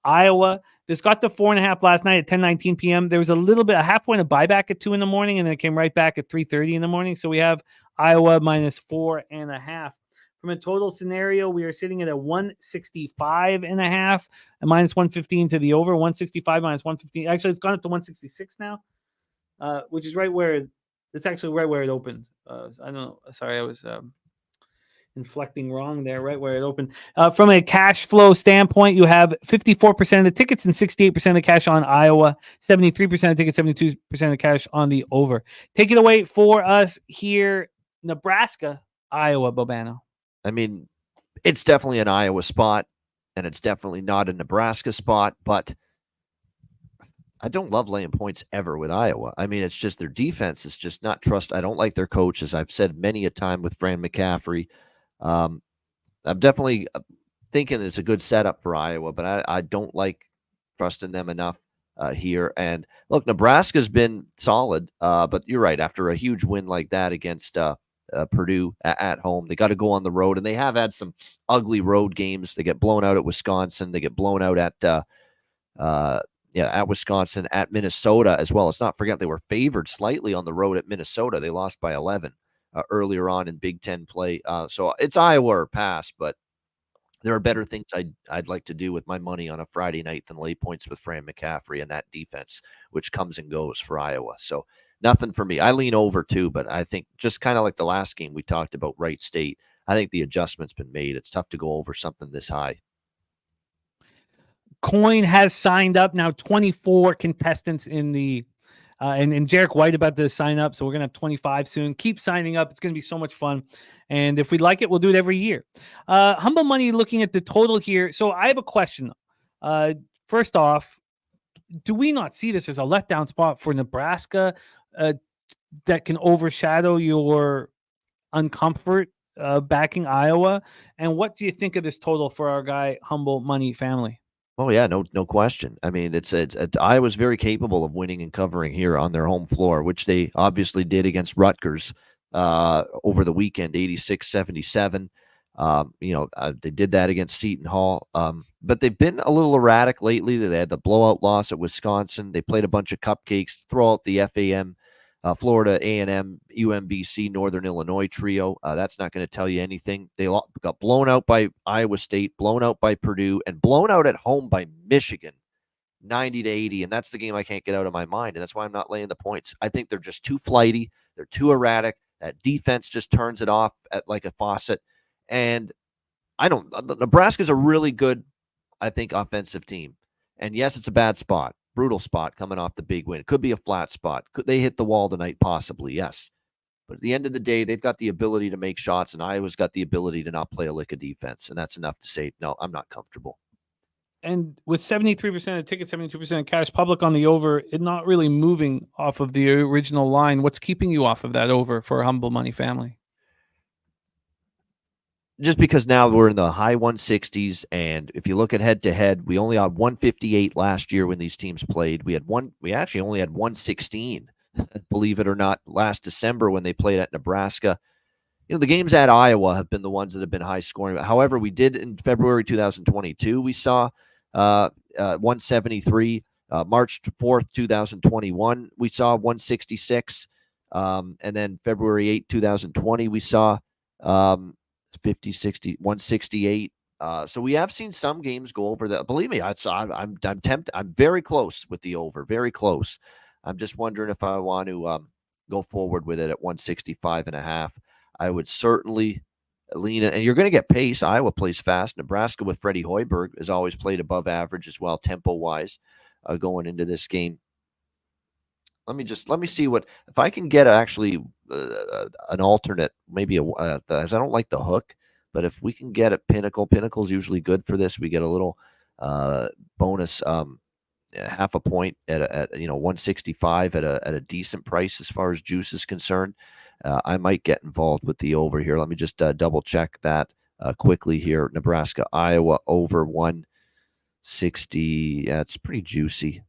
Iowa. This got to 4.5 last night at 10:19 p.m. There was a half point of buyback at 2 in the morning, and then it came right back at 3:30 in the morning. So we have Iowa minus 4.5. From a total scenario, we are sitting at a 165.5 and minus 115 to the over. 165 minus 115. Actually, it's gone up to 166 now, which is it's actually right where it opened. I don't know. Sorry, I was inflecting wrong there, right where it opened. From a cash flow standpoint, you have 54% of the tickets and 68% of cash on Iowa, 73% of tickets, 72% of cash on the over. Take it away for us here, Nebraska, Iowa, Bobano. I mean, it's definitely an Iowa spot, and it's definitely not a Nebraska spot, but I don't love laying points ever with Iowa. I mean, it's just their defense is just not trust. I don't like their coach, as I've said many a time with Fran McCaffrey. I'm definitely thinking it's a good setup for Iowa, but I don't like trusting them enough here. And look, Nebraska's been solid, but you're right. After a huge win like that against Purdue at home, they got to go on the road, and they have had some ugly road games. They get blown out at Wisconsin. They get blown out at Wisconsin, at Minnesota as well. Let's not forget they were favored slightly on the road at Minnesota. They lost by 11 earlier on in Big Ten play. So it's Iowa or pass, but there are better things I'd like to do with my money on a Friday night than lay points with Fran McCaffrey and that defense, which comes and goes for Iowa. So nothing for me. I lean over too, but I think just kind of like the last game we talked about, Wright State, I think the adjustment's been made. It's tough to go over something this high. Coin has signed up now. 24 contestants in the and Jarek White about to sign up, so we're gonna have 25 soon. Keep signing up; it's gonna be so much fun. And if we like it, we'll do it every year. Humble Money, looking at the total here. So I have a question. First off, do we not see this as a letdown spot for Nebraska that can overshadow your uncomfort backing Iowa? And what do you think of this total for our guy Humble Money family? Oh yeah, no question. I mean, it's Iowa's very capable of winning and covering here on their home floor, which they obviously did against Rutgers over the weekend, 86-77. They did that against Seton Hall, but they've been a little erratic lately. They had the blowout loss at Wisconsin. They played a bunch of cupcakes, throw out the FAM, Florida A&M, UMBC, Northern Illinois trio. That's not going to tell you anything. They got blown out by Iowa State, blown out by Purdue, and blown out at home by Michigan, 90-80. And that's the game I can't get out of my mind. And that's why I'm not laying the points. I think they're just too flighty. They're too erratic. That defense just turns it off at like a faucet. And Nebraska's a really good, I think, offensive team. And yes, it's a bad spot. Brutal spot coming off the big win. It could be a flat spot. Could they hit the wall tonight? Possibly, yes. But at the end of the day, they've got the ability to make shots, and Iowa's got the ability to not play a lick of defense. And that's enough to say, no, I'm not comfortable. And with 73% of tickets, 72% of cash, public on the over, it not really moving off of the original line. What's keeping you off of that over for a Humble Money family? Just because now we're in the high 160s, and if you look at head-to-head, we only had 158 last year when these teams played. We actually only had 116, believe it or not, last December when they played at Nebraska. The games at Iowa have been the ones that have been high scoring. However, we did in February 2022, we saw 173. March 4th, 2021, we saw 166. And then February 8, 2020, we saw 50, 60, 168. So we have seen some games go over that. Believe me, I'm tempted. I'm very close with the over, very close. I'm just wondering if I want to go forward with it at 165.5. I would certainly lean in, and you're going to get pace. Iowa plays fast. Nebraska with Freddie Hoiberg has always played above average as well, tempo-wise, going into this game. Let me see if I can get actually an alternate, maybe as I don't like the hook, but if we can get a Pinnacle's usually good for this. We get a little bonus, half a point at 165 at a decent price as far as juice is concerned. I might get involved with the over here. Let me just double check that quickly here. Nebraska, Iowa over 160. Yeah, it's pretty juicy.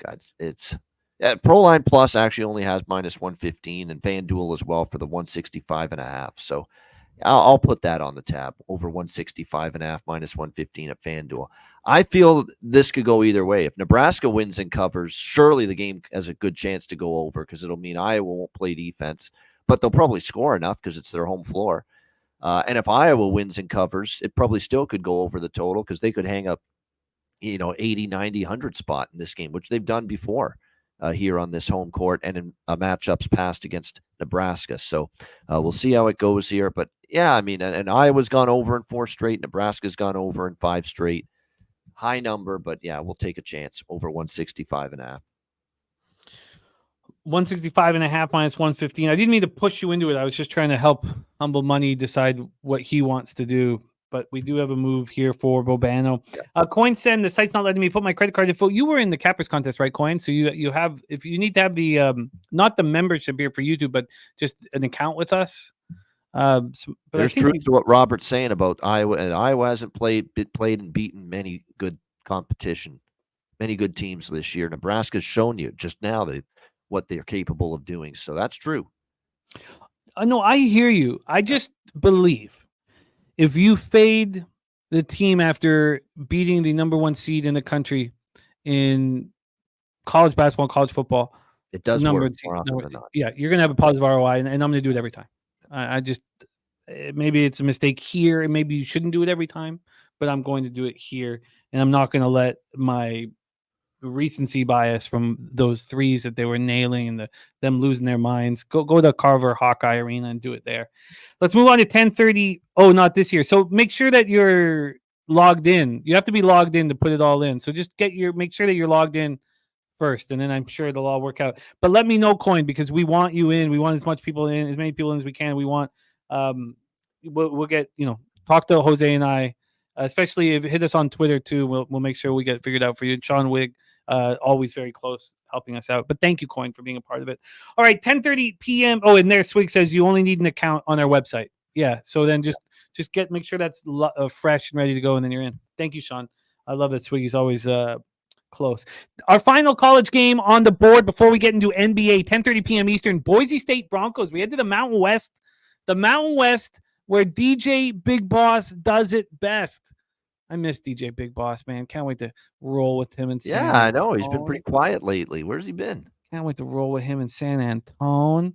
God, it's ProLine Plus actually only has minus 115, and FanDuel as well for the 165.5. So I'll put that on the tab, over 165.5 minus 115 at FanDuel. I feel this could go either way. If Nebraska wins and covers, surely the game has a good chance to go over because it'll mean Iowa won't play defense, but they'll probably score enough because it's their home floor. And if Iowa wins and covers, it probably still could go over the total because they could hang up, 80, 90, 100 spot in this game, which they've done before here on this home court and in matchups past against Nebraska. So we'll see how it goes here. But yeah, I mean, and Iowa's gone over in 4 straight. Nebraska's gone over in 5 straight. High number, but yeah, we'll take a chance over 165.5. 165.5 minus 115. I didn't mean to push you into it. I was just trying to help Humble Money decide what he wants to do. But we do have a move here for Bobano. Coin said the site's not letting me put my credit card info. You were in the Cappers contest, right, Coin? So you have, if you need to have the not the membership here for YouTube, but just an account with us. But there's truth to what Robert's saying about Iowa, and Iowa hasn't played and beaten many good competition, many good teams this year. Nebraska's shown you just now what they're capable of doing. So that's true. No, I hear you. I just believe if you fade the team after beating the number 1 seed in the country in college basketball, college football, it does work more often than not. Yeah, you're going to have a positive ROI, and I'm going to do it every time. I just, maybe it's a mistake here, and maybe you shouldn't do it every time, but I'm going to do it here, and I'm not going to let my recency bias from those threes that they were nailing and them losing their minds. Go to Carver Hawkeye Arena and do it there. Let's move on to 10:30. Oh, not this year. So make sure that you're logged in. You have to be logged in to put it all in. So just make sure that you're logged in first, and then I'm sure it'll all work out. But let me know, Coin, because we want you in. We want as many people in as we can. We want we'll get, talk to Jose and I, especially if hit us on Twitter too. We'll make sure we get it figured out for you. And Sean Wigg, always very close helping us out. But thank you, Coin, for being a part of it. All right, 10:30 p.m. Oh, and there Swig says you only need an account on our website. Yeah, so then just make sure that's fresh and ready to go, and then you're in. Thank you, Sean. I love that Swiggy's always close. Our final college game on the board before we get into NBA, 10:30 p.m. Eastern, Boise State Broncos. We head to the Mountain West. The Mountain West, where DJ Big Boss does it best. I miss DJ Big Boss, man. Can't wait to roll with him in San Antone. I know. He's been pretty quiet lately. Where's he been? Can't wait to roll with him in San Antone.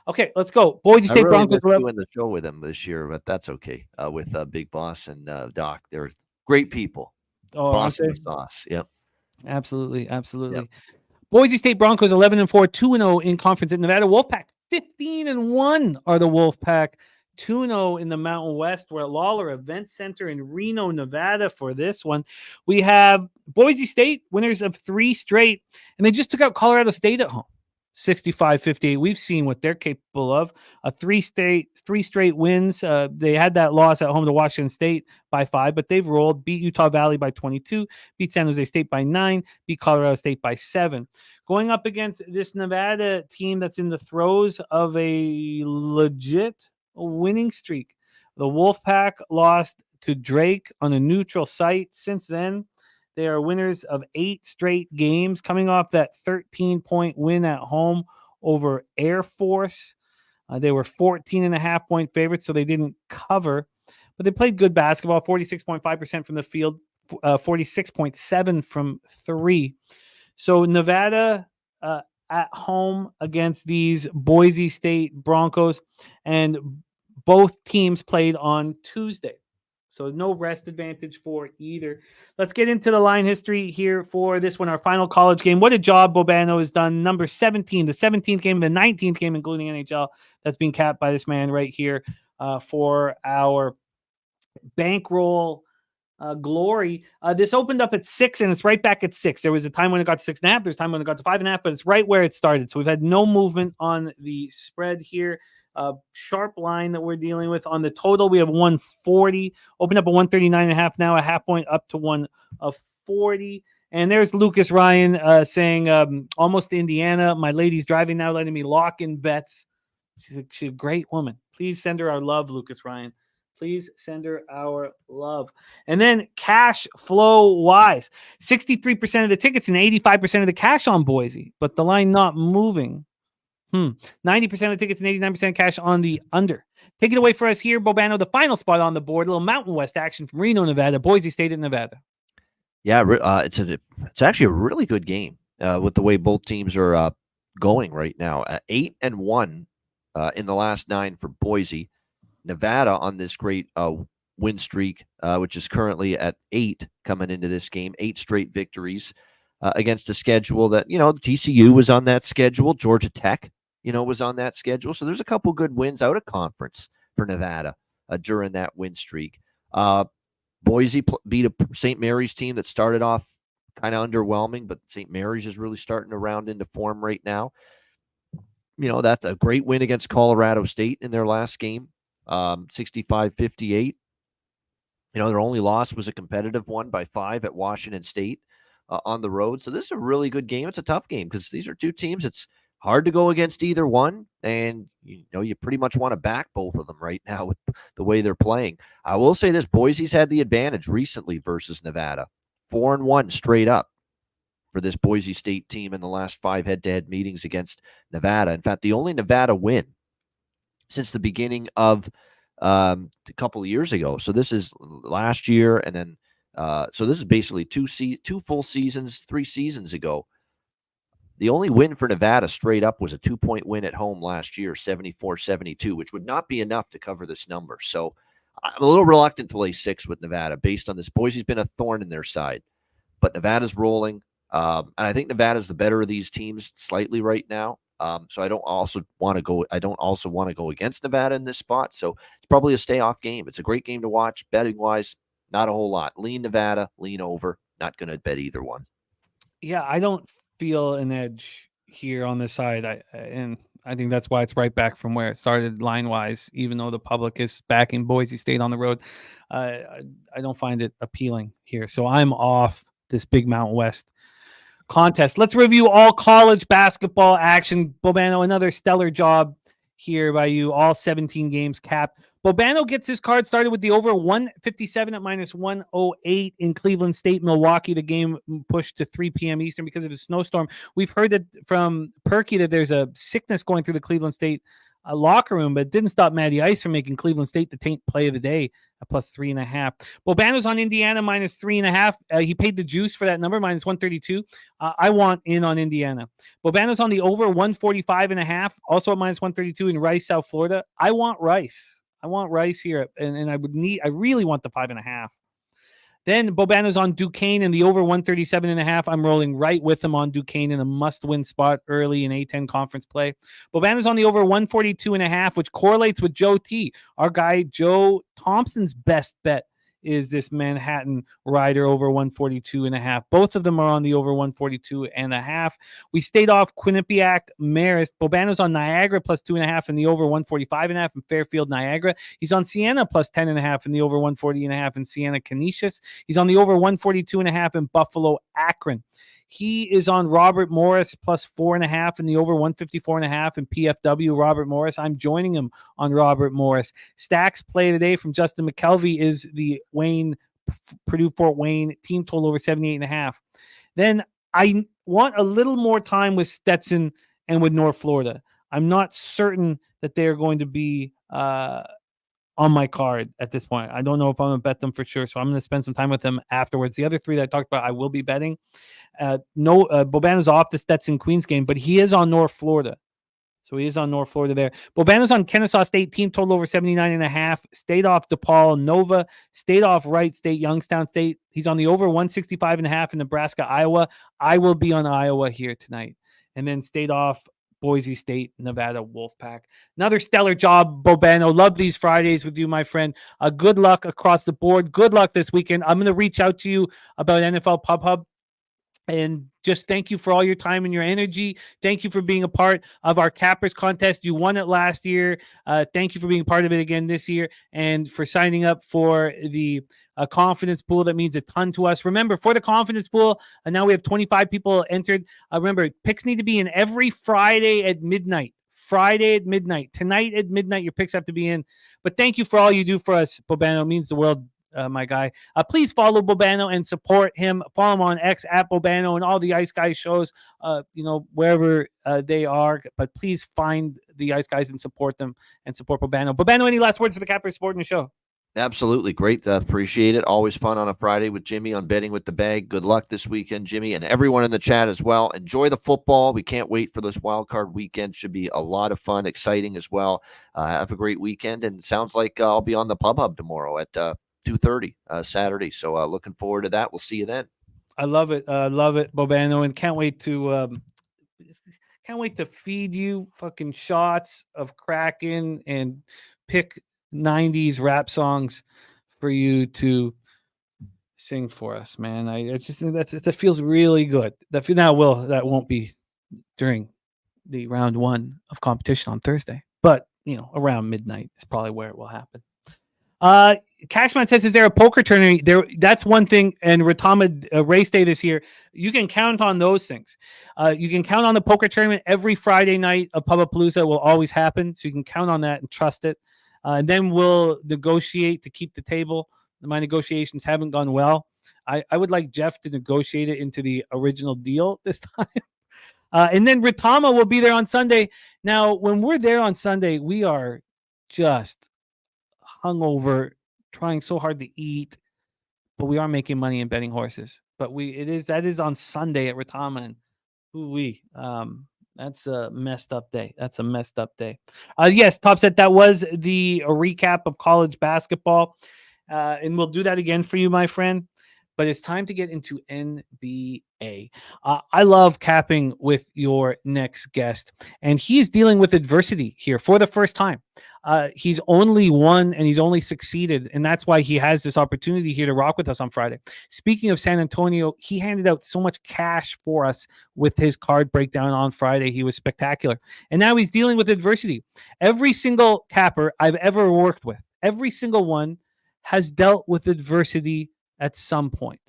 Okay, let's go. Boise State Broncos. I'm doing the show with him this year, but that's okay. With Big Boss and Doc. They're great people. Oh, Boss and the sauce. Yep. Absolutely. Yep. Boise State Broncos 11-4, 2-0 in conference at Nevada. Wolfpack 15-1 are the Wolfpack. 2-0 in the Mountain West. We're at Lawler Event Center in Reno, Nevada for this one. We have Boise State, winners of 3 straight, and they just took out Colorado State at home, 65-58. We've seen what they're capable of. 3 straight wins. They had that loss at home to Washington State by 5, but they've rolled, beat Utah Valley by 22, beat San Jose State by 9, beat Colorado State by 7. Going up against this Nevada team that's in the throes of a legit winning streak. The Wolfpack lost to Drake on a neutral site. Since then, they are winners of 8 straight games, coming off that 13-point win at home over Air Force. They were 14.5-point favorites, so they didn't cover, but they played good basketball, 46.5% from the field, 46.7% from 3. So Nevada at home against these Boise State Broncos, and both teams played on Tuesday. So no rest advantage for either. Let's get into the line history here for this one, our final college game. What a job Bobano has done. Number 17, the 17th game, the 19th game, including NHL, that's being capped by this man right here for our bankroll glory. This opened up at 6, and it's right back at 6. There was a time when it got to 6.5. There's a time when it got to 5.5, but it's right where it started. So we've had no movement on the spread here. Sharp line that we're dealing with. On the total, we have 140. Opened up at 139.5 now, a half point up to 140. And there's Lucas Ryan saying, almost Indiana. My lady's driving now, letting me lock in bets. She's a great woman. Please send her our love, Lucas Ryan. Please send her our love. And then cash flow wise, 63% of the tickets and 85% of the cash on Boise, but the line not moving. 90% of tickets and 89% cash on the under. Take it away for us here, Bobano, the final spot on the board, a little Mountain West action from Reno, Nevada, Boise State at Nevada. Yeah, it's actually a really good game with the way both teams are going right now. 8-1 in the last 9 for Boise. Nevada on this great win streak, which is currently at 8 coming into this game, 8 straight victories against a schedule that, TCU was on that schedule, Georgia Tech, was on that schedule. So there's a couple good wins out of conference for Nevada during that win streak. Boise beat a St. Mary's team that started off kind of underwhelming, but St. Mary's is really starting to round into form right now. That's a great win against Colorado State in their last game, 65-58. Their only loss was a competitive one by 5 at Washington State on the road. So this is a really good game. It's a tough game because these are two teams. It's hard to go against either one, and you pretty much want to back both of them right now with the way they're playing. I will say this: Boise's had the advantage recently versus Nevada, 4-1 straight up for this Boise State team in the last 5 head-to-head meetings against Nevada. In fact, the only Nevada win since the beginning of a couple of years ago. So this is last year, and then so this is basically 2 full seasons, 3 seasons ago. The only win for Nevada straight up was a 2-point win at home last year, 74-72, which would not be enough to cover this number. So I'm a little reluctant to lay 6 with Nevada based on this. Boise's been a thorn in their side, but Nevada's rolling. And I think Nevada's the better of these teams slightly right now. So I don't also want to go against Nevada in this spot. So it's probably a stay off game. It's a great game to watch. Betting wise, not a whole lot. Lean Nevada, lean over. Not going to bet either one. Yeah, I don't feel an edge here on this side. And I think that's why it's right back from where it started line wise, even though the public is backing Boise State on the road. I don't find it appealing here. So I'm off this big Mountain West contest. Let's review all college basketball action. Bobano, another stellar job here by you. All 17 games capped. Bobano gets his card started with the over 157 at -108 in Cleveland State, Milwaukee. The game pushed to 3 p.m. Eastern because of a snowstorm. We've heard that from Perky that there's a sickness going through the Cleveland State locker room, but it didn't stop Matty Ice from making Cleveland State the taint play of the day at +3.5. Bobano's on Indiana -3.5. He paid the juice for that number, -132. I want in on Indiana. Bobano's on the over 145.5, also at -132 in Rice, South Florida. I want Rice. I want Rice here, and I really want the 5.5. Then Bobano's on Duquesne and the over 137.5. I'm rolling right with him on Duquesne in a must-win spot early in A10 conference play. Bobano's on the over 142.5, which correlates with Joe T. Our guy Joe Thompson's best bet is this Manhattan Rider over 142.5. Both of them are on the over 142.5. We stayed off Quinnipiac, Marist. Bobano's on Niagara +2.5 and the over 145.5 in Fairfield, Niagara. He's on Siena +10.5 and the over 140.5 in Siena, Canisius. He's on the over 142.5 in Buffalo, Akron. He is on Robert Morris +4.5 and the over 154.5 in PFW. Robert Morris. I'm joining him on Robert Morris. Stacks play today from Justin McKelvey is the Purdue Fort Wayne team total over 78.5. Then I want a little more time with Stetson and with North Florida. I'm not certain that they're going to be on my card at this point. I don't know if I'm going to bet them for sure, so I'm going to spend some time with them afterwards. The other 3 that I talked about, I will be betting. Bobano's off the Stetson Queens game, but he is on North Florida. So he is on North Florida there. Bobano's on Kennesaw State, team total over 79.5. Stayed off Depaul, Nova. Stayed off Wright State, Youngstown State. He's on the over 165.5 in Nebraska, Iowa. I will be on Iowa here tonight. And then stayed off Boise State, Nevada, Wolfpack. Another stellar job, Bobano. Love these Fridays with you, my friend. Good luck across the board. Good luck this weekend. I'm going to reach out to you about NFL Pub Hub. And just thank you for all your time and your energy. Thank you for being a part of our Cappers contest. You won it last year. Thank you for being part of it again this year and for signing up for the confidence pool. That means a ton to us. Remember, for the confidence pool, now we have 25 people entered. Remember, picks need to be in every Friday at midnight. Friday at midnight. Tonight at midnight, your picks have to be in. But thank you for all you do for us, Bobano. It means the world. My guy. Please follow Bobano and support him. Follow him on X at Bobano and all the Ice Guys shows, wherever they are. But please find the Ice Guys and support them and support Bobano. Bobano, any last words for the Cappers supporting the show? Absolutely. Great. Appreciate it. Always fun on a Friday with Jimmy on Betting with the Bag. Good luck this weekend, Jimmy, and everyone in the chat as well. Enjoy the football. We can't wait for this wild card weekend. Should be a lot of fun, exciting as well. Have a great weekend. And it sounds like I'll be on the Pub Hub tomorrow at 2:30 Saturday. So looking forward to that. We'll see you then. I love it. Love it, Bobano, and can't wait to feed you fucking shots of Kraken and pick 90s rap songs for you to sing for us, man. That feels really good. That won't be during the round 1 of competition on Thursday, but around midnight is probably where it will happen. Cashman says, is there a poker tournament there? That's one thing. And Retama race day this year, you can count on those things. You can count on the poker tournament every Friday night of Pubapalooza. Will always happen. So you can count on that and trust it. And then we'll negotiate to keep the table. My negotiations haven't gone well. I would like Jeff to negotiate it into the original deal this time. And then Ritama will be there on Sunday. Now, when we're there on Sunday, we are just hungover, trying so hard to eat, but we are making money in betting horses. But that is on Sunday at Ritama. And that's a messed up day. Yes, Topset, that was the recap of college basketball. And we'll do that again for you, my friend. But it's time to get into NBA. I love capping with your next guest. And he is dealing with adversity here for the first time. He's only won and he's only succeeded. And that's why he has this opportunity here to rock with us on Friday. Speaking of San Antonio, he handed out so much cash for us with his card breakdown on Friday. He was spectacular. And now he's dealing with adversity. Every single capper I've ever worked with, every single one has dealt with adversity at some point.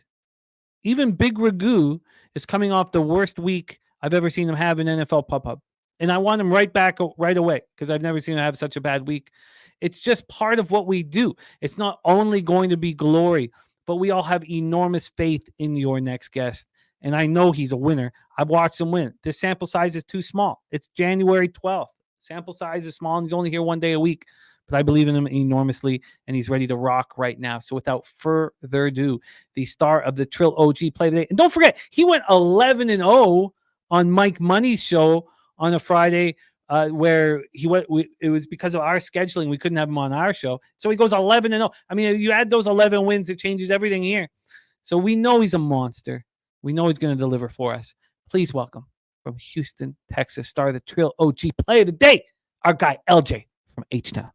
Even Big Ragu is coming off the worst week I've ever seen him have in NFL Pub Hub. And I want him right back right away because I've never seen him have such a bad week. It's just part of what we do. It's not only going to be glory, but we all have enormous faith in your next guest. And I know he's a winner. I've watched him win. This sample size is too small. It's January 12th. Sample size is small and he's only here one day a week. But I believe in him enormously, and he's ready to rock right now. So without further ado, the star of the Trill OG play of the day. And don't forget, he went 11-0 on Mike Money's show on a Friday where he went. It was because of our scheduling. We couldn't have him on our show. So he goes 11-0. I mean, you add those 11 wins, it changes everything here. So we know he's a monster. We know he's going to deliver for us. Please welcome from Houston, Texas, star of the Trill OG play of the day, our guy LJ from HTown.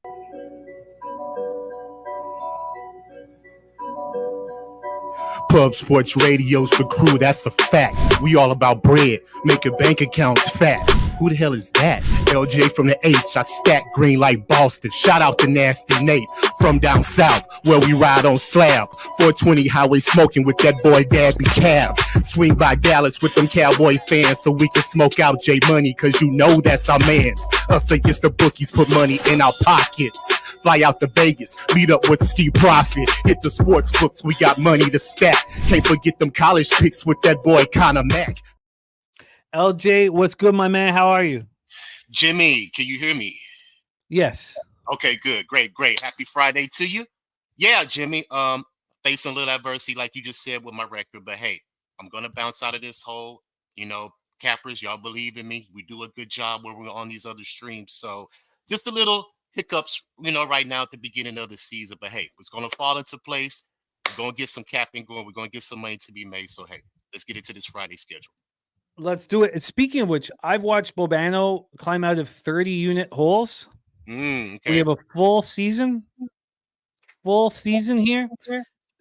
Pub Sports Radio's the crew, that's a fact. We all about bread, making bank accounts fat. Who the hell is that? LJ from the H, I stack green like Boston. Shout out to Nasty Nate from down south, where we ride on slab. 420 highway smoking with that boy Dabby Cab. Swing by Dallas with them Cowboy fans so we can smoke out J Money, cause you know that's our mans. Us against the bookies, put money in our pockets. Fly out to Vegas, meet up with Ski Profit. Hit the sports books, we got money to stack. Can't forget them college picks with that boy Connor Mack. LJ, what's good, my man? How are you? Jimmy, can you hear me? Yes. Okay, good. Great. Happy Friday to you. Yeah, Jimmy, facing a little adversity, like you just said, with my record. But, hey, I'm going to bounce out of this hole. Cappers, y'all believe in me. We do a good job when we're on these other streams. So just a little hiccups, right now at the beginning of the season. But, hey, it's going to fall into place. We're going to get some capping going. We're going to get some money to be made. So, hey, let's get into this Friday schedule. Let's do it. Speaking of which, I've watched Bobano climb out of 30-unit holes. Okay. We have a full season here.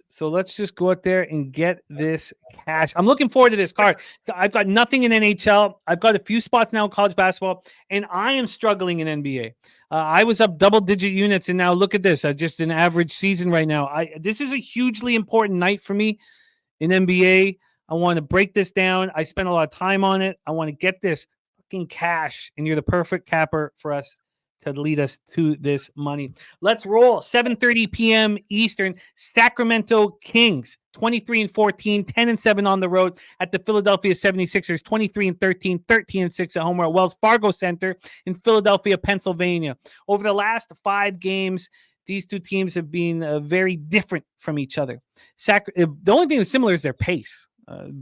So let's just go out there and get this cash. I'm looking forward to this card. I've got nothing in NHL. I've got a few spots now in college basketball, and I am struggling in NBA. I was up double-digit units, and now look at this. Just an average season right now. This is a hugely important night for me in NBA. I want to break this down. I spent a lot of time on it. I want to get this fucking cash, and you're the perfect capper for us to lead us to this money. Let's roll. 7:30 p.m. Eastern. Sacramento Kings 23-14, 10-7 on the road at the Philadelphia 76ers, 23-13, 13-6 at home at Wells Fargo Center in Philadelphia, Pennsylvania. Over the last 5 games, these two teams have been very different from each other. The only thing that's similar is their pace.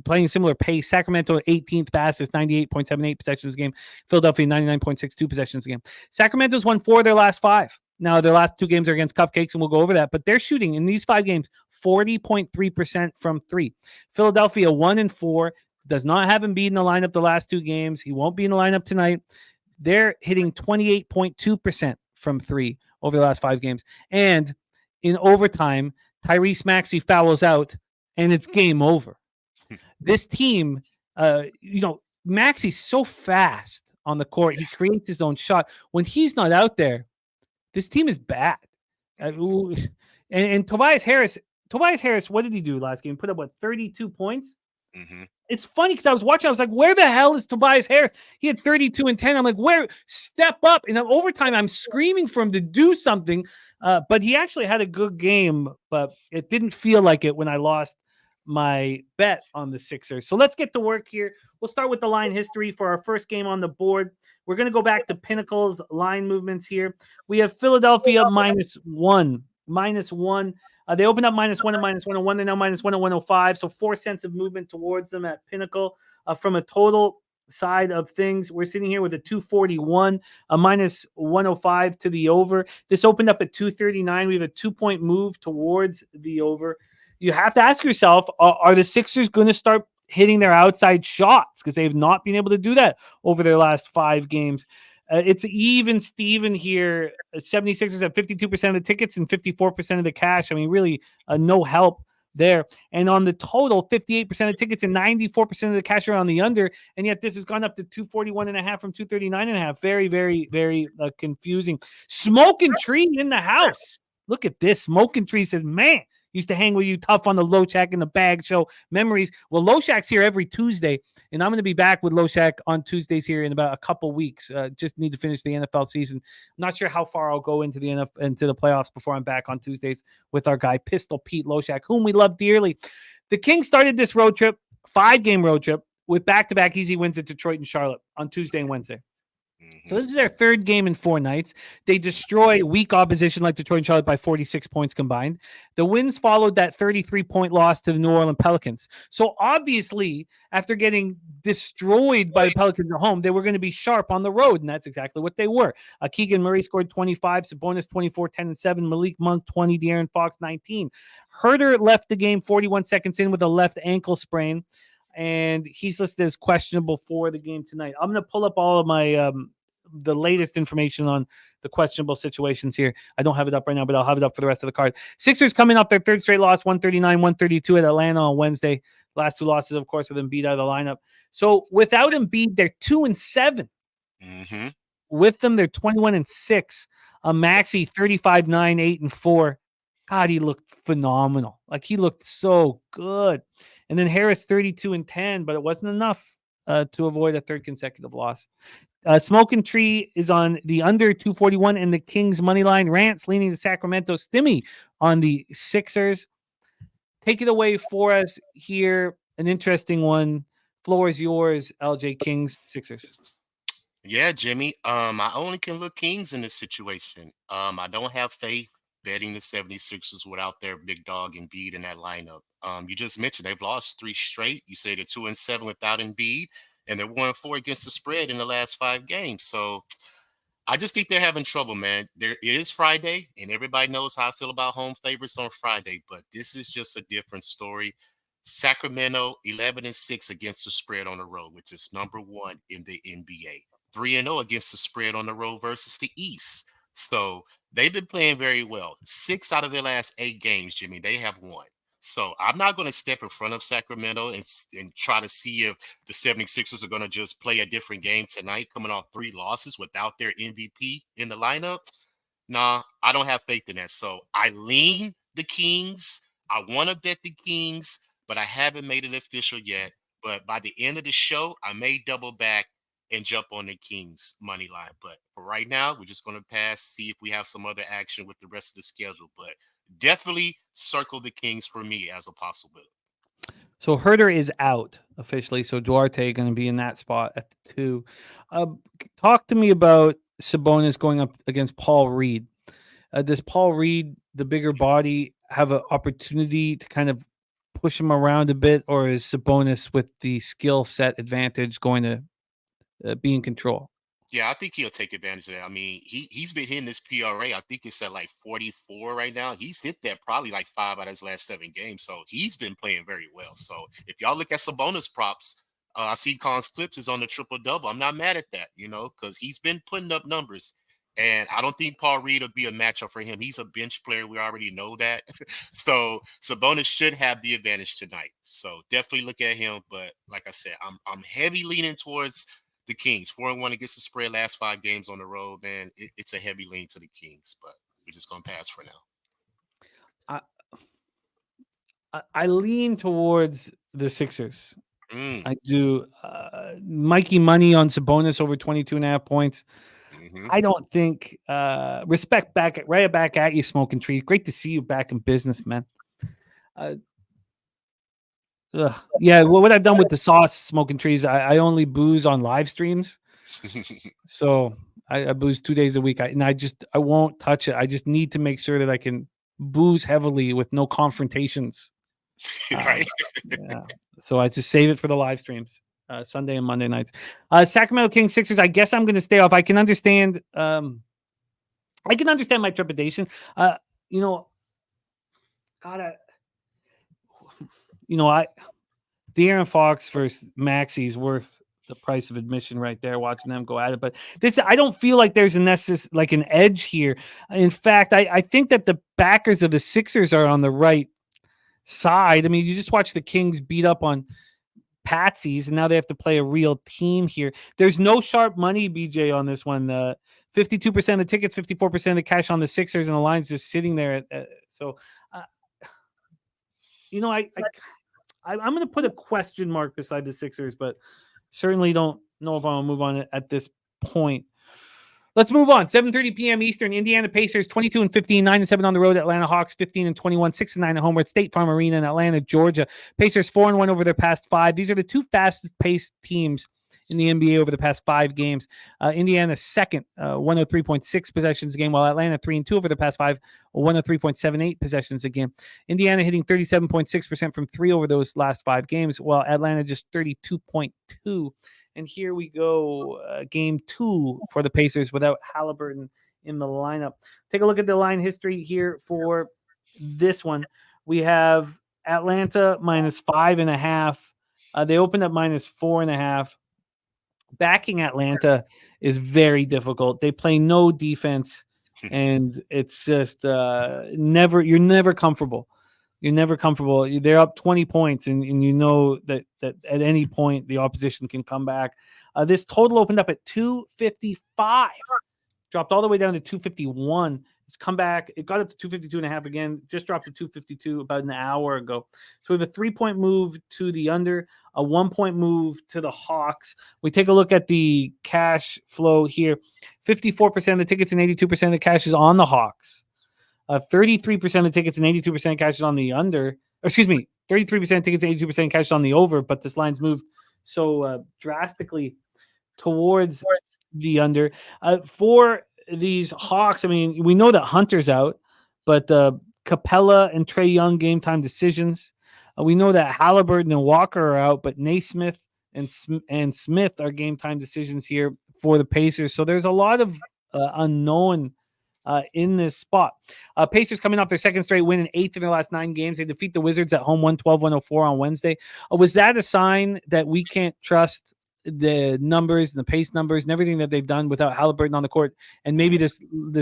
Playing similar pace. Sacramento 18th fastest, 98.78 possessions a game. Philadelphia 99.62 possessions a game. Sacramento's won 4 of their last 5. Now, their last 2 games are against Cupcakes, and we'll go over that. But they're shooting in these 5 games 40.3% from 3. Philadelphia 1-4, does not have Embiid in the lineup the last 2 games. He won't be in the lineup tonight. They're hitting 28.2% from 3 over the last 5 games. And in overtime, Tyrese Maxey fouls out, and it's game over. This team, Maxey's so fast on the court. He creates his own shot. When he's not out there, this team is bad. And Tobias Harris, what did he do last game? Put up, 32 points? Mm-hmm. It's funny because I was watching. I was like, where the hell is Tobias Harris? He had 32 and 10. I'm like, where? Step up. And overtime, I'm screaming for him to do something. But he actually had a good game, but it didn't feel like it when I lost my bet on the Sixers. So let's get to work here. We'll start with the line history for our first game on the board. We're going to go back to Pinnacle's line movements here. We have Philadelphia -1. They opened up -1 and -101. They're now -1 and 105. So 4 cents of movement towards them at Pinnacle. From a total side of things, we're sitting here with a 241, a -105 to the over. This opened up at 239. We have a 2-point move towards the over. You have to ask yourself, are the Sixers going to start hitting their outside shots? Because they've not been able to do that over their last 5 games. It's even Steven here. 76ers have 52% of the tickets and 54% of the cash. I mean, really no help there. And on the total, 58% of tickets and 94% of the cash are on the under. And yet this has gone up to 241.5 from 239.5. Very, very, very confusing. Smoking Tree in the house. Look at this. Smoking Tree says, man, used to hang with you tough on the Loshak in the Bag Show memories. Well, Loshak's here every Tuesday, and I'm going to be back with Loshak on Tuesdays here in about a couple weeks. Just need to finish the NFL season. I'm not sure how far I'll go into the playoffs before I'm back on Tuesdays with our guy Pistol Pete Loshak, whom we love dearly. The Kings started this road trip, 5-game road trip, with back-to-back easy wins at Detroit and Charlotte on Tuesday and Wednesday. So this is their 3rd game in 4 nights. They destroy weak opposition like Detroit and Charlotte by 46 points combined. The wins followed that 33-point loss to the New Orleans Pelicans. So obviously, after getting destroyed by the Pelicans at home, they were going to be sharp on the road, and that's exactly what they were. Keegan Murray scored 25, Sabonis 24, 10 and 7, Malik Monk 20, De'Aaron Fox 19. Herter left the game 41 seconds in with a left ankle sprain, and he's listed as questionable for the game tonight. I'm going to pull up all of my the latest information on the questionable situations here. I don't have it up right now, but I'll have it up for the rest of the card. Sixers coming off their 3rd straight loss, 139-132 at Atlanta on Wednesday. Last 2 losses, of course, with Embiid out of the lineup. So without Embiid, they're 2-7. Mm-hmm. With them, they're 21-6. Maxey 35-9, 8-4. God, he looked phenomenal. Like, he looked so good. And then Harris 32-10, but it wasn't enough to avoid a 3rd consecutive loss. Smoking Tree is on the under 241 and the Kings money line. Rants leaning to Sacramento. Stimmy on the Sixers. Take it away for us here. An interesting one. Floor is yours, LJ. Kings, Sixers. Yeah, Jimmy. I only can look Kings in this situation. I don't have faith betting the 76ers without their big dog Embiid in that lineup. You just mentioned they've lost 3 straight. You say they're 2-7 without Embiid, and they're 1-4 against the spread in the last 5 games. So I just think they're having trouble, man. It is Friday, and everybody knows how I feel about home favorites on Friday, but this is just a different story. Sacramento 11-6 against the spread on the road, which is number 1 in the NBA. 3-0 against the spread on the road versus the East. So they've been playing very well. 6 out of their last 8 games, Jimmy, they have won. So I'm not going to step in front of Sacramento and try to see if the 76ers are going to just play a different game tonight, coming off 3 losses without their MVP in the lineup. Nah, I don't have faith in that. So I lean the Kings. I want to bet the Kings, but I haven't made it official yet. But by the end of the show, I may double back and jump on the Kings money line. But for right now, we're just going to pass, see if we have some other action with the rest of the schedule. But definitely circle the Kings for me as a possibility. So Herter is out officially. So Duarte going to be in that spot at the 2. Talk to me about Sabonis going up against Paul Reed. Does Paul Reed, the bigger body, have an opportunity to kind of push him around a bit, or is Sabonis with the skill set advantage going to be in control? Yeah, I think he'll take advantage of that. I mean, he's been hitting this PRA. I think it's at like 44 right now. He's hit that probably like 5 out of his last 7 games. So he's been playing very well. So if y'all look at Sabonis props, I see Collins Clips is on the triple-double. I'm not mad at that, because he's been putting up numbers. And I don't think Paul Reed will be a matchup for him. He's a bench player. We already know that. So Sabonis should have the advantage tonight. So definitely look at him. But like I said, I'm heavy leaning towards the Kings. 4-1 against the spread last 5 games on the road, man. It's a heavy lean to the Kings, but we're just gonna pass for now. I lean towards the Sixers. I do. Mikey money on Sabonis over 22.5 points. I don't think respect right back at you, Smoking Trees. Great to see you back in business, man. Yeah, well, what I've done with the sauce, Smoking Trees, I only booze on live streams. So I booze 2 days a week. I won't touch it. I just need to make sure that I can booze heavily with no confrontations. Right. Yeah. So I just save it for the live streams, Sunday and Monday nights. Sacramento Kings Sixers. I guess I'm going to stay off. I can understand. I can understand my trepidation. De'Aaron Fox versus Maxi's worth the price of admission right there, watching them go at it. But I don't feel like there's an edge here. In fact, I think that the backers of the Sixers are on the right side. I mean, you just watch the Kings beat up on patsies, and now they have to play a real team here. There's no sharp money, BJ, on this one. 52% of the tickets, 54% of the cash on the Sixers, and the line's just sitting there. I'm going to put a question mark beside the Sixers, but certainly don't know if I'm going to move on it at this point. Let's move on. 7:30 p.m. Eastern. Indiana Pacers 22-15, 9-7 on the road. Atlanta Hawks 15-21, 6-9 at home. We're at State Farm Arena in Atlanta, Georgia. Pacers 4-1 over their past 5. These are the 2 fastest paced teams in the NBA over the past 5 games. Indiana second, 103.6 possessions a game, while Atlanta 3-2 over the past 5, 103.78 possessions a game. Indiana hitting 37.6% from 3 over those last 5 games, while Atlanta just 32.2. And here we go, game 2 for the Pacers without Halliburton in the lineup. Take a look at the line history here for this one. We have Atlanta minus 5.5. They opened up minus 4.5. Backing Atlanta is very difficult. They play no defense, and it's just you're never comfortable. You're never comfortable. They're up 20 points, and you know that at any point the opposition can come back. This total opened up at 255, dropped all the way down to 251. It's come back. It got up to 252.5 again, just dropped to 252 about an hour ago. So we have a 3-point move to the under, a 1-point move to the Hawks. We take a look at the cash flow here. 54% of the tickets and 82% of the cash is on the Hawks. 33% of the tickets and 82% cash is on the under. 33% of tickets and 82% cash is on the over, but this line's moved so drastically towards the under. For these Hawks, I mean, we know that Hunter's out, but Capella and Trae Young game time decisions. We know that Halliburton and Walker are out, but Naismith and Smith are game time decisions here for the Pacers. So there's a lot of unknown in this spot. Pacers coming off their second straight win and 8th in their last 9 games. They defeat the Wizards at home 112-104 on Wednesday. Was that a sign that we can't trust the numbers and the pace numbers and everything that they've done without Halliburton on the court? And maybe this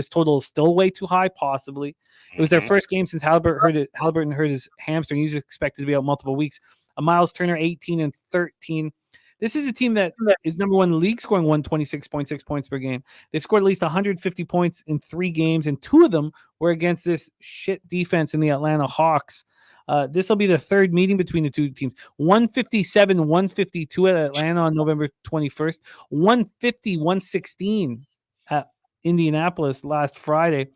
total is still way too high, possibly. It was their first game since Halliburton hurt his hamstring. He's expected to be out multiple weeks. Miles Turner, 18 and 13. This is a team that is number 1 in the league, scoring 126.6 points per game. They've scored at least 150 points in 3 games, and 2 of them were against this shit defense in the Atlanta Hawks. This will be the third meeting between the two teams. 157-152 at Atlanta on November 21st. 150-116 at Indianapolis last Friday.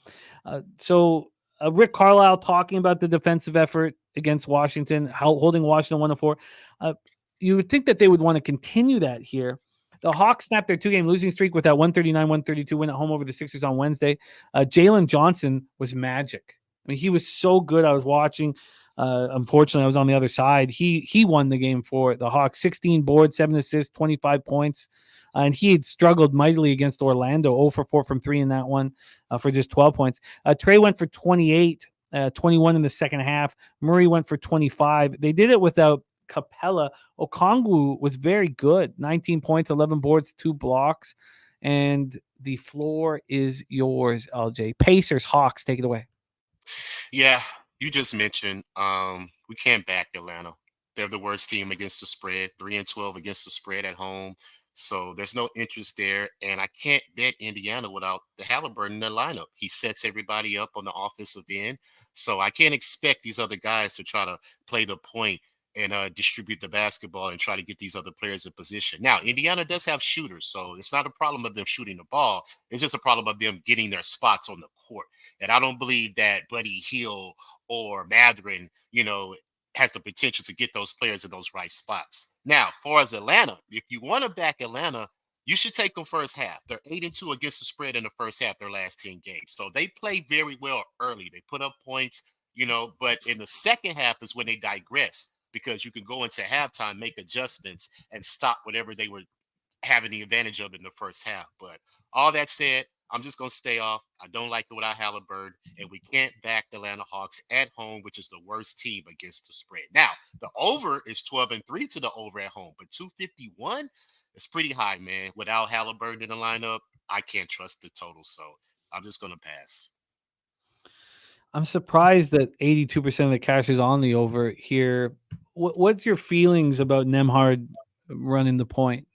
Rick Carlisle talking about the defensive effort against Washington, holding Washington 1-4. You would think that they would want to continue that here. The Hawks snapped their 2-game losing streak with that 139-132 win at home over the Sixers on Wednesday. Jalen Johnson was magic. I mean, he was so good. I was watching. Unfortunately, I was on the other side. He won the game for the Hawks. 16 boards, 7 assists, 25 points. And he had struggled mightily against Orlando, 0 for 4 from 3 in that one for just 12 points. Trey went for 28, 21 in the second half. Murray went for 25. They did it without Capella. Okongwu was very good. 19 points, 11 boards, 2 blocks. And the floor is yours, LJ. Pacers, Hawks, take it away. Yeah, you just mentioned we can't back Atlanta. They're the worst team against the spread, 3-12 against the spread at home. So there's no interest there. And I can't bet Indiana without the Halliburton in the lineup. He sets everybody up on the offensive end. So I can't expect these other guys to try to play the point and distribute the basketball and try to get these other players in position. Now, Indiana does have shooters, so it's not a problem of them shooting the ball. It's just a problem of them getting their spots on the court. And I don't believe that Buddy Hield or Mathurin, has the potential to get those players in those right spots. Now, for as Atlanta, if you want to back Atlanta, you should take them first half. They're 8-2 against the spread in the first half, their last 10 games. So they play very well early. They put up points, but in the second half is when they digress, because you can go into halftime, make adjustments, and stop whatever they were having the advantage of in the first half. But all that said, I'm just going to stay off. I don't like it without Halliburton, and we can't back the Atlanta Hawks at home, which is the worst team against the spread. Now, the over is 12-3 to the over at home, but 251 is pretty high, man. Without Halliburton in the lineup, I can't trust the total, so I'm just going to pass. I'm surprised that 82% of the cash is on the over here. What's your feelings about Nembhard running the point?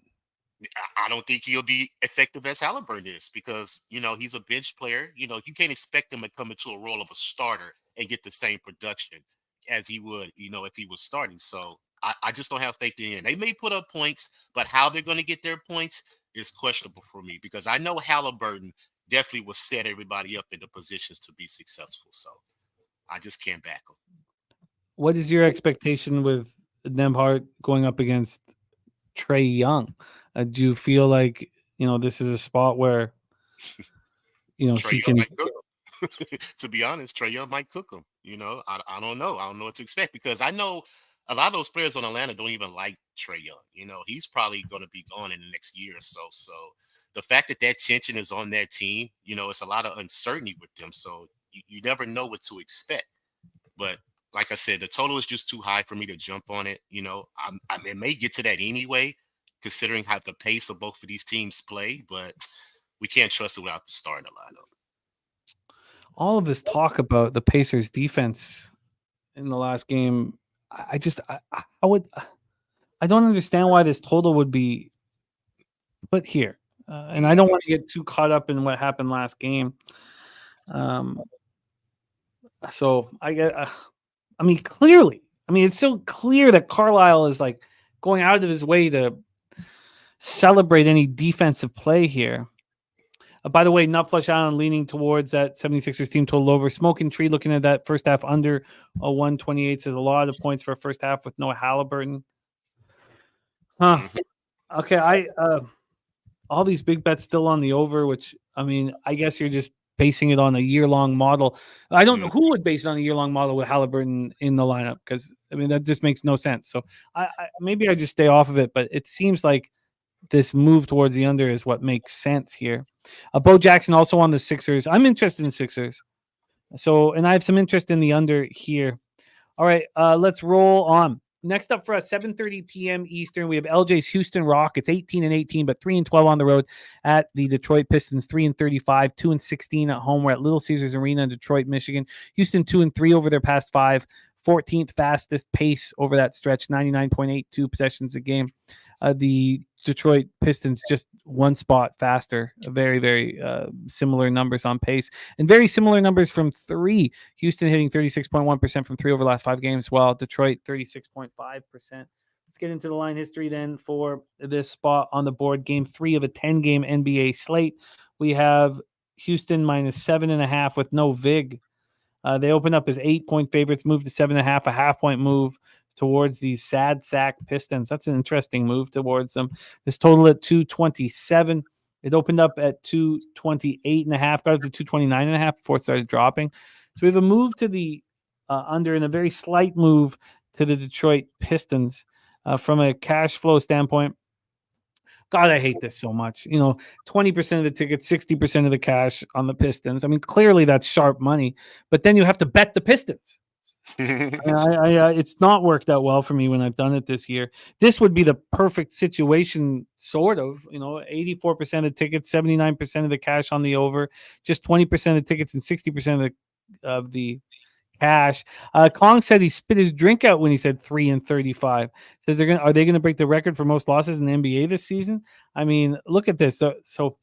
I don't think he'll be effective as Halliburton is, because, he's a bench player. You can't expect him to come into a role of a starter and get the same production as he would, if he was starting. So I just don't have faith in him. They may put up points, but how they're going to get their points is questionable for me, because I know Halliburton definitely will set everybody up into positions to be successful. So I just can't back him. What is your expectation with Nembhard going up against Trey Young? Do you feel like, this is a spot where, Trey he can... might cook him. To be honest, Trey Young might cook him. I don't know. I don't know what to expect, because I know a lot of those players on Atlanta don't even like Trey Young. He's probably going to be gone in the next year or so. So the fact that tension is on that team, it's a lot of uncertainty with them. So you never know what to expect. But like I said, the total is just too high for me to jump on it. It may get to that anyway, considering how the pace of both of these teams play, but we can't trust it without the star in the lineup. All of this talk about the Pacers defense in the last game, I don't understand why this total would be put here. And I don't want to get too caught up in what happened last game. So clearly, it's so clear that Carlisle is like going out of his way to celebrate any defensive play here. By the way, Nut Flush Island leaning towards that 76ers team total over. Smoking Tree looking at that first half under 128 says a lot of points for a first half with no Halliburton. Okay, all these big bets still on the over, which, I guess you're just basing it on a year-long model. I don't know who would base it on a year-long model with Halliburton in the lineup, because, that just makes no sense. So maybe I just stay off of it, but it seems like this move towards the under is what makes sense here. Bo Jackson also on the Sixers. I'm interested in Sixers. So, and I have some interest in the under here. All right, let's roll on. Next up for us, 7:30 p.m. Eastern, we have LJ's Houston Rockets, 18-18, but 3-12 on the road at the Detroit Pistons, 3-35, 2-16 at home. We're at Little Caesars Arena in Detroit, Michigan. Houston 2-3 over their past 5, 14th fastest pace over that stretch, 99.82 possessions a game. The Detroit Pistons just one spot faster. Very, very similar numbers on pace and very similar numbers from three. Houston hitting 36.1% from three over the last 5 games, while Detroit 36.5%. Let's get into the line history then for this spot on the board. Game 3 of a 10-game NBA slate. We have Houston minus 7.5 with no vig. They opened up as 8-point favorites, moved to 7.5, a half-point move towards these sad sack Pistons. That's an interesting move towards them. This total at 227. It opened up at 228.5, got up to 229.5 before it started dropping. So we have a move to the under and a very slight move to the Detroit Pistons. From a cash flow standpoint, God, I hate this so much. 20% of the tickets, 60% of the cash on the Pistons. I mean, clearly that's sharp money, but then you have to bet the Pistons. It's not worked out well for me when I've done it this year. This would be the perfect situation, sort of. 84% of tickets, 79% of the cash on the over, just 20% of tickets and 60% of the cash. Kong said he spit his drink out when he said 3-35. Says are they gonna break the record for most losses in the NBA this season? I mean, look at this. So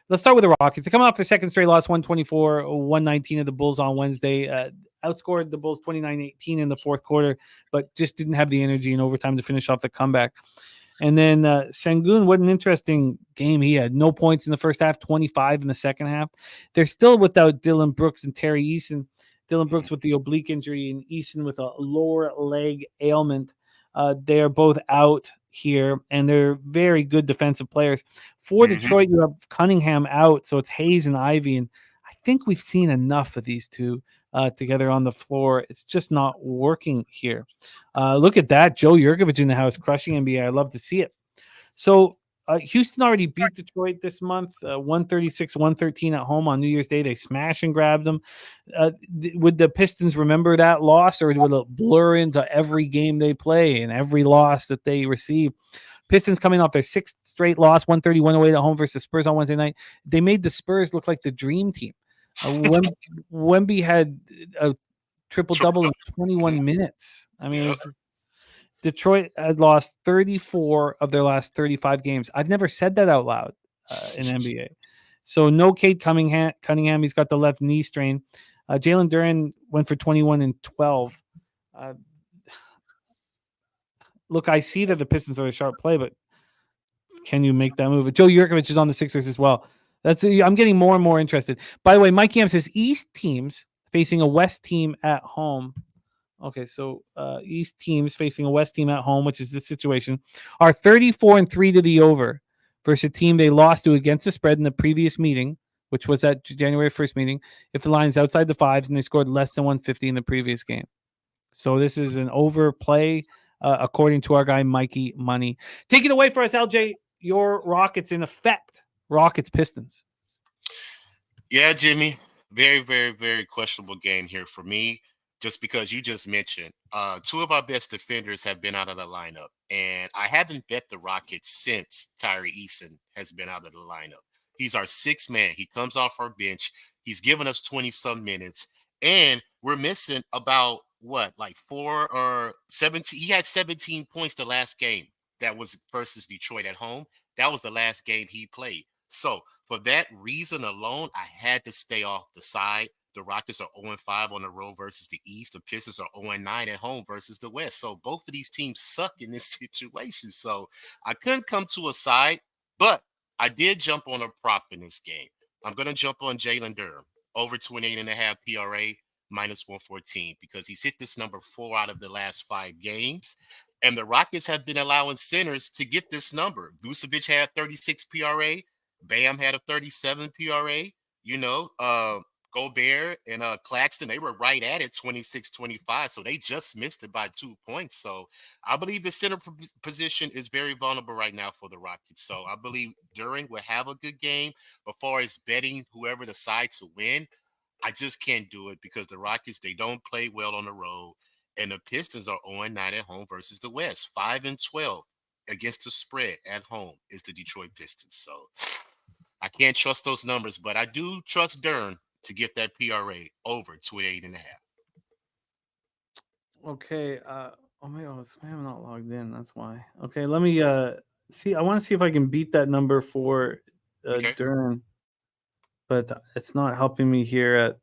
let's start with the Rockets. They come out for second straight loss, 124-119 of the Bulls on Wednesday. Outscored the Bulls 29-18 in the fourth quarter, but just didn't have the energy in overtime to finish off the comeback. And then Sengun, what an interesting game he had. No points in the first half, 25 in the second half. They're still without Dylan Brooks and Terry Eason. Dylan Brooks with the oblique injury and Eason with a lower leg ailment. They are both out here, and they're very good defensive players. For Detroit, you have Cunningham out, so it's Hayes and Ivy, and I think we've seen enough of these two together on the floor. It's just not working here. Look at that. Joe Jurgovich in the house, crushing NBA. I love to see it. So Houston already beat Detroit this month, 136-113 at home on New Year's Day. They smash and grabbed them. Would the Pistons remember that loss, or would it blur into every game they play and every loss that they receive? Pistons coming off their 6th straight loss, 131-108 at home versus Spurs on Wednesday night. They made the Spurs look like the dream team. Wemby had a triple-double in 21 minutes. I mean, Detroit has lost 34 of their last 35 games. I've never said that out loud in NBA. So no Cade Cunningham. He's got the left knee strain. Jalen Duren went for 21 and 12. Look, I see that the Pistons are a sharp play, but can you make that move? Joe Jurkovich is on the Sixers as well. I'm getting more and more interested. By the way, Mike Yam says East teams facing a West team at home. Okay, so East teams facing a West team at home, which is this situation, are 34-3 to the over versus a team they lost to against the spread in the previous meeting, which was that January 1st meeting, if the line's outside the 5s and they scored less than 150 in the previous game. So this is an overplay, according to our guy, Mikey Money. Take it away for us, LJ. Your Rockets in effect. Rockets, Pistons. Yeah, Jimmy. Very, very, very questionable game here for me. Just because you just mentioned 2 of our best defenders have been out of the lineup. And I haven't bet the Rockets since Tyree Eason has been out of the lineup. He's our 6th man. He comes off our bench. He's given us 20-some minutes. And we're missing about, 4 or 17? He had 17 points the last game. That was versus Detroit at home. That was the last game he played. So for that reason alone, I had to stay off the side. The Rockets are 0-5 on the road versus the East. The Pistons are 0-9 at home versus the West. So both of these teams suck in this situation. So I couldn't come to a side, but I did jump on a prop in this game. I'm going to jump on Jalen Duren, over 28.5 PRA, minus 114, because he's hit this number 4 out of the last 5 games. And the Rockets have been allowing centers to get this number. Vucevic had 36 PRA. Bam had a 37 PRA. Gobert and Claxton, they were right at it, 26-25. So they just missed it by 2 points. So I believe the center position is very vulnerable right now for the Rockets. So I believe Duren will have a good game. But far as betting whoever decides to win, I just can't do it because the Rockets, they don't play well on the road. And the Pistons are 0-9 at home versus the West. 5-12 against the spread at home is the Detroit Pistons. So I can't trust those numbers, but I do trust Duren to get that PRA over 28.5. Okay. Oh my God, I'm not logged in. That's why. Okay, let me See, I want to see if I can beat that number for Okay. Dern, but it's not helping me here at.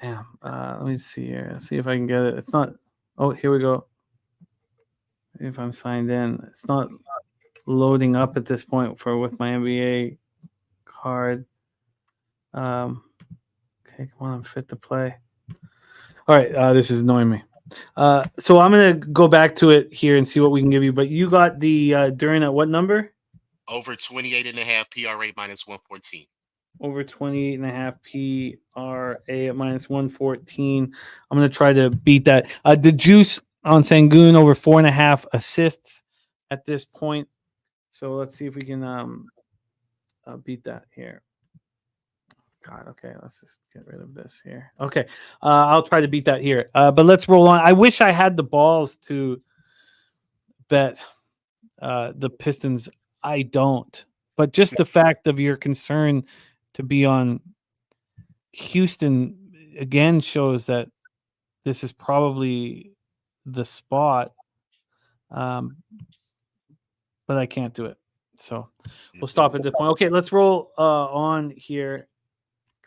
Damn. Let me see here. See if I can get it. It's not. Oh, here we go. If I'm signed in, it's not loading up at this point with my NBA card. Okay, come on, I'm fit to play. All right, this is annoying me. So I'm gonna go back to it here and see what we can give you. But you got the Dern at what number? Over 28.5 PRA minus 114. Over 28.5 PRA at minus 114. I'm gonna try to beat that. The juice on Sangoon over 4.5 assists at this point. So let's see if we can beat that here. God, okay, let's just get rid of this here. Okay, I'll try to beat that here. But let's roll on. I wish I had the balls to bet the Pistons. I don't. But just the fact of your concern to be on Houston again shows that this is probably the spot. But I can't do it. So we'll stop at this point. Okay, let's roll on here.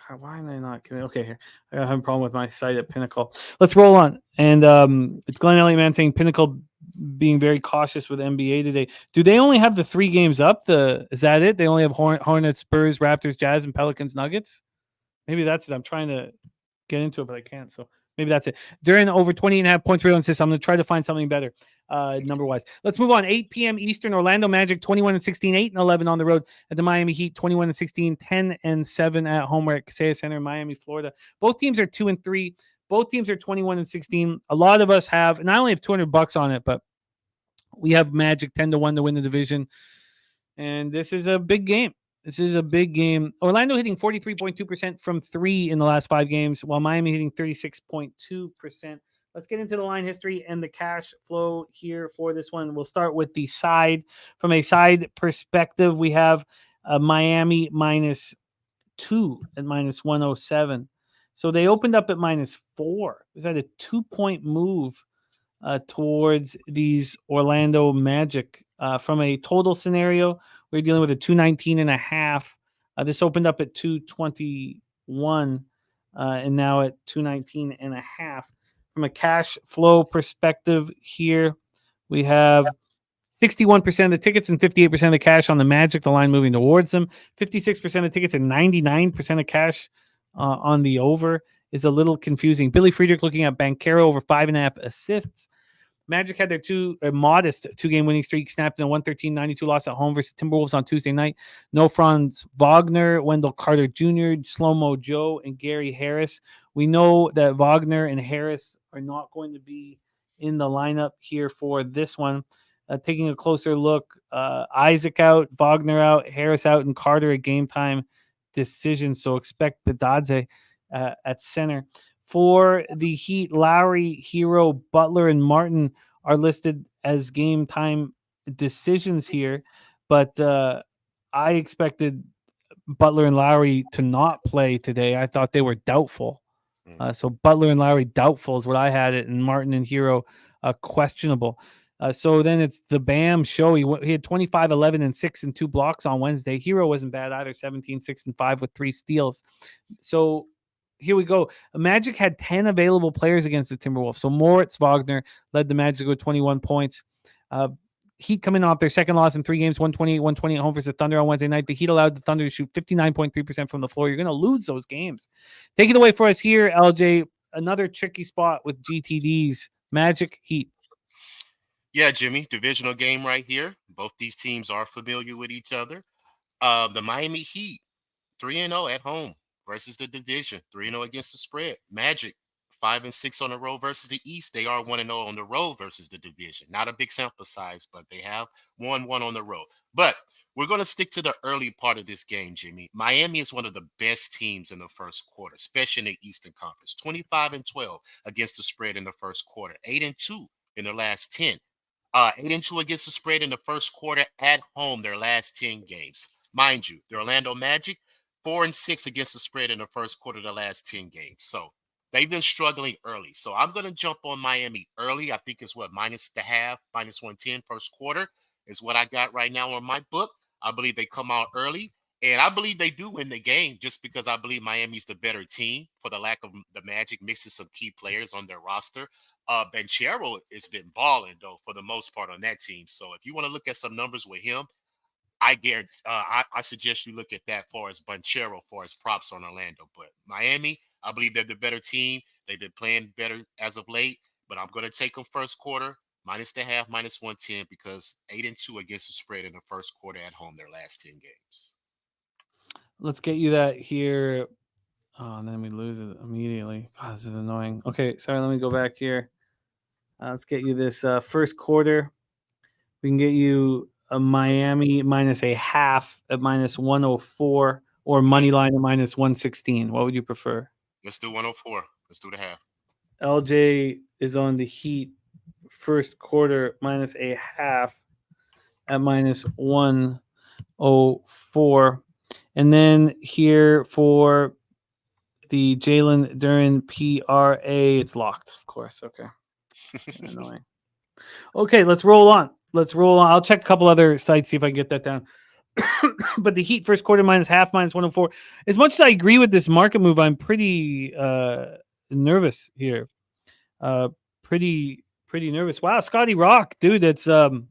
God, why am I not giving? Okay, here. I have a problem with my site at Pinnacle. Let's roll on. And it's Glenn Elliott Man saying Pinnacle being very cautious with NBA today. Do they only have the 3 games up? Is that it? They only have Hornets, Spurs, Raptors, Jazz, and Pelicans, Nuggets? Maybe that's it. I'm trying to get into it, but I can't. So maybe that's it. During over 20.5 points per assist, I'm going to try to find something better number-wise. Let's move on. 8 p.m. Eastern, Orlando Magic 21-16, 8-11 on the road at the Miami Heat, 21-16, 10-7 at home. We're at Kaseya Center in Miami, Florida. Both teams are 2-3. Both teams are 21-16. A lot of us have, and I only have $200 on it, but we have Magic 10-1 to win the division. And this is a big game. This is a big game. Orlando hitting 43.2% from 3 in the last 5 games, while Miami hitting 36.2%. Let's get into the line history and the cash flow here for this one. We'll start with the side. From a side perspective, we have Miami -2 at -107. So they opened up at -4. We've had a 2-point move towards these Orlando Magic. From a total scenario, we're dealing with a 219.5. This opened up at 221 and now at 219.5. From a cash flow perspective here, we have 61% of the tickets and 58% of the cash on the Magic, the line moving towards them. 56% of tickets and 99% of cash on the over is a little confusing. Billy Friedrich looking at Banchero over 5.5 assists. Magic had their modest 2-game winning streak snapped in a 113-92 loss at home versus Timberwolves on Tuesday night. No Franz Wagner, Wendell Carter Jr., Slow-Mo Joe, and Gary Harris. We know that Wagner and Harris are not going to be in the lineup here for this one. Taking a closer look, Isaac out, Wagner out, Harris out, and Carter a game-time decision. So expect Badadze at center. For the Heat, Lowry, Hero, Butler, and Martin are listed as game time decisions here, but I expected Butler and Lowry to not play today. I thought they were doubtful. So Butler and Lowry doubtful is what I had it, and Martin and Hero questionable. So then it's the Bam show. He had 25, 11, and 6 and 2 blocks on Wednesday. Hero wasn't bad either, 17, 6, and 5 with 3 steals. So here we go. Magic had 10 available players against the Timberwolves. So Moritz Wagner led the Magic with 21 points. Heat coming off their second loss in 3 games, 128 at home versus the Thunder on Wednesday night. The Heat allowed the Thunder to shoot 59.3% from the floor. You're going to lose those games. Take it away for us here, LJ. Another tricky spot with GTDs. Magic, Heat. Yeah, Jimmy, divisional game right here. Both these teams are familiar with each other. The Miami Heat, 3-0 at home versus the division, 3-0 against the spread. Magic, 5-6 on the road versus the East. They are 1-0 on the road versus the division. Not a big sample size, but they have 1-1 on the road. But we're going to stick to the early part of this game, Jimmy. Miami is one of the best teams in the first quarter, especially in the Eastern Conference. 25-12 against the spread in the first quarter. 8-2 in their last 10. 8-2 against the spread in the first quarter at home, their last 10 games. Mind you, the Orlando Magic, 4-6 against the spread in the first quarter of the last 10 games. So they've been struggling early. So I'm going to jump on Miami early. I think it's -1.5, -110 first quarter. is what I got right now on my book. I believe they come out early, and I believe they do win the game just because I believe Miami's the better team for the lack of the magic, mixing some key players on their roster. Banchero has been balling, though, for the most part on that team. So if you want to look at some numbers with him, I guarantee, I suggest you look at that for as Banchero for as props on Orlando. But Miami, I believe they're the better team. They've been playing better as of late, but I'm going to take them first quarter, minus the half, minus 110, because 8-2 against the spread in the first quarter at home their last 10 games. Let's get you that here. Oh, and then we lose it immediately. God, this is annoying. Okay, sorry, let me go back here. Let's get you this first quarter. We can get you a Miami minus a half at minus 104 or money line at minus 116. What would you prefer? Let's do 104. Let's do the half. LJ is on the Heat first quarter minus a half at minus 104. And then here for the Jalen Duren PRA, it's locked, of course. Okay. Annoying. Okay, let's roll on. I'll check a couple other sites, see if I can get that down. But the Heat first quarter minus half, minus 104. As much as I agree with this market move, I'm pretty nervous here. Pretty nervous. Wow, Scotty Rock, dude, it's been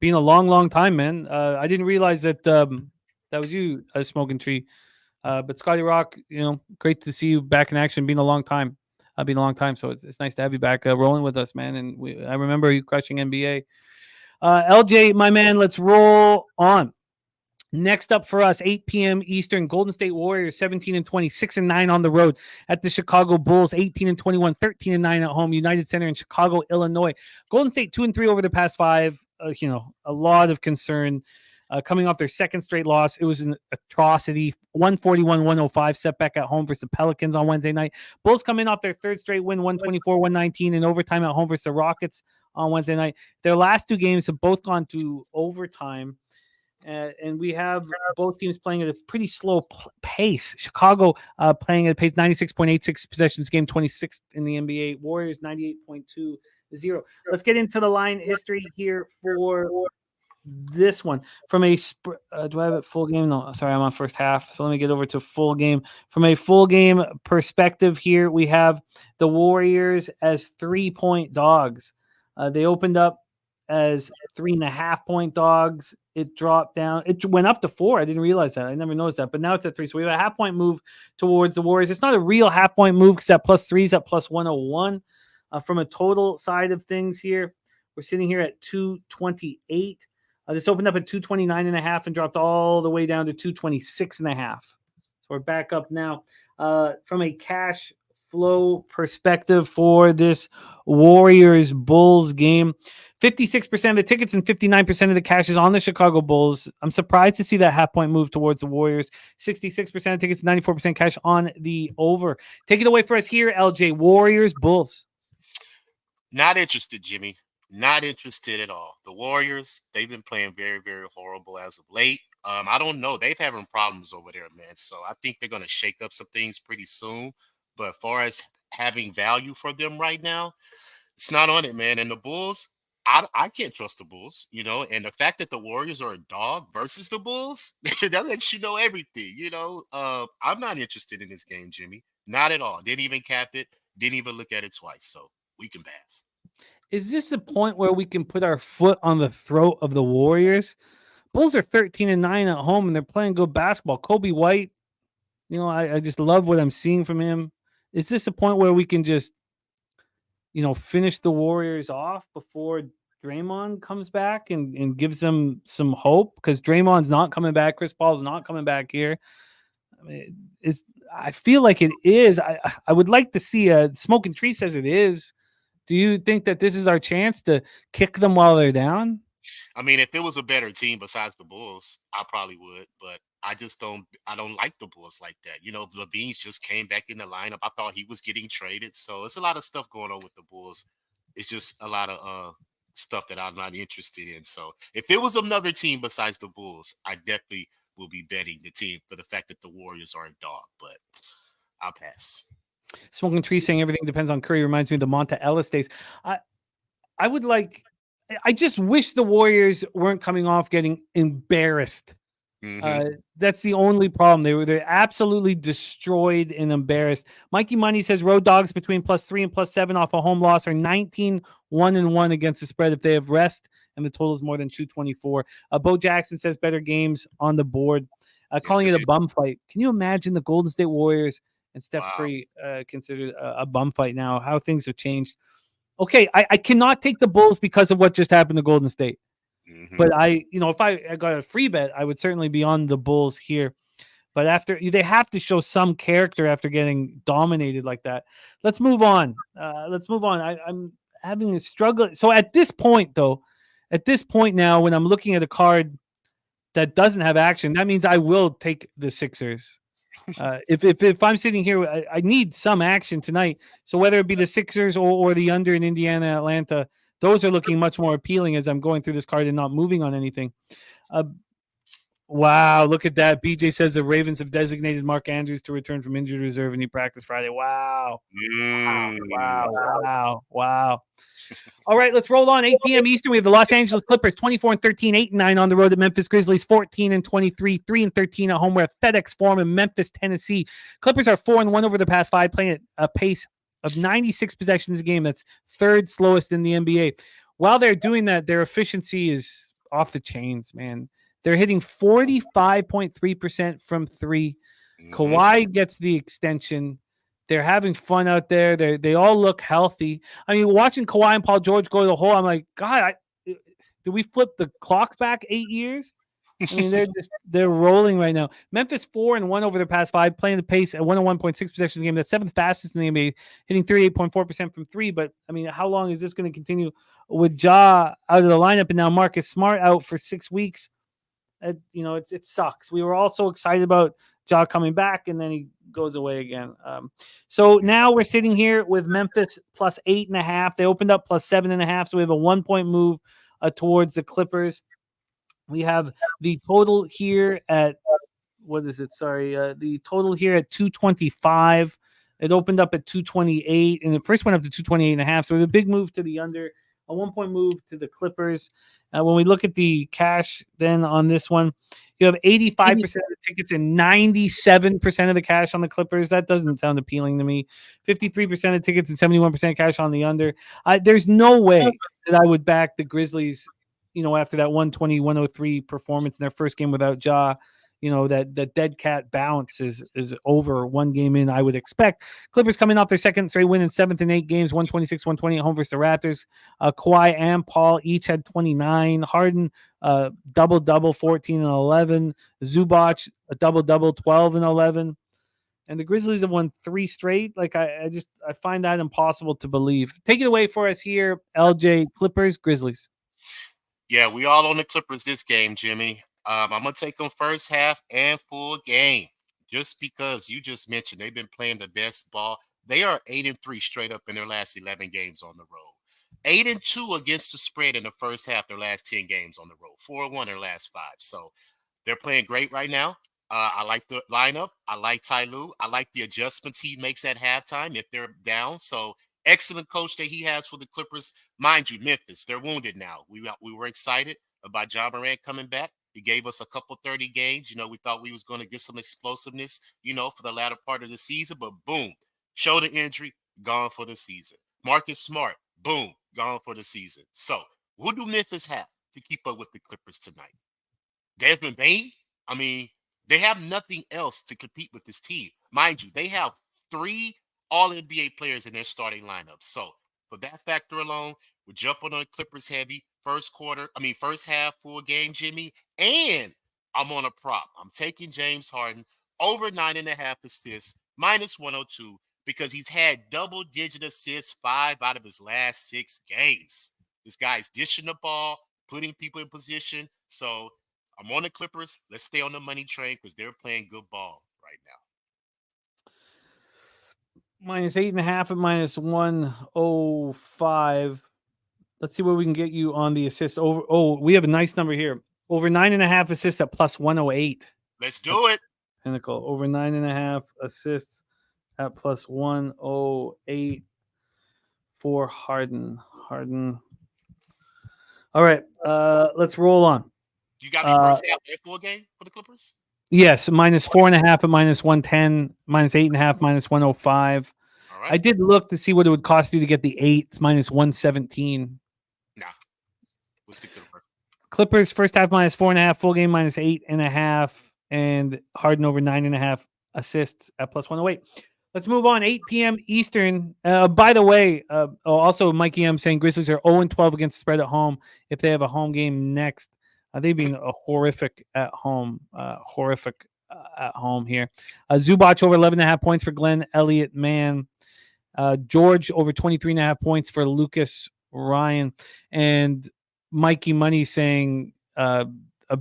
a long time, man. I didn't realize that that was you, Smoking Tree. But Scotty Rock, great to see you back in action. Been a long time. So it's nice to have you back rolling with us, man. And I remember you crushing NBA. LJ, my man, let's roll on. Next up for us, 8 p.m. Eastern, Golden State Warriors 17-20, 6-9 on the road at the Chicago Bulls, 18-21, 13-9 at home. United Center in Chicago, Illinois. Golden State 2-3 over the past 5. A lot of concern. Coming off their second straight loss. It was an atrocity. 141-105 setback at home versus the Pelicans on Wednesday night. Bulls come in off their third straight win, 124-119 in overtime at home versus the Rockets on Wednesday night. Their last 2 games have both gone to overtime. And we have both teams playing at a pretty slow pace. Chicago playing at a pace 96.86 possessions, game 26th in the NBA. Warriors 98.20. Let's get into the line history here for this one. From a do I have it full game? No, sorry, I'm on first half. So let me get over to full game. From a full game perspective here, we have the Warriors as 3-point dogs. They opened up as 3.5-point dogs. It dropped down. It went up to 4. I didn't realize that. I never noticed that. But now it's at 3. So we have a half-point move towards the Warriors. It's not a real half-point move because that +3 is at +101. From a total side of things here, we're sitting here at 228. This opened up at 229.5 and dropped all the way down to 226.5. So we're back up now. From a cash flow perspective for this Warriors Bulls game, 56% of the tickets and 59% of the cash is on the Chicago Bulls. I'm surprised to see that half-point move towards the Warriors. 66% of tickets, 94% cash on the over. Take it away for us here, LJ. Warriors, Bulls. Not interested, Jimmy. Not interested at all. The Warriors, they've been playing very, very horrible as of late. I don't know. They've having problems over there, man. So I think they're going to shake up some things pretty soon. But as far as having value for them right now, it's not on it, man. And the Bulls, I can't trust the Bulls, and the fact that the Warriors are a dog versus the Bulls, that lets you know everything, I'm not interested in this game, Jimmy. Not at all. Didn't even cap it. Didn't even look at it twice. So we can pass. Is this a point where we can put our foot on the throat of the Warriors? Bulls are 13-9 at home, and they're playing good basketball. Kobe White, I just love what I'm seeing from him. Is this a point where we can just, finish the Warriors off before Draymond comes back and gives them some hope? Because Draymond's not coming back. Chris Paul's not coming back here. I feel like it is. I would like to see Smoking Tree says it is. Do you think that this is our chance to kick them while they're down? I mean, if it was a better team besides the Bulls, I probably would, but I don't like the Bulls like that. Levine's just came back in the lineup. I thought he was getting traded. So it's a lot of stuff going on with the Bulls. It's just a lot of stuff that I'm not interested in. So if it was another team besides the Bulls, I definitely will be betting the team for the fact that the Warriors are a dog, but I'll pass. Smoking Tree saying everything depends on Curry reminds me of the Monta Ellis days. I would like I just wish the Warriors weren't coming off getting embarrassed. That's the only problem. They're absolutely destroyed and embarrassed. Mikey Money says road dogs between +3 and +7 off a home loss are 19-1-1 against the spread if they have rest and the total is more than 224. Bo Jackson says better games on the board. Calling it a bum fight. Can you imagine the Golden State Warriors and Steph Curry considered a bum fight now? How things have changed. Okay, I cannot take the Bulls because of what just happened to Golden State. But if I got a free bet, I would certainly be on the Bulls here. But they have to show some character after getting dominated like that. Let's move on. I'm having a struggle. So at this point now, when I'm looking at a card that doesn't have action, that means I will take the Sixers. If I'm sitting here, I need some action tonight. So whether it be the Sixers or the under in Indiana, Atlanta, those are looking much more appealing as I'm going through this card and not moving on anything. Wow, look at that. BJ says the Ravens have designated Mark Andrews to return from injured reserve and he practiced Friday. Wow. Wow. All right, let's roll on. 8 p.m. Eastern. We have the Los Angeles Clippers 24-13, 8-9 on the road at Memphis Grizzlies, 14-23, 3-13 at home. We're at FedEx Forum in Memphis, Tennessee. Clippers are 4-1 over the past 5, playing at a pace of 96 possessions a game. That's third slowest in the NBA. While they're doing that, their efficiency is off the chains, man. They're hitting 45.3% from 3. Kawhi gets the extension. They're having fun out there. They all look healthy. I mean, watching Kawhi and Paul George go to the hole, I'm like, God, did we flip the clocks back 8 years? I mean, they're rolling right now. Memphis 4-1 over the past 5, playing the pace at 101.6 possessions a game. That's 7th fastest in the NBA, hitting 38.4% from 3. But I mean, how long is this going to continue with Ja out of the lineup and now Marcus Smart out for 6 weeks? It sucks. We were all so excited about Ja coming back, and then he goes away again. So now we're sitting here with Memphis plus 8.5. They opened up plus 7.5, so we have a 1-point move towards the Clippers. We have the total here at the total here at 225. It opened up at 228, and it first went up to 228.5. So it was a big move to the under, a 1-point move to the Clippers. When we look at the cash then on this one, you have 85% of the tickets and 97% of the cash on the Clippers. That doesn't sound appealing to me. 53% of tickets and 71% cash on the under. There's no way that I would back the Grizzlies, after that 120-103 performance in their first game without Ja. That dead cat bounce is over 1 game in, I would expect. Clippers coming off their second straight win in 7th and 8 games, 126-120 at home versus the Raptors. Kawhi and Paul each had 29. Harden, double-double, 14 and 11. Zubac, a double-double, 12 and 11. And the Grizzlies have won 3 straight. I find that impossible to believe. Take it away for us here, LJ. Clippers, Grizzlies. Yeah, we all on the Clippers this game, Jimmy. I'm going to take them first half and full game just because you just mentioned they've been playing the best ball. They are 8-3 straight up in their last 11 games on the road. 8-2 against the spread in the first half, their last 10 games on the road. 4-1 their last 5. So they're playing great right now. I like the lineup. I like Ty Lue. I like the adjustments he makes at halftime if they're down. So excellent coach that he has for the Clippers. Mind you, Memphis, they're wounded now. We were excited about Ja Morant coming back. He gave us a couple 30 games. We thought we was going to get some explosiveness, for the latter part of the season. But boom, shoulder injury, gone for the season. Marcus Smart, boom, gone for the season. So who do Memphis have to keep up with the Clippers tonight? Desmond Bane? I mean, they have nothing else to compete with this team. Mind you, they have 3 All-NBA players in their starting lineup. So for that factor alone, we're jumping on Clippers heavy. First half, full game, Jimmy. And I'm on a prop. I'm taking James Harden over 9.5 assists, minus 102, because he's had double-digit assists 5 out of his last 6 games. This guy's dishing the ball, putting people in position. So I'm on the Clippers. Let's stay on the money train because they're playing good ball right now. Minus 8.5 at minus 105. Let's see what we can get you on the assist. We have a nice number here. Over 9.5 assists at plus 108. Let's do it. Pinnacle. Over 9.5 assists at plus 108 for Harden. All right. Let's roll on. You got me first half and full game for the Clippers? Yes, -4.5 at -110, -8.5, -105. All right. I did look to see what it would cost you to get the 8. It's -117. Nah. We'll stick to the first. Clippers first half -4.5, full game -8.5, and Harden over 9.5 assists at +108. Let's move on. 8 p.m. Eastern. By the way, also Mikey M saying Grizzlies are 0-12 against the spread at home if they have a home game next. They've been horrific at home. At home here. Zubac over 11.5 points for Glenn Elliott Mann. George over 23.5 points for Lucas Ryan. And Mikey Money saying a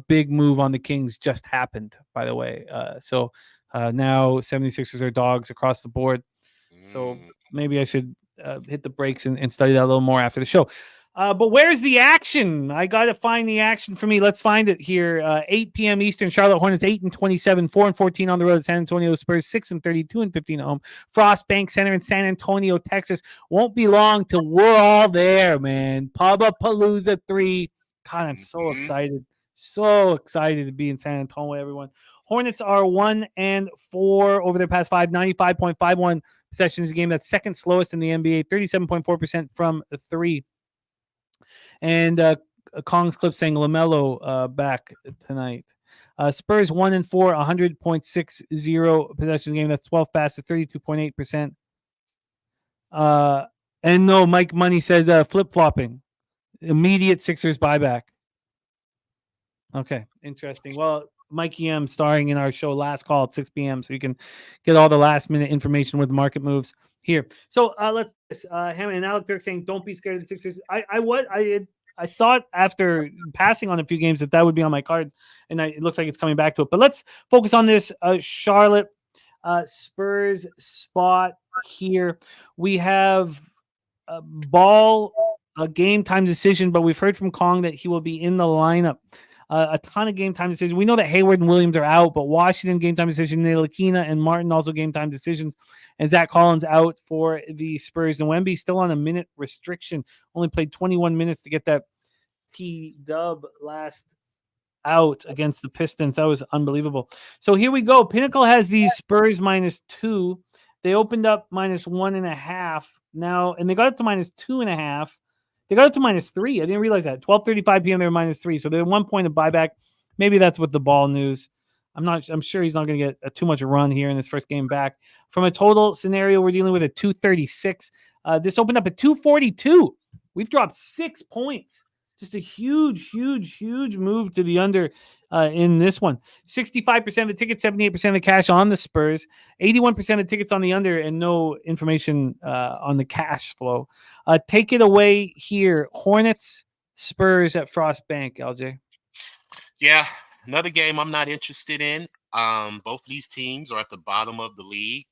big move on the Kings just happened, by the way. So now 76ers are dogs across the board. So maybe I should hit the brakes and study that a little more after the show. But where's the action? I got to find the action for me. Let's find it here. 8 p.m. Eastern. Charlotte Hornets 8-27, 4-14 on the road. San Antonio Spurs 6-30, 2-15 at home. Frost Bank Center in San Antonio, Texas. Won't be long till we're all there, man. Pubapalooza 3. God, I'm so excited. So excited to be in San Antonio, everyone. Hornets are 1-4 over their past 5, 95.51 possessions a game. That's second slowest in the NBA, 37.4% from 3. And Kong's clip saying LaMelo back tonight. Spurs 1-4, 100.60 possessions game. That's 12 passes, 32.8%. And no, Mike Money says flip-flopping. Immediate Sixers buyback. Okay, interesting. Well, Mikey M starring in our show Last Call at 6 p.m. so you can get all the last-minute information with market moves here. So let's Hammond and Alec Dirk saying don't be scared of the Sixers. I thought after passing on a few games that would be on my card, and it looks like it's coming back to it. But let's focus on this Charlotte Spurs spot here. We have a game time decision, but we've heard from Kong that he will be in the lineup. A ton of game time decisions. We know that Hayward and Williams are out, but Washington game time decision, Ntilikina and Martin also game time decisions, and Zach Collins out for the Spurs. And Wemby still on a minute restriction, only played 21 minutes to get that T-dub last out against the Pistons. That was unbelievable. So here we go. Pinnacle has these Spurs -2. They opened up -1.5 now, and they got it to -2.5. They got it to -3. I didn't realize that. 12:35 p.m. They were -3. So they're 1 point of buyback. Maybe that's with the ball news. I'm sure he's not going to get too much run here in his first game back. From a total scenario, we're dealing with a 236. This opened up at 242. We've dropped 6 points. Just a huge move to the under in this one. 65% of the tickets, 78% of the cash on the Spurs, 81% of tickets on the under, and no information on the cash flow. Take it away here. Hornets, Spurs at Frost Bank, LJ. Yeah, another game I'm not interested in. Both of these teams are at the bottom of the league.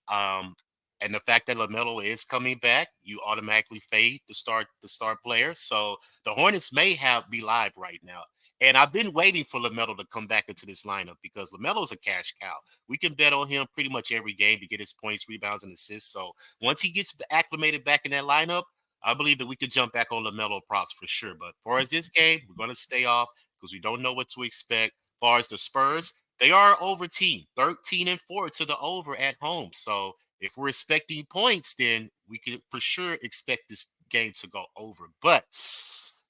And the fact that LaMelo is coming back, you automatically fade the star player. So the Hornets may be live right now. And I've been waiting for LaMelo to come back into this lineup because LaMelo's a cash cow. We can bet on him pretty much every game to get his points, rebounds, and assists. So once he gets acclimated back in that lineup, I believe that we could jump back on LaMelo props for sure. But as far as this game, we're going to stay off because we don't know what to expect. As far as the Spurs, they are over team, 13-4 to the over at home. So if we're expecting points, then we can for sure expect this game to go over. But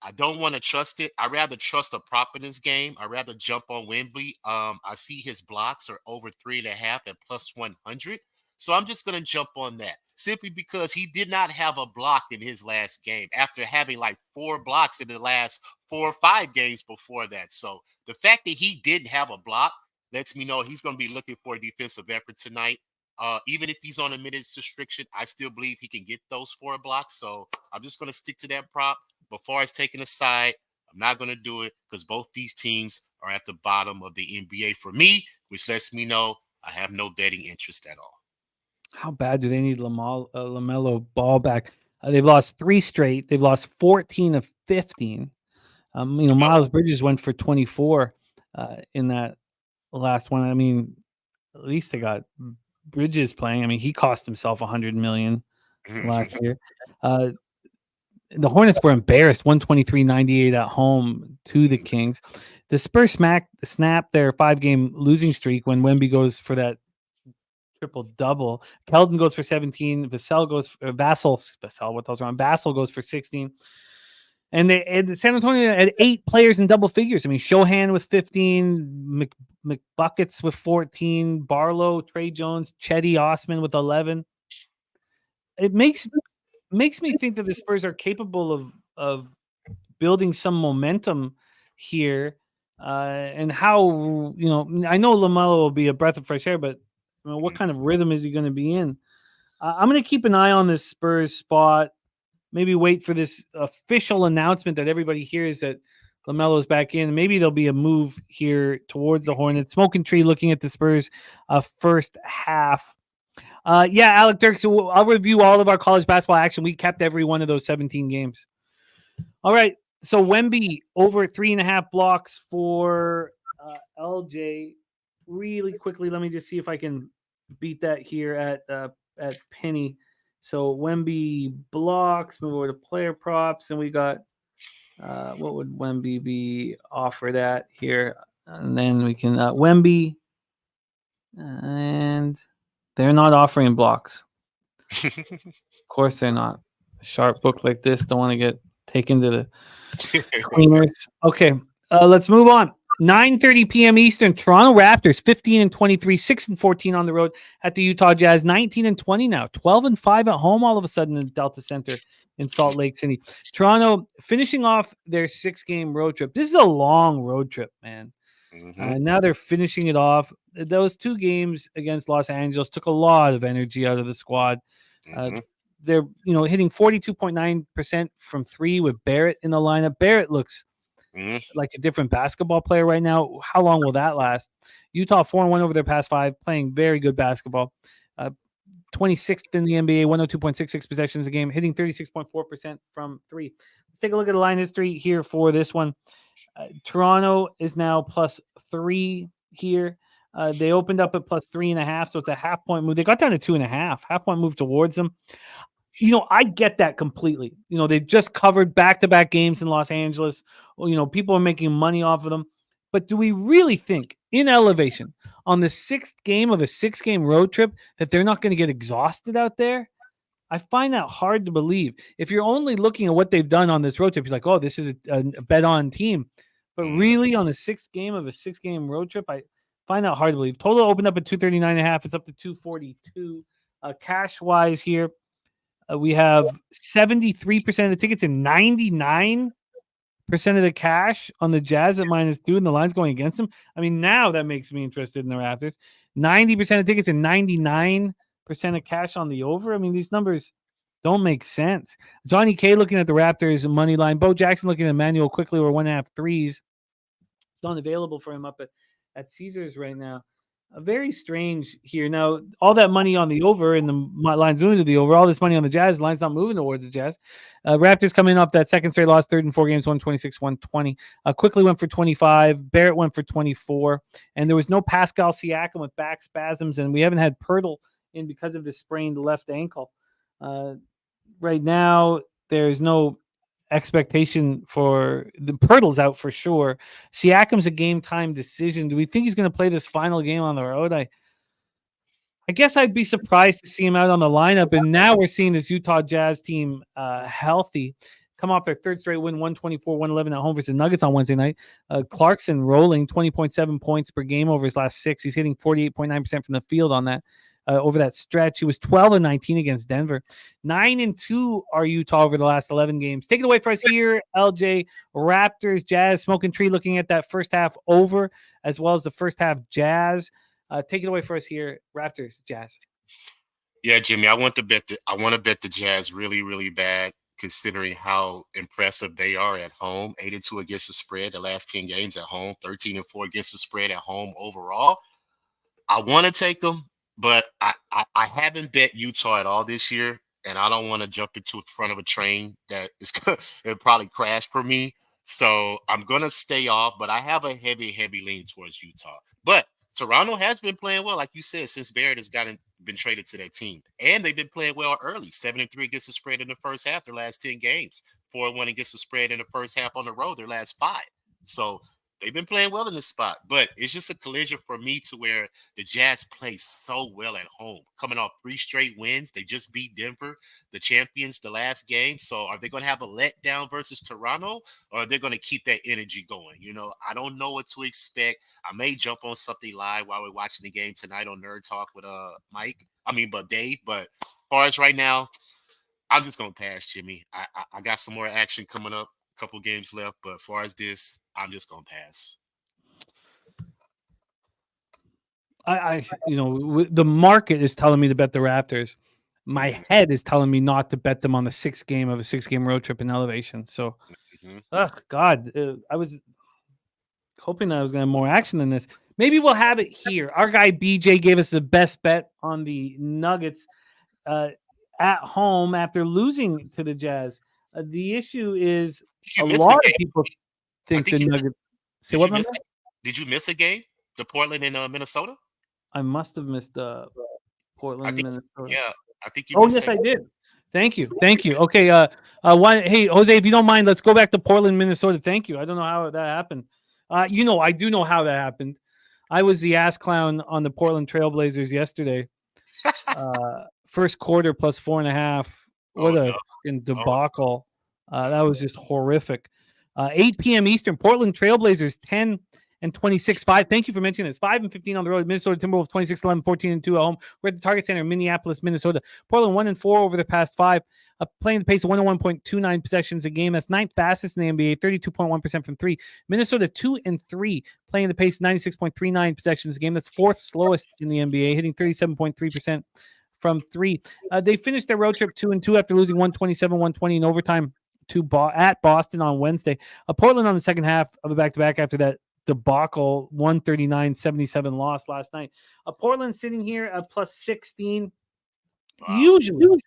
I don't want to trust it. I'd rather trust a prop in this game. I'd rather jump on Wembley. I see his blocks are over 3.5 at +100. So I'm just going to jump on that simply because he did not have a block in his last game after having like 4 blocks in the last 4 or 5 games before that. So the fact that he didn't have a block lets me know he's going to be looking for a defensive effort tonight. Even if he's on a minutes restriction, I still believe he can get those 4 blocks. So I'm just going to stick to that prop. Before I taking a side, I'm not going to do it because both these teams are at the bottom of the NBA for me, which lets me know I have no betting interest at all. How bad do they need LaMelo Ball back? They've lost 3 straight. They've lost 14 of 15. Miles Bridges went for 24 in that last one. I mean, at least they got Bridges playing. I mean, he cost himself $100 million last year. The Hornets were embarrassed 123-98 at home to the Kings. The Spurs snapped their 5-game losing streak when Wemby goes for that triple-double. Keldon goes for 17. Vassell goes for 16. And San Antonio had 8 players in double figures. I mean, Shohan with 15, McBuckets with 14, Barlow, Trey Jones, Chetty Osman with 11. It makes me think that the Spurs are capable of building some momentum here. And how, I know LaMelo will be a breath of fresh air, but what kind of rhythm is he going to be in? I'm going to keep an eye on this Spurs spot. Maybe wait for this official announcement that everybody hears that LaMelo's back in. Maybe there'll be a move here towards the Hornets. Smoking Tree looking at the Spurs first half. Alec Dirks, so I'll review all of our college basketball action. We kept every one of those 17 games. All right, so Wemby over 3.5 blocks for LJ. Really quickly, let me just see if I can beat that here at Penny. So Wemby blocks, move over to player props, and we got what would Wemby be offered at here? And then we can Wemby, and they're not offering blocks. Of course they're not. A sharp book like this don't want to get taken to the cleaners. Okay, let's move on. 9:30 p.m. Eastern, Toronto Raptors 15-23, 6-14 on the road at the Utah Jazz, 19-20 now, 12-5 at home all of a sudden in Delta Center in Salt Lake City. Toronto finishing off their 6-game road trip. This is a long road trip, man. Now they're finishing it off. Those 2 games against Los Angeles took a lot of energy out of the squad. They're hitting 42.9% from 3 with Barrett in the lineup. Barrett looks like a different basketball player right now. How long will that last? Utah 4-1 over their past 5, playing very good basketball. 26th in the NBA, 102.66 possessions a game, hitting 36.4% from 3. Let's take a look at the line history here for this one. Toronto is now +3 here. They opened up at +3.5, so it's a half-point move. They got down to 2.5, half-point move towards them. I get that completely. They've just covered back-to-back games in Los Angeles. People are making money off of them. But do we really think in elevation on the 6th game of a 6-game road trip that they're not going to get exhausted out there? I find that hard to believe. If you're only looking at what they've done on this road trip, you're like, oh, this is a bet-on team. But really on the 6th game of a 6-game road trip, I find that hard to believe. Total opened up at 239.5. It's up to 242. Cash-wise here, we have 73% of the tickets and 99% of the cash on the Jazz at -2, and the line's going against them. I mean, now that makes me interested in the Raptors. 90% of tickets and 99% of cash on the over. I mean, these numbers don't make sense. Johnny K looking at the Raptors money line. Bo Jackson looking at Emmanuel quickly or 1.5 threes. It's not available for him up at Caesars right now. Very strange here. Now, all that money on the over and the line's moving to the over. All this money on the Jazz, the line's not moving towards the Jazz. Raptors coming off that second straight loss, 3rd in 4 games, 126-120. Quickly went for 25. Barrett went for 24. And there was no Pascal Siakam with back spasms, and we haven't had Pirtle in because of the sprained left ankle. Right now, there's no expectation for the Pirtle's out for sure. Siakam's a game time decision. Do we think he's going to play this final game on the road? I guess I'd be surprised to see him out on the lineup. And now we're seeing this Utah Jazz team healthy. Come off their 3rd straight win, 124-111 at home versus the Nuggets on Wednesday night. Clarkson rolling 20.7 points per game over his last 6. He's hitting 48.9% from the field on that. Over that stretch, he was 12-19 against Denver. 9-2 are Utah over the last 11 games. Take it away for us here, LJ. Raptors, Jazz, Smoking Tree looking at that first half over as well as the first half Jazz. Take it away for us here, Raptors, Jazz. Yeah, Jimmy, I want to bet the Jazz really, really bad, considering how impressive they are at home. 8-2 against the spread the last 10 games at home, 13-4 against the spread at home overall. I want to take them. But I haven't bet Utah at all this year, and I don't want to jump into the front of a train that is it'll probably crash for me. So I'm going to stay off, but I have a heavy lean towards Utah. But Toronto has been playing well, like you said, since Barrett has gotten been traded to that team. And they've been playing well early. 7-3 against the spread in the first half, their last 10 games. 4-1 against the spread in the first half on the road, their last 5. So they've been playing well in this spot. But it's just a collision for me to where the Jazz play so well at home. Coming off 3 straight wins. They just beat Denver, the champions, the last game. So are they going to have a letdown versus Toronto, or are they going to keep that energy going? You know, I don't know what to expect. I may jump on something live while we're watching the game tonight on Nerd Talk with Dave. But as far as right now, I'm just going to pass, Jimmy. I got some more action coming up. Couple games left, but as far as this, I'm just gonna pass. The market is telling me to bet the Raptors. My head is telling me not to bet them on the 6th game of a 6-game road trip in elevation. So, God, I was hoping that I was going to have more action than this. Maybe we'll have it here. Our guy BJ gave us the best bet on the Nuggets at home after losing to the Jazz. The issue is a lot of people think the Nuggets. Say what? Did you miss a game? The Portland and Minnesota? I must have missed Portland, Minnesota. Yeah, I think you. Oh, yes, I did. Thank you. Okay. Hey, Jose, if you don't mind, let's go back to Portland, Minnesota. Thank you. I don't know how that happened. I do know how that happened. I was the ass clown on the Portland Trailblazers yesterday. First quarter plus 4.5. What a debacle. That was just horrific. 8 p.m. Eastern, Portland Trailblazers 10-26. Thank you for mentioning this. 5-15 on the road. Minnesota Timberwolves 26-11, 14-2 at home. We're at the Target Center in Minneapolis, Minnesota. Portland 1-4 over the past 5. Playing the pace of 101.29 possessions a game. That's 9th fastest in the NBA, 32.1% from 3. Minnesota 2-3, playing the pace 96.39 possessions a game. That's 4th slowest in the NBA, hitting 37.3% from 3. They finished their road trip 2-2 after losing 127-120 in overtime at Boston on Wednesday. Portland on the second half of the back-to-back after that debacle 139-77 loss last night. Portland sitting here at plus 16. Wow. Usually,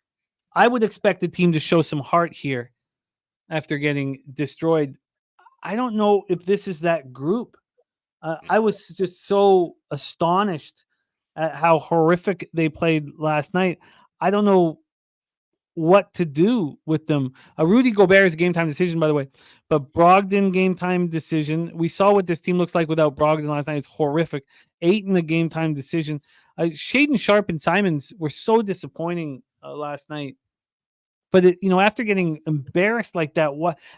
I would expect the team to show some heart here after getting destroyed. I don't know if this is that group. I was just so astonished at how horrific they played last night. I don't know what to do with them. Rudy Gobert is a game-time decision, by the way, but Brogdon game-time decision. We saw what this team looks like without Brogdon last night. It's horrific. 8 in the game-time decision. Shaedon Sharpe and Simons were so disappointing last night. But after getting embarrassed like that,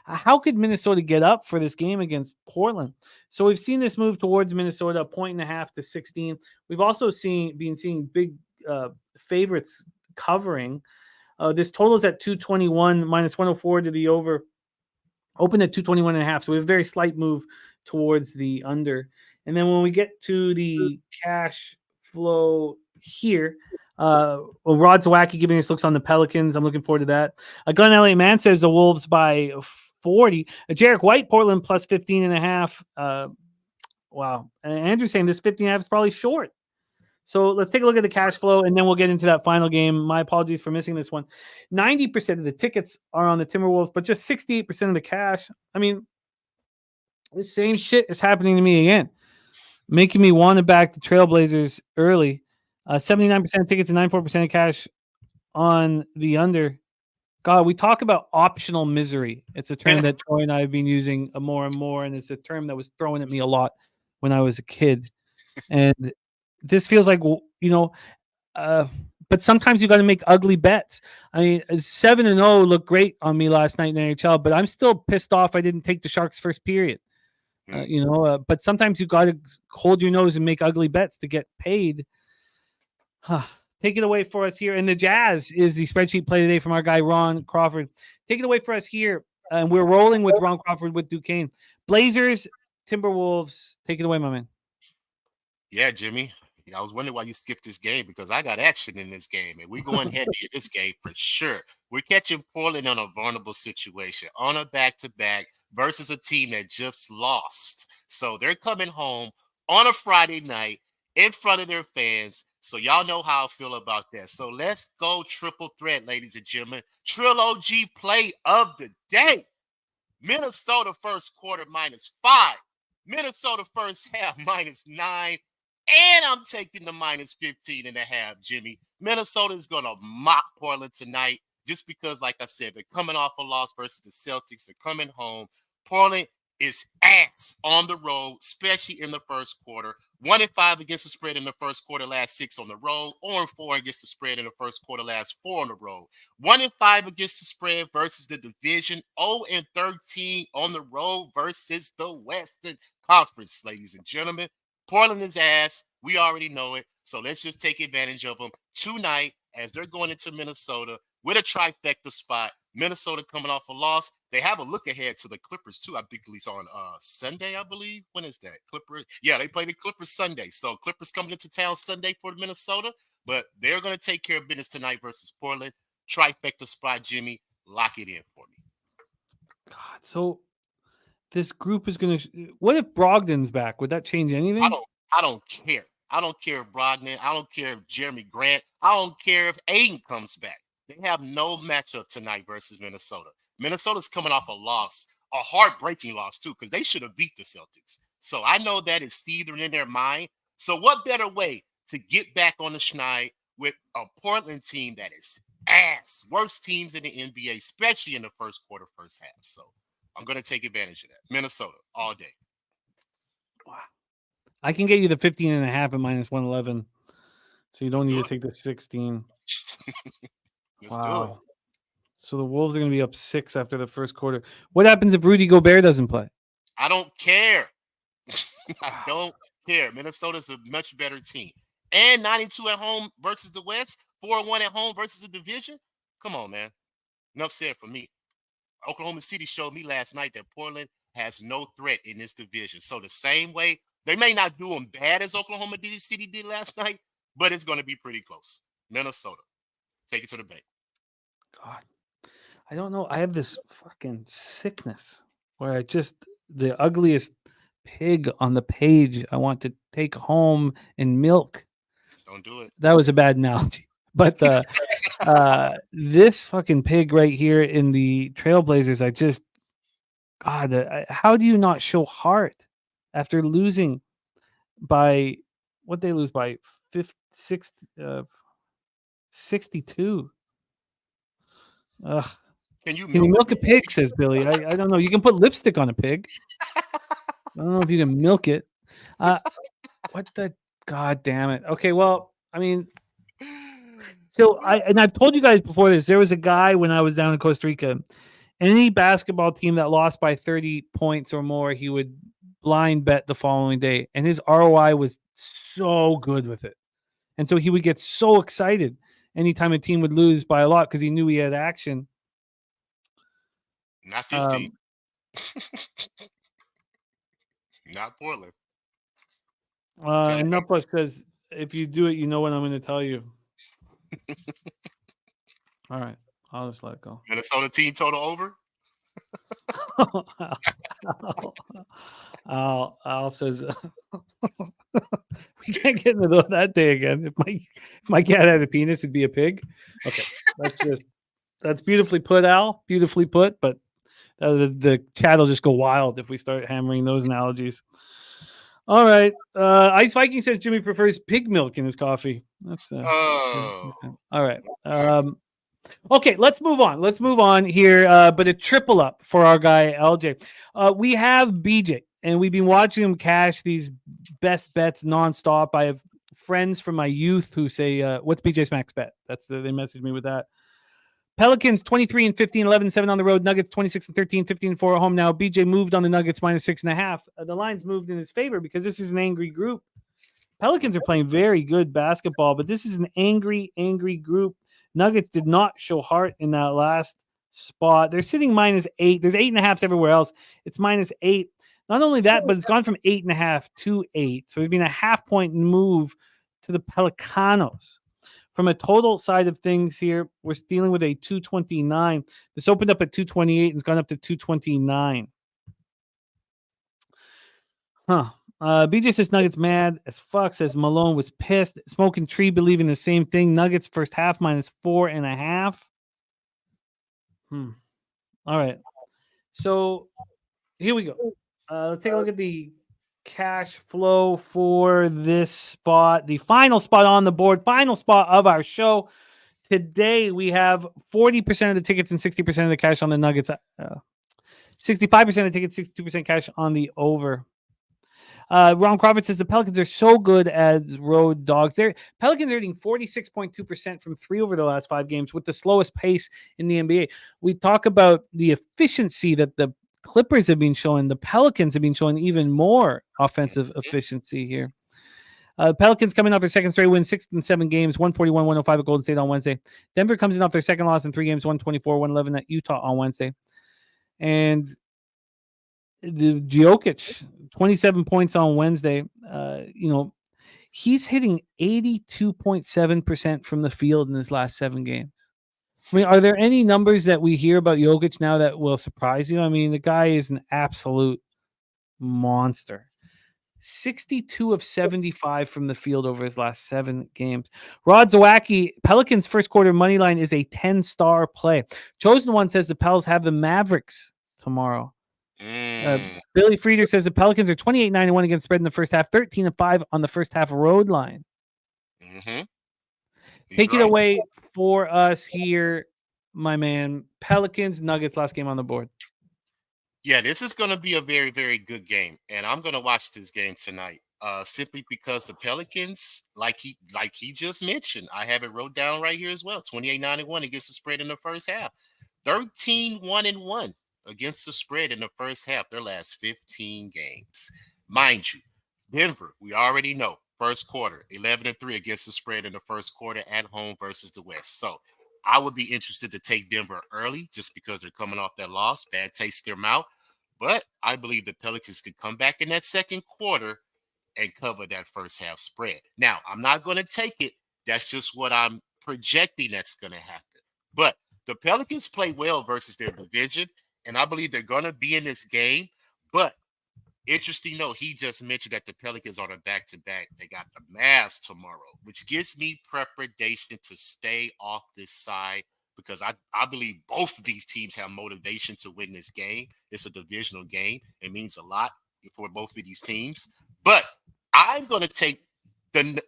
how could Minnesota get up for this game against Portland? So we've seen this move towards Minnesota, 1.5 to 16. We've also been seeing big favorites covering. This total is at 221 minus 104 to the over. Open at 221.5. So we have a very slight move towards the under. And then when we get to the cash flow here, Rod Zawacki giving us looks on the Pelicans. I'm looking forward to that. Glenn Elliott Man says the Wolves by 40. Jarek White, Portland plus 15.5. Wow. And Andrew's saying this 15.5 is probably short. So let's take a look at the cash flow, and then we'll get into that final game. My apologies for missing this one. 90% of the tickets are on the Timberwolves, but just 68% of the cash. I mean, the same shit is happening to me again, making me want to back the Trailblazers early. 79% of tickets and 94% of cash on the under. God, we talk about optional misery. It's a term that Troy and I have been using more and more, and it's a term that was thrown at me a lot when I was a kid. And this feels like, but sometimes you got to make ugly bets. I mean, 7-0 looked great on me last night in NHL, but I'm still pissed off I didn't take the Sharks first period. But sometimes you got to hold your nose and make ugly bets to get paid. Take it away for us here. And the Jazz is the spreadsheet play today from our guy, Ron Crawford. Take it away for us here. And we're rolling with Ron Crawford with Duquesne. Blazers, Timberwolves. Take it away, my man. Yeah, Jimmy. I was wondering why you skipped this game because I got action in this game. And we're going heavy in this game for sure. We're catching Portland on a vulnerable situation, on a back-to-back versus a team that just lost. So they're coming home on a Friday night in front of their fans. So y'all know how I feel about that. So let's go triple threat, ladies and gentlemen. Trill OG play of the day. Minnesota first quarter -5. Minnesota first half -9. And I'm taking the -15.5, Jimmy. Minnesota is going to mock Portland tonight just because, like I said, they're coming off a loss versus the Celtics. They're coming home. Portland is ass on the road, especially in the first quarter. 1-5 against the spread in the first quarter, last 6 on the road. 0-4 against the spread in the first quarter, last 4 on the road. 1-5 against the spread versus the division. 0-13 on the road versus the Western Conference, ladies and gentlemen. Portland is ass. We already know it. So let's just take advantage of them tonight as they're going into Minnesota with a trifecta spot. Minnesota coming off a loss. They have a look ahead to the Clippers too. I think at least on Sunday, I believe. When is that? Clippers. Yeah, they play the Clippers Sunday. So Clippers coming into town Sunday for Minnesota, but they're going to take care of business tonight versus Portland. Trifecta spot, Jimmy. Lock it in for me. God, so this group is going to. What if Brogdon's back? Would that change anything? I don't care. I don't care if Brogdon. I don't care if Jeremy Grant. I don't care if Aiden comes back. They have no matchup tonight versus Minnesota. Minnesota's coming off a loss, a heartbreaking loss too, because they should have beat the Celtics. So I know that is seething in their mind. So what better way to get back on the schneid with a Portland team that is ass, worst teams in the NBA, especially in the first quarter, first half. So I'm going to take advantage of that. Minnesota all day. Wow. I can get you the 15.5 at -111. So you don't need to take the 16. Let's do it. So the Wolves are going to be up 6 after the first quarter. What happens if Rudy Gobert doesn't play? I don't care. I don't care. Minnesota's a much better team. And 92 at home versus the West, 4-1 at home versus the division. Come on, man. Enough said for me. Oklahoma City showed me last night that Portland has no threat in this division. So the same way, they may not do them bad as Oklahoma City did last night, but it's going to be pretty close. Minnesota. Take it to the bank. God, I don't know. I have this fucking sickness where I just, the ugliest pig on the page I want to take home and milk. Don't do it. That was a bad analogy. But this fucking pig right here in the Trailblazers, I just, God, how do you not show heart after losing by, what they lose by 62? Ugh. Can you milk a pig? Says Billy. I don't know. You can put lipstick on a pig. I don't know if you can milk it. What the God damn it? Okay, well, I mean, so I've told you guys before this. There was a guy when I was down in Costa Rica. Any basketball team that lost by 30 points or more, he would blind bet the following day, and his ROI was so good with it. And so he would get so excited anytime a team would lose by a lot because he knew he had action. Not this team. Not Portland. And not plus because if you do it, you know what I'm going to tell you. All right. I'll just let it go. Minnesota team total over? Al says we can't get into that day again. If my cat had a penis, it'd be a pig. Okay, that's beautifully put, Al. Beautifully put. But the chat will just go wild if we start hammering those analogies. All right. Ice Viking says Jimmy prefers pig milk in his coffee. That's all right. Okay, let's move on. Let's move on here. But a triple up for our guy LJ. We have BJ, and we've been watching him cash these best bets nonstop. I have friends from my youth who say, "What's BJ's max bet?" They messaged me with that. Pelicans 23-15, 11-7 on the road. Nuggets 26-13, 15-4 at home. Now BJ moved on the Nuggets -6.5. The line's moved in his favor because this is an angry group. Pelicans are playing very good basketball, but this is an angry group. Nuggets did not show heart in that last spot. They're sitting -8. There's 8.5s everywhere else. It's -8. Not only that, but it's gone from 8.5 to 8. So there's been a half-point move to the Pelicanos. From a total side of things here, we're dealing with a 229. This opened up at 228 and it's gone up to 229. BJ says Nuggets mad as fuck. Says Malone was pissed. Smoking Tree believing the same thing. Nuggets first half -4.5. All right. So here we go. Let's take a look at the cash flow for this spot, the final spot on the board, final spot of our show. Today, we have 40% of the tickets and 60% of the cash on the Nuggets. 65% of the tickets, 62% cash on the over. Ron Crawford says the Pelicans are so good as road dogs. Pelicans are hitting 46.2% from three over the last 5 games with the slowest pace in the NBA. We talk about the efficiency that the Clippers have been showing. The Pelicans have been showing even more offensive efficiency here. Pelicans coming off their second straight win, 6 and 7 games, 141-105 at Golden State on Wednesday. Denver comes in off their second loss in 3 games, 124-111 at Utah on Wednesday. And the Jokic, 27 points on Wednesday. He's hitting 82.7% from the field in his last 7 games. I mean, are there any numbers that we hear about Jokic now that will surprise you? I mean, the guy is an absolute monster. 62 of 75 from the field over his last 7 games. Rod Zawacki, Pelicans first quarter money line is a 10-star play. Chosen One says the Pels have the Mavericks tomorrow. Billy Frieder says the Pelicans are 28-9-1 against spread in the first half, 13-5 on the first half road line. Take it away for us here, my man. Pelicans, Nuggets, last game on the board. Yeah, this is going to be a very, very good game, and I'm going to watch this game tonight. Simply because the Pelicans, like he just mentioned, I have it wrote down right here as well. 28-9-1 against the spread in the first half, 13-1-1 against the spread in the first half. Their last 15 games, mind you. Denver, we already know, first quarter 11-3 against the spread in the first quarter at home versus the West. So I would be interested to take Denver early just because they're coming off that loss, bad taste in their mouth. But I believe the Pelicans could come back in that second quarter and cover that first half spread. Now, I'm not going to take it. That's just what I'm projecting that's going to happen. But the Pelicans play well versus their division, and I believe they're going to be in this game. But interesting though, he just mentioned that the Pelicans are a back-to-back. They got the Mavs tomorrow, which gives me trepidation to stay off this side because I believe both of these teams have motivation to win this game. It's a divisional game. It means a lot for both of these teams. But I'm going to take the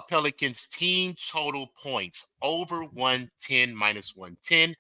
Pelicans team total points over 110 minus 110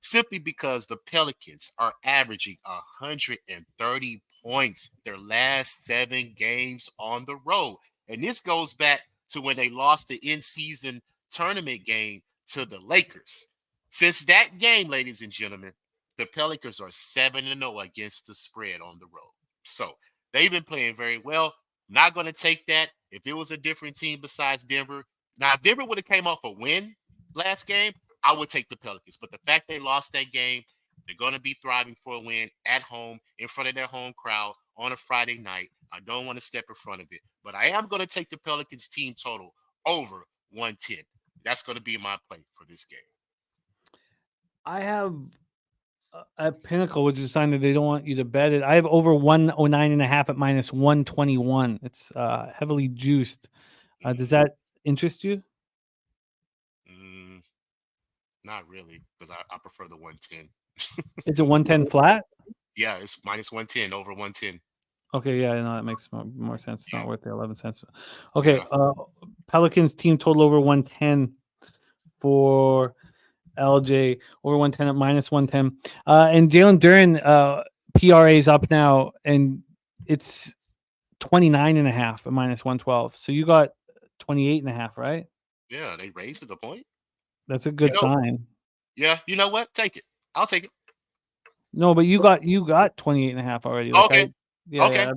simply because the Pelicans are averaging 130 points their last 7 games on the road. And this goes back to when they lost the in-season tournament game to the Lakers. Since that game, ladies and gentlemen, the Pelicans are 7-0 against the spread on the road. So they've been playing very well. Not going to take that. If it was a different team besides Denver, now if Denver would have came off a win last game, I would take the Pelicans. But the fact they lost that game, they're going to be thriving for a win at home in front of their home crowd on a Friday night. I don't want to step in front of it. But I am going to take the Pelicans team total over 110. That's going to be my play for this game. I have a Pinnacle, which is a sign that they don't want you to bet it. I have over 109.5 at minus 121. It's heavily juiced. Does that interest you? Not really, because I prefer the 110. Is it 110 flat? Yeah, it's minus 110 over 110. Okay, yeah, no, that makes more sense. It's not worth the 11 cents. Okay, Pelicans team total over 110 for LJ, over 110 at minus 110. And Jalen Duren, PRA is up now, and it's 29.5 at minus 112. So you got 28.5, right? Yeah, they raised it a point. That's a good sign. Yeah, you know what? Take it. I'll take it. No, but you got 28.5 already. Like okay. Yeah,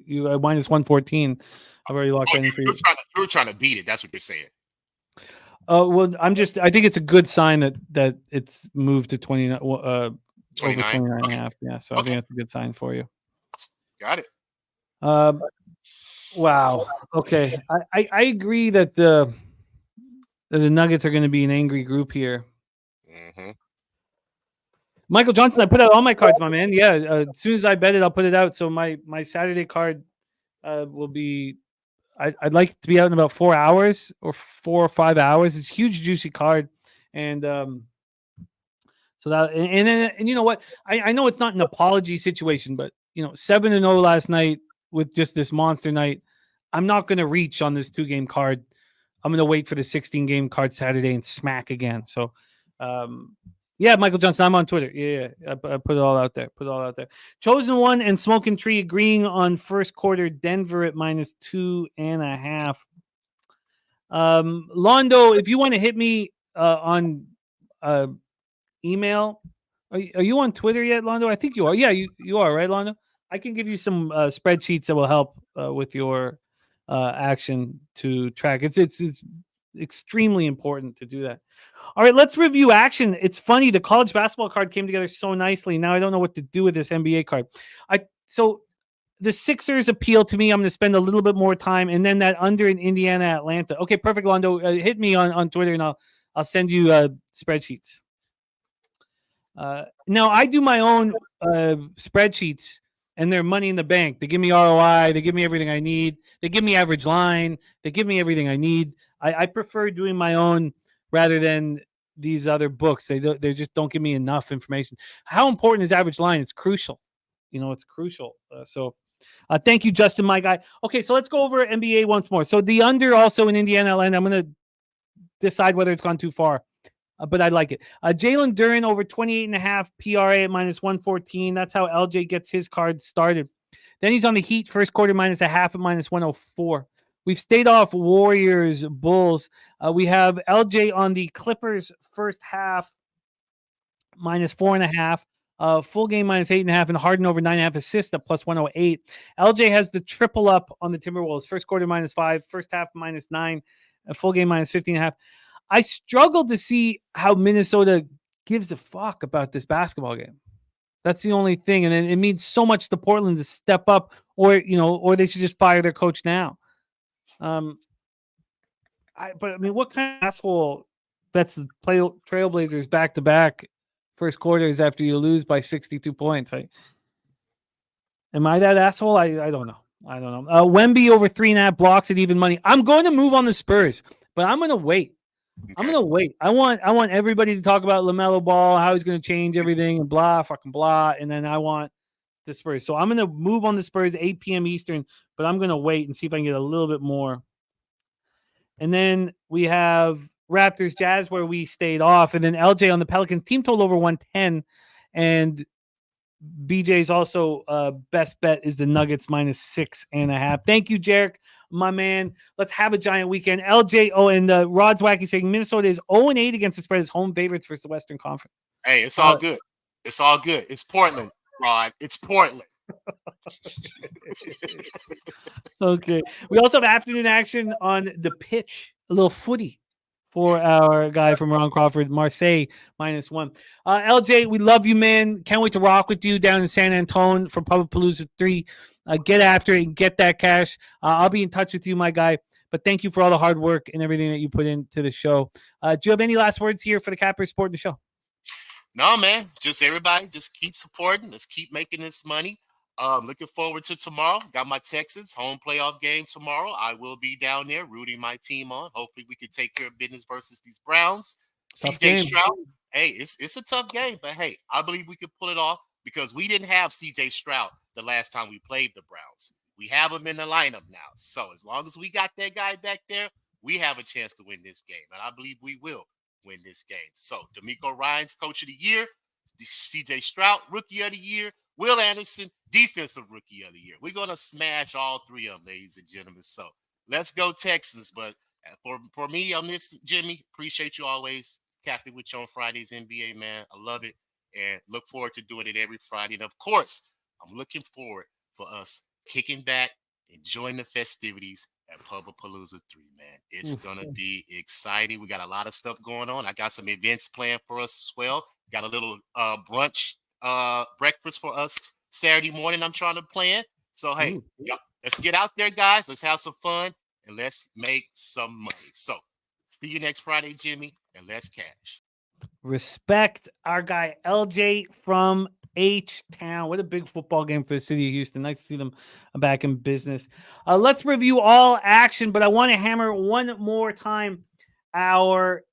you minus 114. I've already locked in for you. You're trying to beat it. That's what you're saying. Well, I think it's a good sign that it's moved to 29. 29. Over 29.5. Yeah, so I think that's a good sign for you. Got it. Wow. Okay. I agree that the Nuggets are going to be an angry group here. Mm-hmm. Michael Johnson, I put out all my cards, my man. Yeah, as soon as I bet it, I'll put it out. So my Saturday card will be. I'd like it to be out in about 4 hours or 4 or 5 hours. It's a huge, juicy card, and so that and you know what? I know it's not an apology situation, but 7-0 last night with just this monster night, I'm not going to reach on this 2-game card. I'm going to wait for the 16-game card Saturday and smack again. So, yeah, Michael Johnson, I'm on Twitter. Yeah, I put it all out there. Chosen One and Smoking Tree agreeing on first quarter Denver at -2.5. Londo, if you want to hit me on email, are you on Twitter yet, Londo? I think you are. Yeah, you are, right, Londo? I can give you some spreadsheets that will help with your action to track. It's extremely important to do that. All right, let's review action. It's funny, the college basketball card came together so nicely. Now I don't know what to do with this NBA card. So the Sixers appeal to me. I'm going to spend a little bit more time, and then that under in Indiana, Atlanta. Okay, perfect, Londo. Hit me on Twitter, and I'll send you spreadsheets. Now I do my own spreadsheets, and they're money in the bank. They give me ROI. They give me everything I need. They give me average line. They give me everything I need. I prefer doing my own rather than these other books. They just don't give me enough information. How important is average line? It's crucial. It's crucial. So thank you, Justin, my guy. Okay, so let's go over NBA once more. So the under also in Indiana, Atlanta, I'm going to decide whether it's gone too far. But I like it. Jalen Duren over 28.5 PRA at -114. That's how LJ gets his card started. Then he's on the Heat first quarter -0.5 at -104. We've stayed off Warriors, Bulls. We have LJ on the Clippers first half -4.5. Full game -8.5, and Harden over 9.5 assists at +108. LJ has the triple up on the Timberwolves. First quarter -5, first half -9, full game -15.5. I struggled to see how Minnesota gives a fuck about this basketball game. That's the only thing. And it means so much to Portland to step up, or they should just fire their coach now. But I mean, what kind of asshole bets the Trailblazers back-to-back first quarters after you lose by 62 points? Am I that asshole? I don't know. Wemby over 3.5 blocks at even money. I'm going to move on the Spurs, but I'm going to wait. Okay. I'm going to wait. I want everybody to talk about LaMelo Ball, how he's going to change everything and blah, fucking blah. And then I want the Spurs. So I'm going to move on the Spurs 8 p.m. Eastern, but I'm going to wait and see if I can get a little bit more. And then we have Raptors Jazz where we stayed off. And then LJ on the Pelicans team total over 110. And BJ's also best bet is the Nuggets -6.5. Thank you, Jarek, my man. Let's have a giant weekend. LJ, and Rod's Wacky saying Minnesota is 0-8 against the spread as home favorites versus the Western Conference. Hey, it's all good. It's all good. It's Portland, Rod. It's Portland. Okay. We also have afternoon action on the pitch, a little footy for our guy from Ron Crawford, Marseille -1. LJ, we love you, man. Can't wait to rock with you down in San Antonio for Palooza 3. Get after it and get that cash. I'll be in touch with you, my guy. But thank you for all the hard work and everything that you put into the show. Do you have any last words here for the Capper supporting the show? No, man. Just everybody, just keep supporting. Let's keep making this money. Looking forward to tomorrow. Got my Texans home playoff game tomorrow. I will be down there rooting my team on. Hopefully we can take care of business versus these Browns. CJ Stroud. Hey, it's a tough game, but hey, I believe we could pull it off because we didn't have CJ Stroud the last time we played the Browns. We have him in the lineup now. So as long as we got that guy back there, we have a chance to win this game. And I believe we will win this game. So D'Amico Ryan's coach of the year, CJ Stroud, rookie of the year, Will Anderson, defensive rookie of the year. We're going to smash all three of them, ladies and gentlemen. So let's go Texans. But for me on this, Jimmy, appreciate you always capping with you on Fridays NBA, man. I love it and look forward to doing it every Friday. And, of course, I'm looking forward for us kicking back, enjoying the festivities at Palooza 3, man. It's going to be exciting. We got a lot of stuff going on. I got some events planned for us as well. Got a little brunch breakfast for us Saturday morning I'm trying to plan. So, hey, let's get out there, guys. Let's have some fun and let's make some money. So, see you next Friday, Jimmy, and let's cash. Respect our guy LJ from H-Town. What a big football game for the city of Houston. Nice to see them back in business. Let's review all action, but I want to hammer one more time our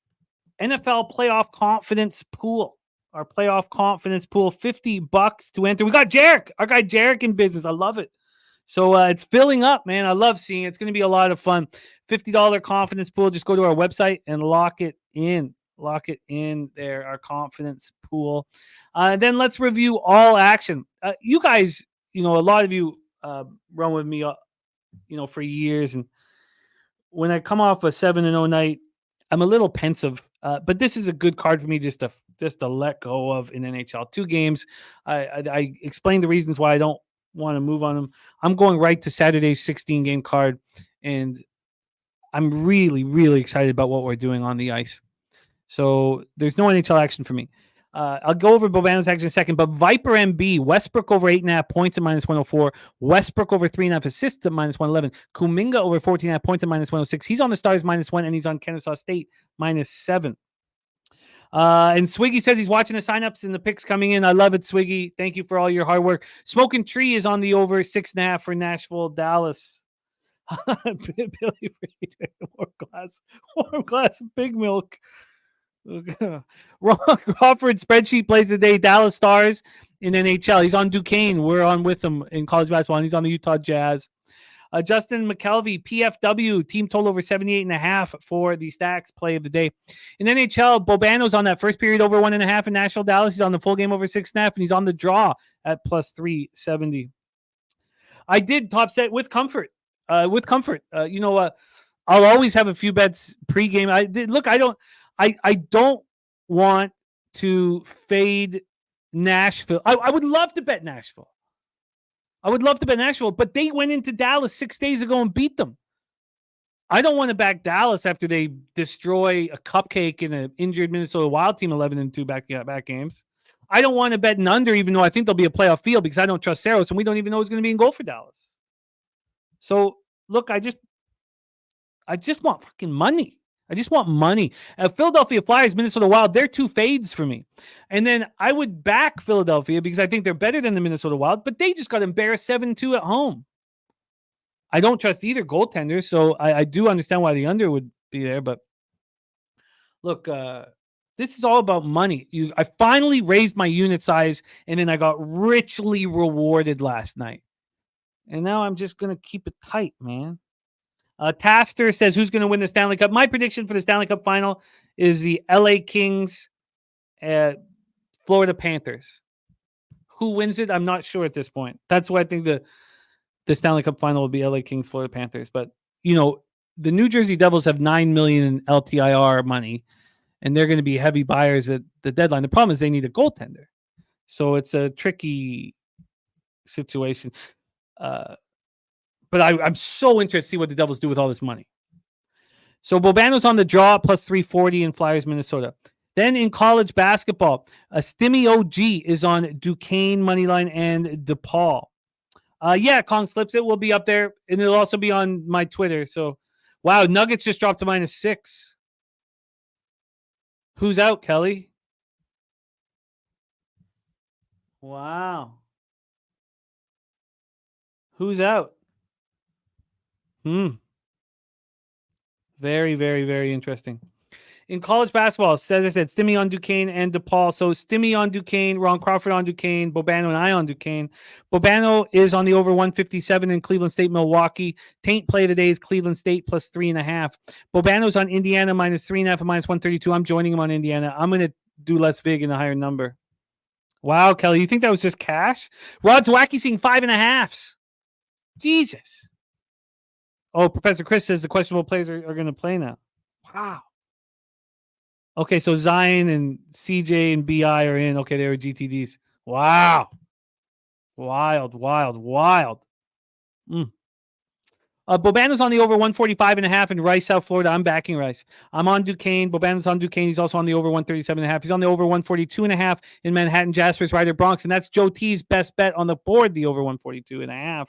NFL playoff confidence pool. Our playoff confidence pool, $50 to enter. We got Jarek, our guy Jarek in business. I love it. So it's filling up, man. I love seeing it. It's going to be a lot of fun. $50 confidence pool. Just go to our website and lock it in. Lock it in there, our confidence pool. Then let's review all action. You guys, a lot of you run with me, for years. And when I come off a 7-0 night, I'm a little pensive. But this is a good card for me just to let go of in NHL. 2 games. I explained the reasons why I don't want to move on them. I'm going right to Saturday's 16-game card, and I'm really, really excited about what we're doing on the ice. So there's no NHL action for me. I'll go over Bobano's action in a second, but Viper MB, Westbrook over 8.5 points at -104. Westbrook over 3.5 assists at -111. Kuminga over 14.5 points at -106. He's on the Stars -1, and he's on Kennesaw State -7. And Swiggy says he's watching the signups and the picks coming in. I love it, Swiggy. Thank you for all your hard work. Smoking Tree is on the over 6.5 for Nashville, Dallas. Billy Reed, warm glass of Big Milk. Ron Crawford spreadsheet plays the day. Dallas Stars in NHL. He's on Duquesne. We're on with him in college basketball, and he's on the Utah Jazz. Justin McKelvey, PFW, team total over 78.5 for the Stacks play of the day. In NHL, Bobano's on that first period over 1.5 in Nashville, Dallas. He's on the full game over 6.5, and he's on the draw at +370. I did top set with comfort. I'll always have a few bets pregame. I don't want to fade Nashville. I would love to bet Nashville. But they went into Dallas 6 days ago and beat them. I don't want to back Dallas after they destroy a cupcake in an injured Minnesota Wild team 11-2 back games. I don't want to bet an under, even though I think there'll be a playoff field, because I don't trust Saros, and we don't even know who's going to be in goal for Dallas. So, look, I just want fucking money. I just want money. Philadelphia Flyers, Minnesota Wild, they're 2 fades for me. And then I would back Philadelphia because I think they're better than the Minnesota Wild, but they just got embarrassed 7-2 at home. I don't trust either goaltender, so I do understand why the under would be there. But look, this is all about money. I finally raised my unit size, and then I got richly rewarded last night. And now I'm just going to keep it tight, man. Tafster says, who's going to win the Stanley Cup? My prediction for the Stanley Cup final is the LA Kings at Florida Panthers. Who wins it? I'm not sure at this point. That's why I think the Stanley Cup final will be LA Kings, Florida Panthers. But, the New Jersey Devils have $9 million in LTIR money, and they're going to be heavy buyers at the deadline. The problem is they need a goaltender. So it's a tricky situation. But I'm so interested to see what the Devils do with all this money. So Bobano's on the draw at +340 in Flyers, Minnesota. Then in college basketball, Stimmy OG is on Duquesne moneyline and DePaul. Kong Slips, it will be up there, and it'll also be on my Twitter. So, wow, Nuggets just dropped to -6. Who's out, Kelly? Wow. Who's out? Very, very, very interesting. In college basketball, as I said, Stimmy on Duquesne and DePaul. So Stimmy on Duquesne, Ron Crawford on Duquesne, Bobano and I on Duquesne. Bobano is on the over 157 in Cleveland State, Milwaukee. Taint play of the day is Cleveland State +3.5. Bobano's on Indiana -3.5 and -132. I'm joining him on Indiana. I'm going to do less vig in a higher number. Wow, Kelly, you think that was just cash? Rod's wacky seeing 5.5s. Jesus. Oh, Professor Chris says the questionable players are going to play now. Wow. Okay, so Zion and CJ and BI are in. Okay, they were GTDs. Wow. Wild. Bobano's on the over 145.5 in Rice, South Florida. I'm backing Rice. I'm on Duquesne. Bobano's on Duquesne. He's also on the over 137.5. He's on the over 142.5 in Manhattan, Jaspers, Ryder, Bronx. And that's Joe T's best bet on the board, the over 142.5.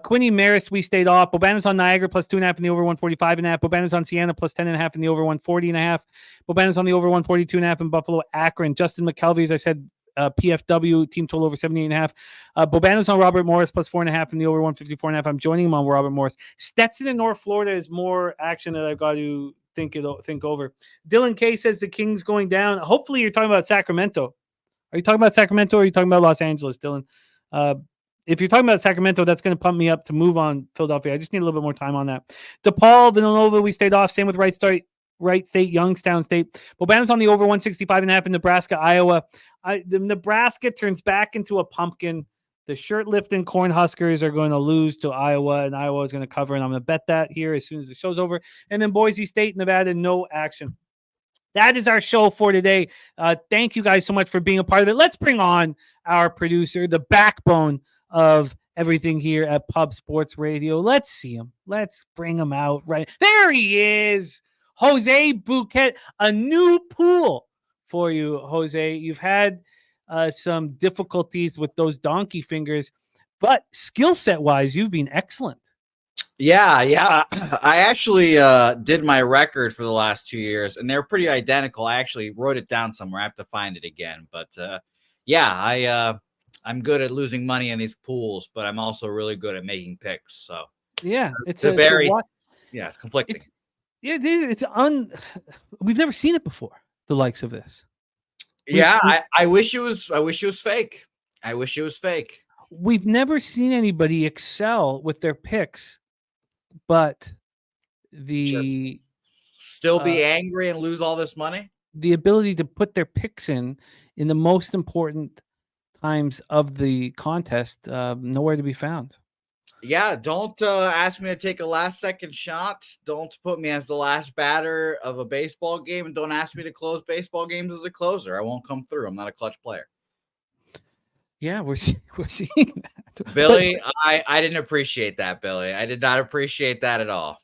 Quinny Marist, we stayed off. Bobano's on Niagara +2.5 in the over 145.5. Bobano's on Siena +10.5 in the over 140.5. Bobano's on the over 142.5 in Buffalo, Akron. Justin McKelvey, as I said, PFW, team total over 78.5. Bobano's on Robert Morris +4.5 in the over 154.5. I'm joining him on Robert Morris. Stetson in North Florida is more action that I've got to think over. Dylan K says the Kings going down. Hopefully you're talking about Sacramento. Are you talking about Sacramento or are you talking about Los Angeles, Dylan? if you're talking about Sacramento, that's going to pump me up to move on Philadelphia. I just need a little bit more time on that. DePaul, Villanova, we stayed off. Same with Wright State, Youngstown State. Bobano's on the over 165.5 in Nebraska, Iowa. The Nebraska turns back into a pumpkin. The shirt-lifting Cornhuskers are going to lose to Iowa, and Iowa is going to cover, and I'm going to bet that here as soon as the show's over. And then Boise State, Nevada, no action. That is our show for today. Thank you guys so much for being a part of it. Let's bring on our producer, the backbone of everything here at Pub Sports Radio. Let's see him. Let's bring him out. Right there he is. Jose Bouquet, a new pool for you, Jose. You've had some difficulties with those donkey fingers, but skill set wise, you've been excellent. Yeah. I actually did my record for the last 2 years, and they're pretty identical. I actually wrote it down somewhere. I have to find it again. But I'm good at losing money in these pools, but I'm also really good at making picks. So yeah, it's conflicting. We've never seen it before, the likes of this. I wish it was fake. I wish it was fake. We've never seen anybody excel with their picks, but still be angry and lose all this money. The ability to put their picks in the most important times of the contest, nowhere to be found. Yeah, don't ask me to take a last-second shot. Don't put me as the last batter of a baseball game, and don't ask me to close baseball games as a closer. I won't come through. I'm not a clutch player. Yeah, we're seeing that. Billy, I didn't appreciate that, Billy. I did not appreciate that at all.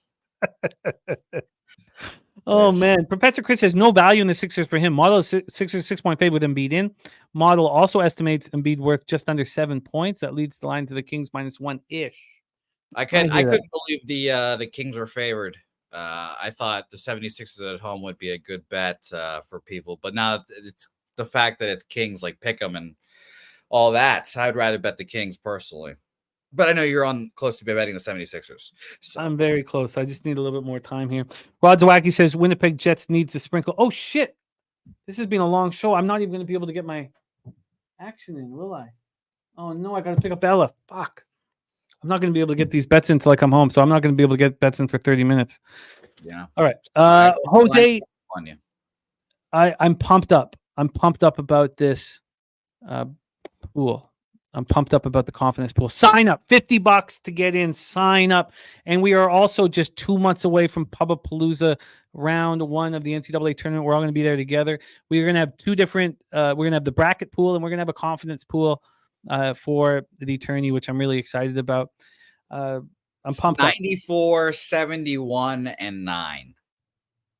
Oh, man. Professor Chris says no value in the Sixers for him. Model Sixers 6-point fave with Embiid in. Model also estimates Embiid worth just under 7 points. That leads the line to the Kings -1-ish. I couldn't believe the Kings were favored. I thought the 76ers at home would be a good bet for people. But now it's the fact that it's Kings, like pick them and all that. I'd rather bet the Kings personally. But I know you're on close to betting the 76ers. So. I'm very close. I just need a little bit more time here. Rod Zawacki says Winnipeg Jets needs to sprinkle. Oh, shit. This has been a long show. I'm not even going to be able to get my action in, will I? Oh, no. I got to pick up Ella. Fuck. I'm not going to be able to get these bets in until I come home, so I'm not going to be able to get bets in for 30 minutes. Yeah. All right. Jose, I'm pumped up. I'm pumped up about this pool. I'm pumped up about the confidence pool. Sign up. $50 to get in. Sign up. And we are also just 2 months away from Pubapalooza round 1 of the NCAA tournament. We're all going to be there together. We're going to have two different we're going to have the bracket pool, and we're going to have a confidence pool for the tourney, which I'm really excited about. I'm pumped 94, 71, and 9.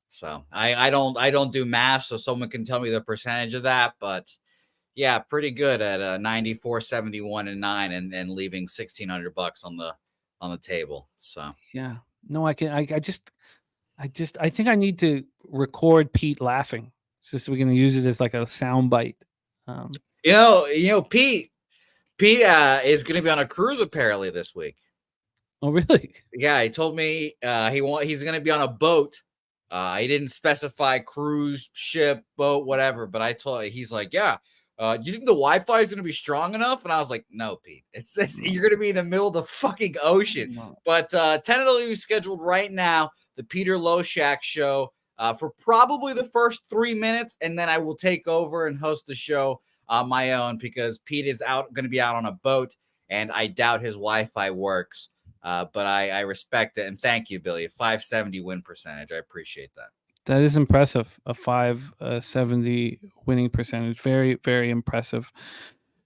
So I don't do math, so someone can tell me the percentage of that, but yeah, pretty good at 94, 71, and 9, and leaving $1,600 on the table. So yeah, no, I can. I think I need to record Pete laughing, so we're going to use it as like a sound bite. Pete is going to be on a cruise apparently this week. Oh, really? Yeah, he told me he's going to be on a boat. He didn't specify cruise, ship, boat, whatever. But he's like, yeah. Do you think the Wi-Fi is going to be strong enough? And I was like, no, Pete. You're going to be in the middle of the fucking ocean. No. But tentatively scheduled right now, the Peter Loshak show for probably the first 3 minutes, and then I will take over and host the show on my own because Pete is going to be out on a boat, and I doubt his Wi-Fi works. But I respect it, and thank you, Billy. 570 win percentage. I appreciate that. That is impressive. A 570 winning percentage. Very, very impressive.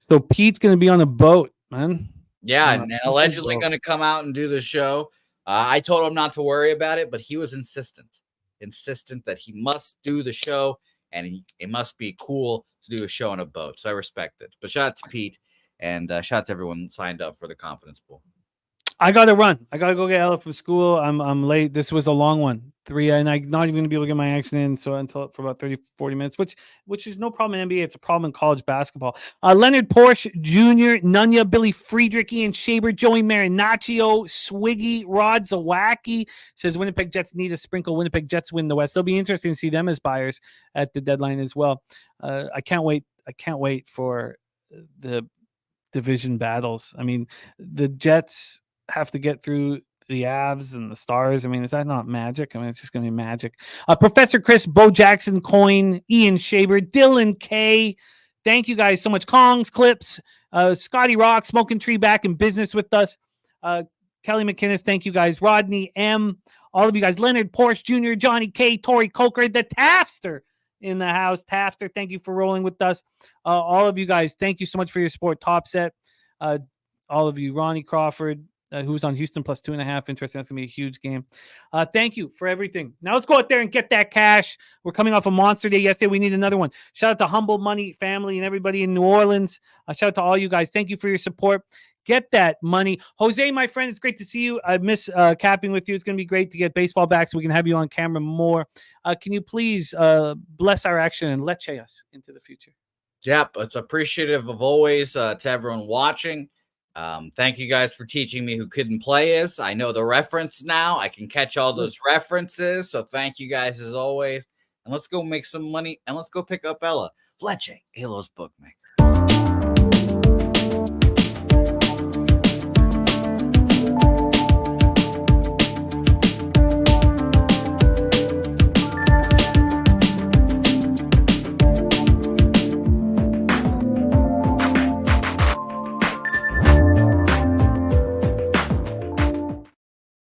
So Pete's going to be on a boat, man. Yeah, and allegedly going to come out and do the show. I told him not to worry about it, but he was insistent that he must do the show, and it must be cool to do a show on a boat. So I respect it. But shout out to Pete, and shout out to everyone signed up for the confidence pool. I got to run. I got to go get Ella from school. I'm late. This was a long one. 3, and I'm not even going to be able to get my action in for about 30, 40 minutes, which is no problem in NBA. It's a problem in college basketball. Leonard Porsche Jr., Nunya, Billy Friedrich, Ian Shaber, Joey Marinaccio, Swiggy, Rod Zawacki says Winnipeg Jets need a sprinkle. Winnipeg Jets win the West. It'll be interesting to see them as buyers at the deadline as well. I can't wait for the division battles. I mean, the Jets have to get through the Avs and the Stars. I mean, is that not magic? I mean, it's just going to be magic. Professor Chris, Bo Jackson, Coin, Ian Shaber, Dylan K. Thank you guys so much. Kongs, Clips, Scotty Rock, Smoking Tree back in business with us. Kelly McInnes, thank you guys. Rodney M. All of you guys. Leonard Porsche Jr., Johnny K, Tori Coker, the Tafster in the house. Tafster, thank you for rolling with us. All of you guys, thank you so much for your support. Top Set. All of you. Ronnie Crawford, who was on Houston plus 2.5. Interesting. That's going to be a huge game. Thank you for everything. Now let's go out there and get that cash. We're coming off a monster day yesterday. We need another one. Shout out to Humble Money family and everybody in New Orleans. Shout out to all you guys. Thank you for your support. Get that money. Jose, my friend, it's great to see you. I miss capping with you. It's going to be great to get baseball back so we can have you on camera more. Can you please bless our action and let's us into the future? Yep. It's appreciative of always to everyone watching. Thank you guys for teaching me who Kid and Play is. I know the reference now. I can catch all those references. So thank you guys as always. And let's go make some money and let's go pick up Ella. Fletching, Halo's bookmaker.